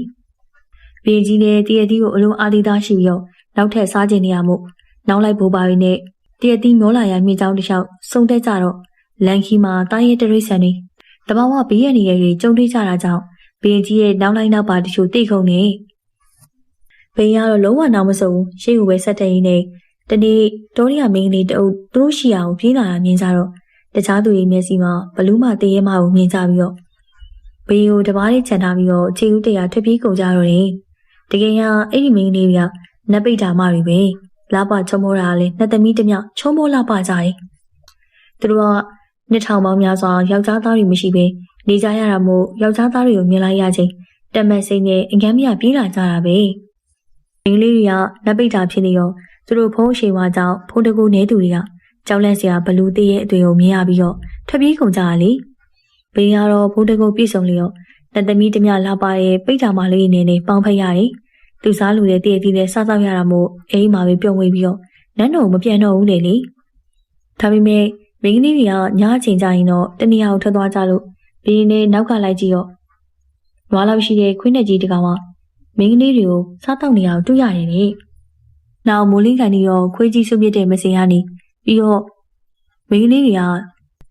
ဘီရင်ကြီးနဲ့တည့်ရသည်ကိုအလုံးအာသီးသားရှိပြီးတော့နောက်ထပ်စားကျင်နေရမို့နောက်လိုက်ပိုးပါရင်းနဲ့တည့်ရသည်မျောလာရမြင့်ကြောင်းတစ်လျှောက်စုံတက်ကြတော့လန်ခီမှာတားရဲတရိတ်ဆန်နေတဘာဝဘေးရနေရတွေကြုံတွေ့ကြတာကြောင့်ဘီရင်ကြီးရဲ့နောက်လိုက်နောက်ပါတချို့တိတ်ခုံနေဘီရင်ကတော့လုံးဝနောက်မစုံရှေ့ကိုပဲဆက်တဲ့ရင်းနဲ့တနေ့တောရီယာမင်းကလေးတအုပ်သူတို့ရှိအောင်ပြေးလာတာမြင်ကြတော့တခြားသူတွေမျက်စိမှာဘလူးမတည့်ရဲမကိုမြင်ကြပြီးတော့ဘီရင်ကိုတပားလေးခြံထားပြီးတော့ခြေဦးတရာထွက်ပြေးကုန်ကြတော့တယ်တကယ်ကအဲ့ဒီမင်းကလေးကနတ်ပိတ်တာမတွေပဲလာပချုံမောတာလည်းနှစ်သမီးတစ်မြောက်ချုံမောလာပကြတယ်သူတို့ကနှစ်ထောင်ပေါင်းများစွာယောက်ျားသားတွေမရှိဘဲနေကြရတာမို့ယောက်ျားသားတွေကိုမြင်လိုက်ရချင်းတက်မက်စိတ်နဲ့အငမ်းမရပြေးလာကြတာပဲမင်းလေးတွေကလက်ပိတ်တာဖြစ်နေရောသူတို့ဖုံးအရှိန်ဝါကြောင့်ဖုံးတကူနေသူတွေကကြောက်လန့်စရာဘလူးသေးရဲ့အသွင်ကိုမြင်ရပြီးတော့ထွက်ပြေးကုန်ကြရလေဘင်းကတော့ဖုံးတကူပြည့်စုံလျော်နှစ်သမီးတစ်မြောက်လာပါရဲ့ပိတ်တာမလေးနေနဲ့ပေါင်းဖက်ရတယ်သူစားလူတဲ့တည့်တည့်နဲ့စားသောက်ရတာမို့အိမ်မှာပဲပြုံးဝေးပြီးတော့နန်းတော်မပြန်တော့ဘူးလေဒါပေမဲ့မင်းကလေးတွေကညအချိန်ကျရင်တော့တနေရာကိုထွက်သွားကြလို့ဘင်းနဲ့နောက်ကလိုက်ကြည့်တော့နွားလောက်ရှိတဲ့ခွင်းနဲ့ကြီးတကောင်ကမင်းကလေးတွေကိုစားတောက်နေအောင်တွေ့ရတယ်လေနောက်မိုးလင်းကန်ကြီးရောခွေးကြီးစုပ်ပြတဲ့မစင်ကနေပြီးတော့မင်းကလေးတွေ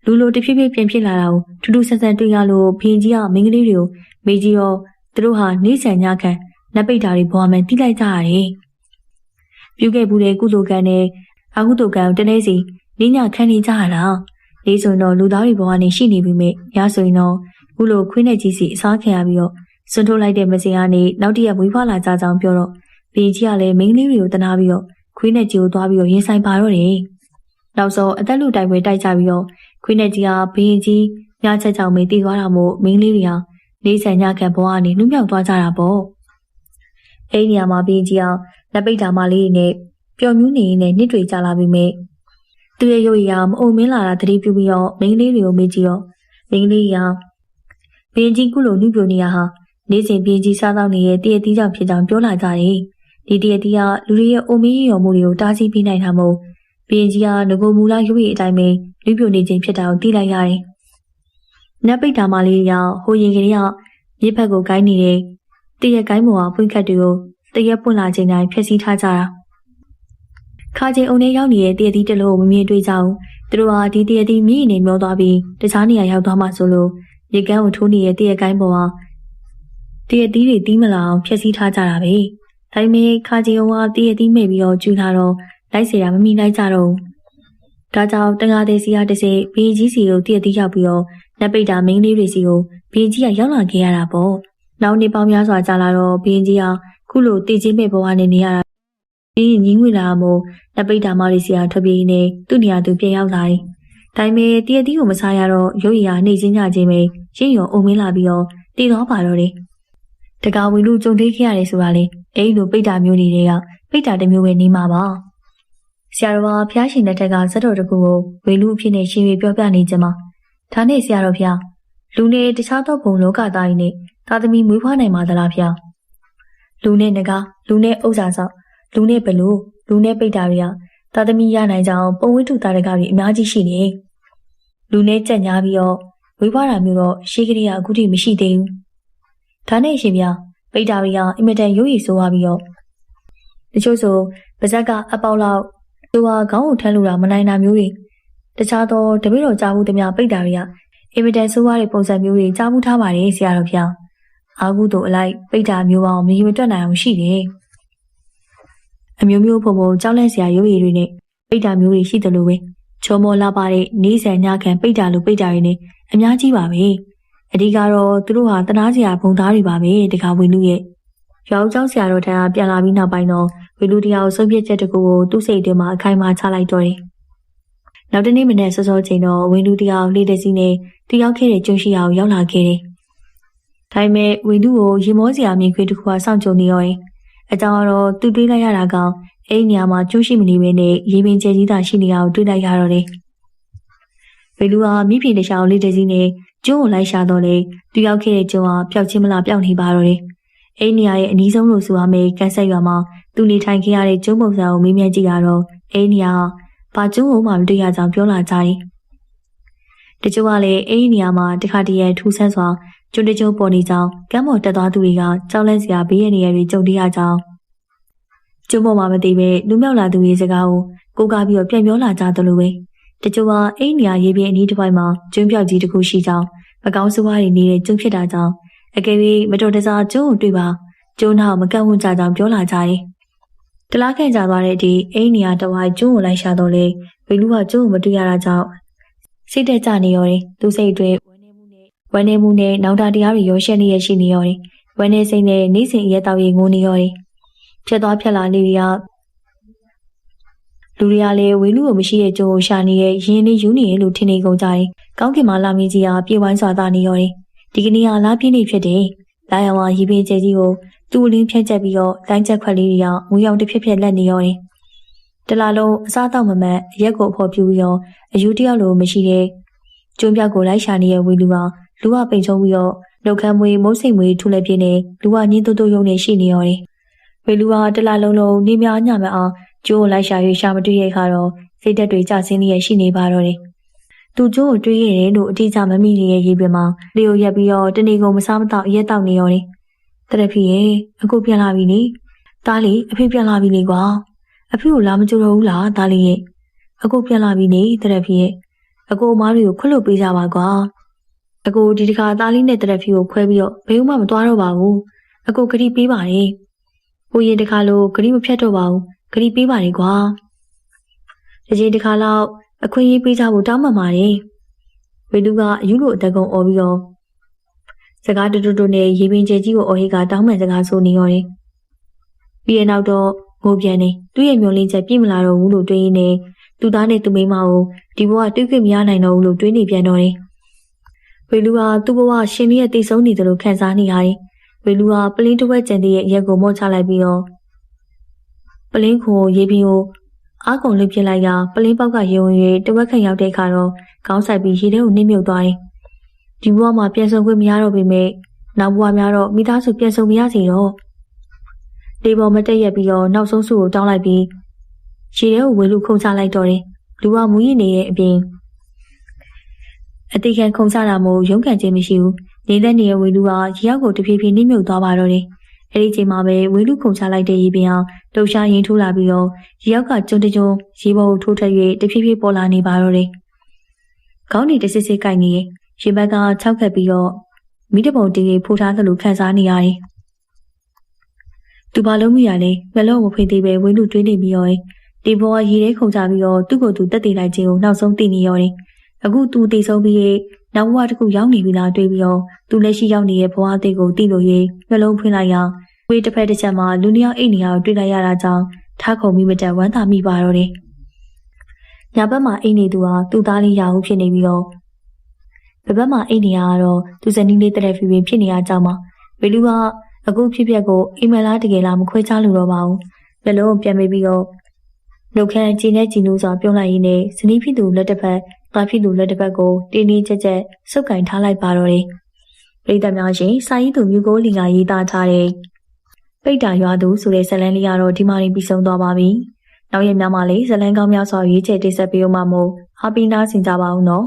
ကလူလိုတဖြည်းဖြည်းပြန်ဖြစ်လာတာကိုထူးထူးဆန်းဆန်းတွေ့ရလို့ဘင်းကြီးကမင်းကလေးတွေကိုမေးကြည့်တော့သူတို့ဟာနေဆန်ညခံနတ်ပိတ်တာတွေဘွားမှန်တိလိုက်ကြရတယ်ပြုခဲ့ဘူးတဲ့ကုသိုလ်ကံနဲ့အကုသိုလ်ကံကိုတနေ့စီလေးညခံနေကြရတာလေးဆိုရင်တော့လူသားတွေဘဝနဲ့ရှိနေပြီမဲ့ညဆိုရင်တော့ခုလိုခွေးနဲ့ကြီးစီအစားခံရပြီးတော့စွန့်ထုတ်လိုက်တဲ့မစင်ကနေနောက်တည့်ရက်ဝေးဖွာလာကြကြောင်းပြောတော့ဘင်းကြီးကလည်းမိန်းကလေးတွေကိုတနာပြီးတော့ခွေးနဲ့ကြီးကိုသွားပြီးတော့ရင်ဆိုင်ပါတော့တယ်နောက်ဆုံးအသက်လူတိုင်ပွဲတိုက်ကြပြီးတော့ခွေးနဲ့ကြီးကဘင်းကြီးညချက်ကြောင့်မေးတည်သွားတာမို့မိန်းကလေးတွေကလေးဆန်ညခံဘဝကနေနှုတ်မြောက်သွားကြတာပေါ့အဲ့ဒီနေရာမှာဘင်းကြီးကလက်ပိတ်တာမလေးနဲ့ပျော်မြူးနေနေနှစ်တွေကြာလာပြီမဲ့သူရဲ့ရုပ်ရည်မအုံမင်းလာတာတတိပြုပြီးတော့မိန်းကလေးတွေကိုမေးကြည့်တော့မိန်းကလေးကဘင်းကြီးကုလိုနှုတ်ပြနေရဟာနေ့စဉ်ဘင်းကြီးစားတော့နေတဲ့တည့်ရတီးကြောင့်ဖြစ်ကြောင်းပြောလာကြတယ်ဒီတည့်ရတီးကလူတွေရဲ့အုံမင်းရော်မှုတွေကိုတားဆီးပေးနိုင်တာမို့ဘင်းကြီးကငကိုမူလာရုပ်ရည်အတိုင်းပဲလူပြိုနေခြင်းဖြစ်တာကိုသိလိုက်ရတယ်နတ်ပိတ်တာမလေးကဟိုရင်ကလေးကမြစ်ဖက်ကိုကိုင်းနေတဲ့တည့်ရကိုင်းပေါ်ကပွင့်ခတ်တွေကိုတည့်ရပွင့်လာခြင်းတိုင်းဖျက်ဆီးထားကြတာခါချင်းအုံထဲရောက်နေတဲ့တည့်ရတီးတလို့မမြင်တွေ့ကြဘူးသူတို့ဟာဒီတည့်ရတီးမြင့်နေမျောသွားပြီးတခြားနေရာရောက်သွားမှဆိုလို့ရေကန်းကိုထိုးနေတဲ့တည့်ရကိုင်းပေါ်ကတည့်ရတီးတွေတီးမလာအောင်ဖျက်ဆီးထားကြတာပဲဒါပေမဲ့ခါချင်းကတည့်ရတီးမဲ့ပြီးတော့ကျူလာတော့လိုက်เสียတာမမိလိုက်ကြတော့ဒါကြောင့်တန်ဃာသေးစီကတစ်စိဘီကြီးစီကိုတည့်ရတီးရောက်ပြီးတော့လက်ပိတ်တာမင်းလေးတွေစီကိုဘီကြီးကရောက်လာခဲ့ရတာပေါ့နောက်နေပေါင်းများစွာကြာလာတော့ဘီကြီးကခုလိုတည်ချင်းမဲ့ဘဝနဲ့နေရတာဒီညီငွေလာမို့လက်ပိတ်တာမလေးစီကထွက်ပြေးနေသူ့နေရာသူပြန်ရောက်လာတယ်ဒါပေမဲ့တည့်ရတီးကိုမစားရတော့ရုပ်ရည်ဟာနှိမ့်ချင်းကြခြင်းပဲ ရင့်ရော်အုံမင်းလာပြီးတော့တည်သွားပါတော့တယ်တကာဝေလူကြုံတွေ့ခဲ့ရတယ်ဆိုတာလေအဲ့လိုပိတ်တာမျိုးတွေကပိတ်တာတစ်မျိုးပဲနေမှာပါဆရာတော်ကဖျားရှင်တဲ့ထက်ကဇက်တော်တကူကိုဝေလူအဖြစ်နဲ့ရှင်းပြပြောပြနေကြမှာဒါနဲ့ဆရာတော်ဖျားလူနဲ့တခြားသောဘုံလောကသားကြီးနဲ့သာသမီမွေးဖွားနိုင်မှာသလားဖျားလူနဲ့ငကားလူနဲ့ဥစ္စာဆောက်လူနဲ့ဘလူလူနဲ့ပိတ်တာတွေကသာသမီရနိုင်ကြအောင်ပုံဝိတုတာရကတွေအများကြီးရှိနေလူနဲ့ကြက်ညာပြီးတော့ဝေးဖွားတာမျိုးတော့ရှိကလေးကအခုထိမရှိသေးဘူးဒါနဲ့ရှင်ဗျာပိတ်တာတွေကအင်မတန်ရုပ်ရည်ဆိုးသွားပြီးတော့တချို့ဆိုပါဇက်ကအပေါက်လောက်သူကခေါင်းကိုထမ်းလို့တာမနိုင်တာမျိုးတွေတခြားသောတပည့်တော်ကြားဘူးသမျှပိတ်တာတွေကအင်မတန်ဆိုးရတဲ့ပုံစံမျိုးတွေကြားဘူးထားပါတယ်ဆရာတော်ဖျားအာဟုတို့အလိုက်ပိတ်တာမျိုးပေါင်းမရေမတွက်နိုင်အောင်ရှိတယ်အမျိုးမျိုးပုံကြောက်လန့်စရာရုပ်ရည်တွေနဲ့ပိတ်တာမျိုးတွေရှိတယ်လို့ပဲချုံမောလာပါတဲ့နေဆန်ညခံပိတ်တာလို့ပိတ်တာတွေနဲ့အများကြီးပါပဲအဓိကတော့သူတို့ဟာတနာစရာဘုံသားတွေပါပဲတခါဝေလူရဲ့ရောင်ကျောင်းဆရာတော်ထံကပြန်လာပြီးနောက်ပိုင်းတော့ဝေလူတရားကိုဆုံးဖြတ်ချက်တကူကိုသူ့စိတ်ထဲမှာအခိုင်အမာချလိုက်တော့တယ်နောက်တနေ့မနေ့စောစောချိန်တော့ဝေလူတရားလေးတစီနဲ့တယောက်ခဲ့တဲ့ကျုံရှိအောင်ရောက်လာခဲ့တယ်ဒါပေမဲ့ဝေလူကိုရေမောစရာမြင်ခွေတခုကစောင့်ကြုံနေရောအကြောင်းကတော့သူတွေးလိုက်ရတာကအဲ့ဒီနေရာမှာကျိုးရှိမနေဘဲနဲ့ရေပင်ကျဲကြီးသာရှိနေတာကိုတွေးလိုက်ရတော့တယ်ဝေလူကမိဖြေတခြားလေးတစီနဲ့ကျုံကိုလိုက်ရှာတော့လေသူရောက်ခဲ့တဲ့ကျုံကပျောက်ချင်းမလားပျောက်နေပါတော့တယ်အဲ့ဒီနေရာရဲ့အနီးဆုံးလို့ဆိုရမယ်ကန်ဆက်ရွာမှာသူနေထိုင်ခဲ့ရတဲ့ကျုံပုံစံကိုမေးမြန်းကြည့်ရတော့အဲ့ဒီနေရာဘာကျုံကိုမှမတွေ့ရကြောင်းပြောလာကြတယ်တချို့ကလည်းအဲ့ဒီနေရာမှာတခါတည်းထူးဆန်းစွာကျွန်းတကျုံပေါ်နေကြောင်းကမ်းပေါ်တက်သွားသူတွေကကြောက်လန့်စရာဘေးရနေရတွေကြုံတွေ့ရကြောင်းကျုံပေါ်မှာမသိပဲလူမြောက်လာသူတွေစကားကိုကားပြီးတော့ပြန်ပြောလာကြသလိုပဲတချို့ကအဲ့ဒီနေရာရေးပြင်းအနီးတစ်ပိုင်းမှာကျွန်းပြောက်ကြီးတစ်ခုရှိကြောင်းမကောင်းဆိုးဝါးတွေနေတဲ့ကျုံဖြစ်တာကြောင့်အကယ်၍မတော်တဆကျုံကိုတွေ့ပါကျုံနောက်မကန့်ဝန်းကြကြောင်းပြောလာကြတယ်တလားခန့်ကြသွားတဲ့အထိအဲ့ဒီနေရာတစ်ဝိုက်ကျုံကိုလိုက်ရှာတော့လေဝေလူကကျုံကိုမတွေ့ရတာကြောင့်စိတ်တက်ကြနေရောတယ်သူစိတ်အတွင်းဝမ်းနေမှုနဲ့နောက်တာတရားတွေရောရှက်နေရရှိနေရောတယ်ဝမ်းနေစိတ်နဲ့နေစဉ်ရဲတောက်ရီငိုနေရောတယ်ဖြတ်သွားဖြတ်လာနေရလူတွေကလည်းဝေလူကိုမရှိတဲ့ကျုံကိုရှာနေရဲ့ရင်းနေယူနေလို့ထင်နေကုန်ကြတယ်ကောင်းကင်မှာလာမင်းကြီးကပြေးဝိုင်းစွာသားနေရောတယ်ဒီကနေ့ကလာပြင်းနေဖြစ်တယ်လာရောင်ကရေပင်ကျဲကြီးကိုသူ့အလင်းဖြတ်ချက်ပြီးတော့တိုင်းချက်ခွက်လေးတွေကငွေရောင်တစ်ဖြစ်ဖြစ်လက်နေရောတယ်တလားလုံးအစားတော့မမှန်ရက်ကိုအဖို့ပြူပြီးတော့အယူတယောက်လိုမရှိတဲ့ကျုံပြောက်ကိုလိုက်ရှာနေတဲ့ဝေလူကလူကပိန်ချုံပြီးတော့နှုတ်ခမ်းမွေးမုတ်စိတ်မွေးထူလက်ပြင်းနေလူကညင်းတိုးတိုးယုံနေရှိနေရောတယ်ဝေလူကတလားလုံးလုံးနေများညမအောင်ကျိုးကိုလိုက်ရှာ၍ရှာမတွေ့ရခါတော့စိတ်သက်တွေကျဆင်းနေရရှိနေပါတော့တယ်သူကျိုးကိုတွေးရတယ်လို့အတိအကျမမိနေတဲ့ရေးပြမှာလေကိုရက်ပြီးတော့တနေ့ကုန်မစားမတော့ရက်တောက်နေရောတယ်တရဖီရဲ့အခုပြန်လာပြီလေတားလေအဖေပြန်လာပြီလေကွာအဖေကိုလာမကြတော့ဘူးလားတားလေးရဲ့အခုပြန်လာပြီနေတရဖီရဲ့အကိုအမားတွေကိုခွတ်လို့ပေးကြပါကွာအကိုဒီတခါတားလေးနဲ့တရဖီကိုခွဲပြီးတော့ဘယ်မှမသွားတော့ပါဘူးအကိုဂရီပေးပါတယ်ကိုရင်တခါလို့ဂရီမဖြတ်တော့ပါဘူးဂရီပေးပါတယ်ကွာဒီချိန်တခါလောက်အခွင့်အရေးပေးကြဖို့တောင်းပန်ပါတယ်ဝေလူကအယူလိုအတကုံអော်ပြီးတော့စကားတူတူနဲ့ရေပင်ကျဲကြီးကိုအော်ဟိကတောင်းပန်စကားဆိုနေရောတယ်ပြီးရနောက်တော့ငိုပြန်နေသူ့ရဲ့မျောလင်းချက်ပြည့်မလာတော့ဘူးလို့တွေးရင်းနဲ့သူသားနဲ့သူမိန်းမကိုဒီဘဝတွေ့ခွင့်မရနိုင်တော့ဘူးလို့တွေးနေပြန်တော့တယ်ဝေလူကသူ့ဘဝရှင်လေးရဲ့တိတ်ဆုံးနေတယ်လို့ခံစားနေရတယ်ဝေလူကပလင်းတစ်ဝက်ကျန်တဲ့ရက်ကိုမော့ချလိုက်ပြီးတော့ပလင်းခွန်ရေပင်ကိုအားကုန်လေးပြစ်လိုက်ရပလင်းပေါက်ကရေဝင်၍တဝက်ခန့်ရောက်တဲ့အခါတော့ခေါင်းဆိုင်ပြီးရေထဲကိုနှိမ့်မြုပ်သွားတယ်ဒီဘဝမှာပြန်ဆုံခွင့်မရတော့ပေမဲ့နောက်ဘဝများတော့မိသားစုပြန်ဆုံမရစေတော့လေပေါ်မတက်ရက်ပြီးတော့နောက်ဆုံးစုကိုတောင်းလိုက်ပြီးရေထဲကိုဝေလူခုန်ချလိုက်တော့တယ်လူကမူးရစ်နေတဲ့အပြင်အတိခံခုန်ချတာမို့ရုန်းကန်ခြင်းမရှိဘူးနေသက်နေတဲ့ဝေလူကရေရောက်ကိုတဖြည်းဖြည်းနှိမ့်မြုပ်သွားပါတော့တယ်အဲ့ဒီချိန်မှာပဲဝေလူခုန်ချလိုက်တဲ့ရေပင်အောင်လှုပ်ရှားရင်းထိုးလာပြီးတော့ရေရောက်ကကျွန်းတကျွန်းရေပေါ်ကိုထိုးထက်၍တဖြည်းဖြည်းပေါ်လာနေပါတော့တယ်ခေါင်းနေတစစ်စစ်ကိုက်နေရေဘက်က၆ခက်ပြီးတော့မိတပုံတီးဖိုးထားသလိုခံစားနေရတယ်သူဘာလို့မရလဲမလုံးမဖွင့်သေးပဲဝေလူတွေးနေပြီးရောဒီဘောကရေထဲခုန်ချပြီးတော့သူ့ကိုယ်သူတက်တည်လိုက်ခြင်းကိုနောက်ဆုံးသိနေရတယ်အခုသူတည်ဆုံးပြီးနောက်ဘဝတစ်ခုရောက်နေပြီလားတွေးပြီးတော့သူလက်ရှိရောက်နေတဲ့ဘဝအသေးကိုသိလို့မလုံးဖွင့်လိုက်ရဝေးတစ်ဖက်တစ်ချက်မှာလူနှစ်ယောက်အိတ်နေရကိုတွေ့လိုက်ရတာကြောင့်ထားခုံပြီးမတက်ဝမ်းသာမိပါတော့တယ်ညဘက်မှာအိတ်နေသူဟာသူ့သားလေးရာဟုဖြစ်နေပြီးတော့ ဘဘမှာအိတ်နေရတော့သူဇနီးလေးတရက်ဖီဖီဖြစ်နေရကြောင်းပါဝေလူကအခုဖြစ်ပျက်ကိုအိမ်မလားတကယ်လားမခွဲခြားလို့တော့ပါဘူးမျက်လုံးပြန်မေးပြီးတော့နှုတ်ခမ်းကြည်နဲ့ကြည်နူးစွာပြုံးလိုက်ရင်းနဲ့ဇနီးဖြစ်သူလက်တစ်ဖက်သားဖြစ်သူလက်တစ်ဖက်ကိုတင်းတင်းကြပ်ကြပ်ဆုပ်ကင်ထားလိုက်ပါတော့တယ်ပရိသတ်များရှင်စာရေးသူမြို့ကိုလီကရေးသားထားတဲ့ပိတ်တာရွာသူဆိုတဲ့ဇာတ်လမ်းလေးကတော့ဒီမှာပြီးဆုံးသွားပါပြီနောက်ရက်များမှာလည်းဇာတ်လမ်းကောင်းများစွာရွေးချယ်တင်ဆက်ပေးအောင်ပါမို့အားပေးနားဆင်ကြပါဦးနော်